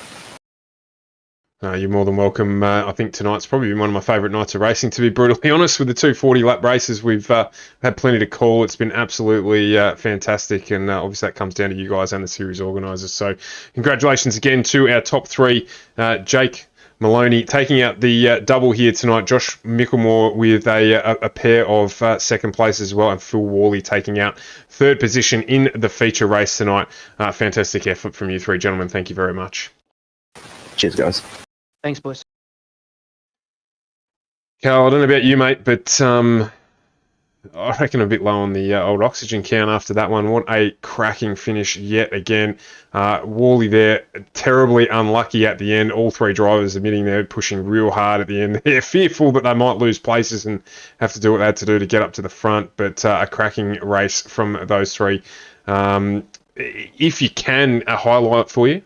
You're more than welcome. I think tonight's probably been one of my favourite nights of racing, to be brutally honest. With the 2 40-lap races, we've had plenty to call. It's been absolutely fantastic, and obviously that comes down to you guys and the series organisers. So congratulations again to our top 3. Jake Maloney taking out the double here tonight. Josh Micklemore with a pair of second places as well, and Phil Worley taking out 3rd position in the feature race tonight. Fantastic effort from you 3 gentlemen. Thank you very much. Cheers, guys. Thanks, boys. Carl, I don't know about you, mate, but I reckon a bit low on the old oxygen count after that one. What a cracking finish yet again. Worley there, terribly unlucky at the end. All 3 drivers admitting they're pushing real hard at the end. They're fearful that they might lose places and have to do what they had to do to get up to the front, but a cracking race from those 3. If you can, a highlight for you?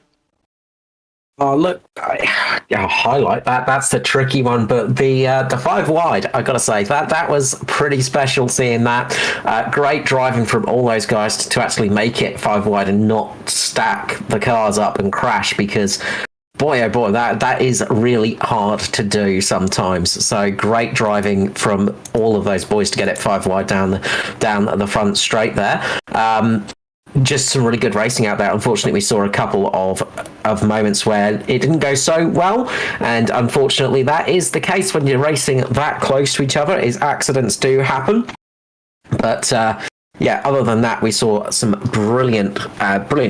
Oh, look, I'll highlight that. That's the tricky one, but the five wide, I gotta say that was pretty special seeing that. Great driving from all those guys to actually make it five wide and not stack the cars up and crash, because boy, oh boy, that is really hard to do sometimes. So great driving from all of those boys to get it five wide down the front straight there. Just some really good racing out there. Unfortunately, we saw a couple of moments where it didn't go so well, and unfortunately, that is the case when you're racing that close to each other. Is accidents do happen, but yeah. Other than that, we saw some brilliant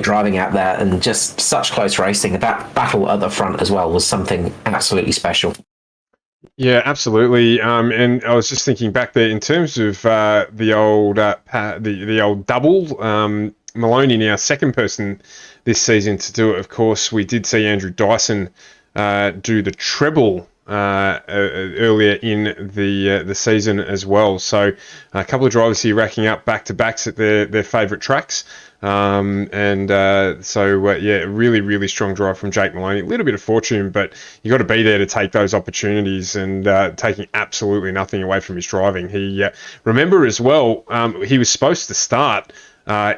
driving out there, and just such close racing. That battle at the front as well was something absolutely special. Yeah, absolutely. And I was just thinking back there in terms of the old double. Maloney now second person this season to do it. Of course, we did see Andrew Dyson do the treble earlier in the season as well. So a couple of drivers here racking up back-to-backs at their favourite tracks. Yeah, really strong drive from Jake Maloney. A little bit of fortune, but you got to be there to take those opportunities, and taking absolutely nothing away from his driving. He remember as well, he was supposed to start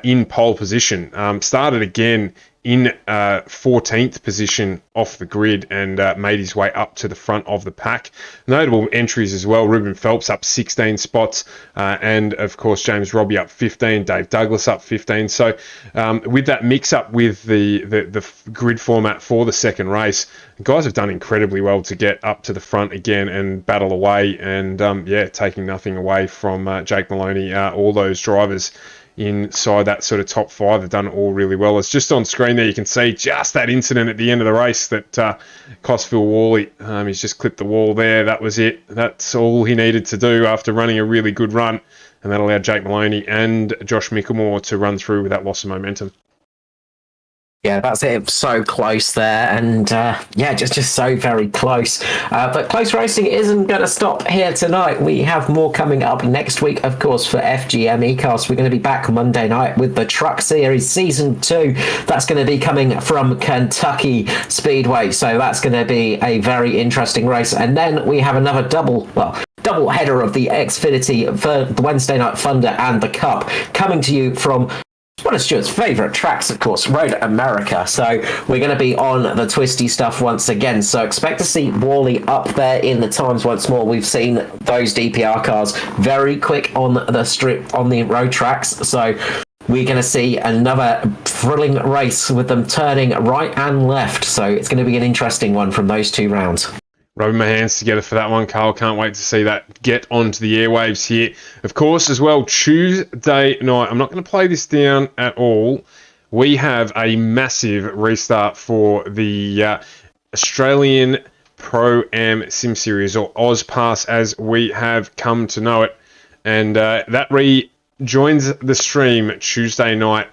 in pole position, started again in 14th position off the grid, and made his way up to the front of the pack. Notable entries as well: Ruben Phelps up 16 spots, and of course James Robbie up 15, Dave Douglas up 15. So with that mix up with the grid format for the second race, the guys have done incredibly well to get up to the front again and battle away, and taking nothing away from Jake Maloney. All those drivers inside that sort of top five have done all really well. It's just on screen there, you can see just that incident at the end of the race that cost Phil Worley. He's just clipped the wall there. That was it. That's all he needed to do after running a really good run, and that allowed Jake Maloney and Josh Mickelmore to run through without loss of momentum. Yeah, that's it. So close there, and just so very close. But close racing isn't going to stop here tonight. We have more coming up next week, of course, for FGMeCast. We're going to be back Monday night with the Truck Series Season 2. That's going to be coming from Kentucky Speedway, so that's going to be a very interesting race. And then we have another double header of the Xfinity for the Wednesday Night Thunder and the Cup, coming to you from one of Stuart's favourite tracks, of course, Road America. So we're going to be on the twisty stuff once again. So expect to see Worley up there in the times once more. We've seen those DPR cars very quick on the strip, on the road tracks. So we're going to see another thrilling race with them turning right and left. So it's going to be an interesting one from those two rounds. Rubbing my hands together for that one, Carl. Can't wait to see that get onto the airwaves here. Of course, as well, Tuesday night, I'm not going to play this down at all. We have a massive restart for the Australian Pro-Am Sim Series, or AusPass as we have come to know it. And that rejoins the stream Tuesday night.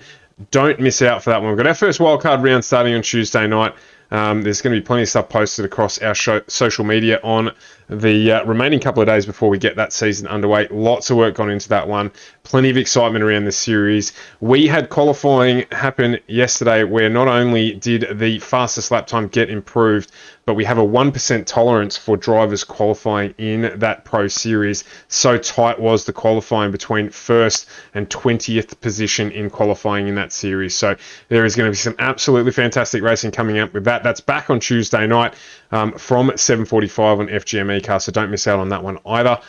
Don't miss out for that one. We've got our first wildcard round starting on Tuesday night. There's going to be plenty of stuff posted across our social media on the remaining couple of days before we get that season underway. Lots of work gone into that one. Plenty of excitement around this series. We had qualifying happen yesterday where not only did the fastest lap time get improved, but we have a 1% tolerance for drivers qualifying in that Pro Series. So tight was the qualifying between 1st and 20th position in qualifying in that series. So there is going to be some absolutely fantastic racing coming up with that. That's back on Tuesday night from 7:45 on FGMeCast, so don't miss out on that one either.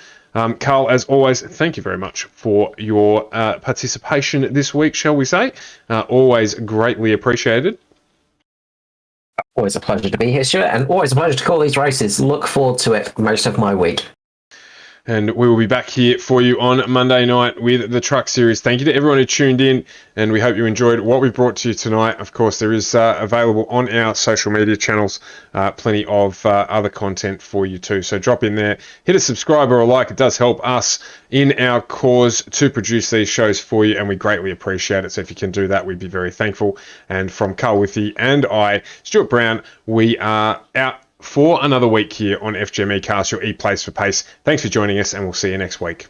Carl, as always, thank you very much for your participation this week, shall we say. Always greatly appreciated. Always a pleasure to be here, Stuart, and always a pleasure to call these races. Look forward to it most of my week. And we will be back here for you on Monday night with the Truck Series. Thank you to everyone who tuned in, and we hope you enjoyed what we brought to you tonight. Of course, there is available on our social media channels plenty of other content for you too. So drop in there, hit a subscribe or a like. It does help us in our cause to produce these shows for you, and we greatly appreciate it. So if you can do that, we'd be very thankful. And from Carl Withy and I, Stuart Brown, we are out for another week here on FGMeCast, your E-Place for Pace. Thanks for joining us, and we'll see you next week.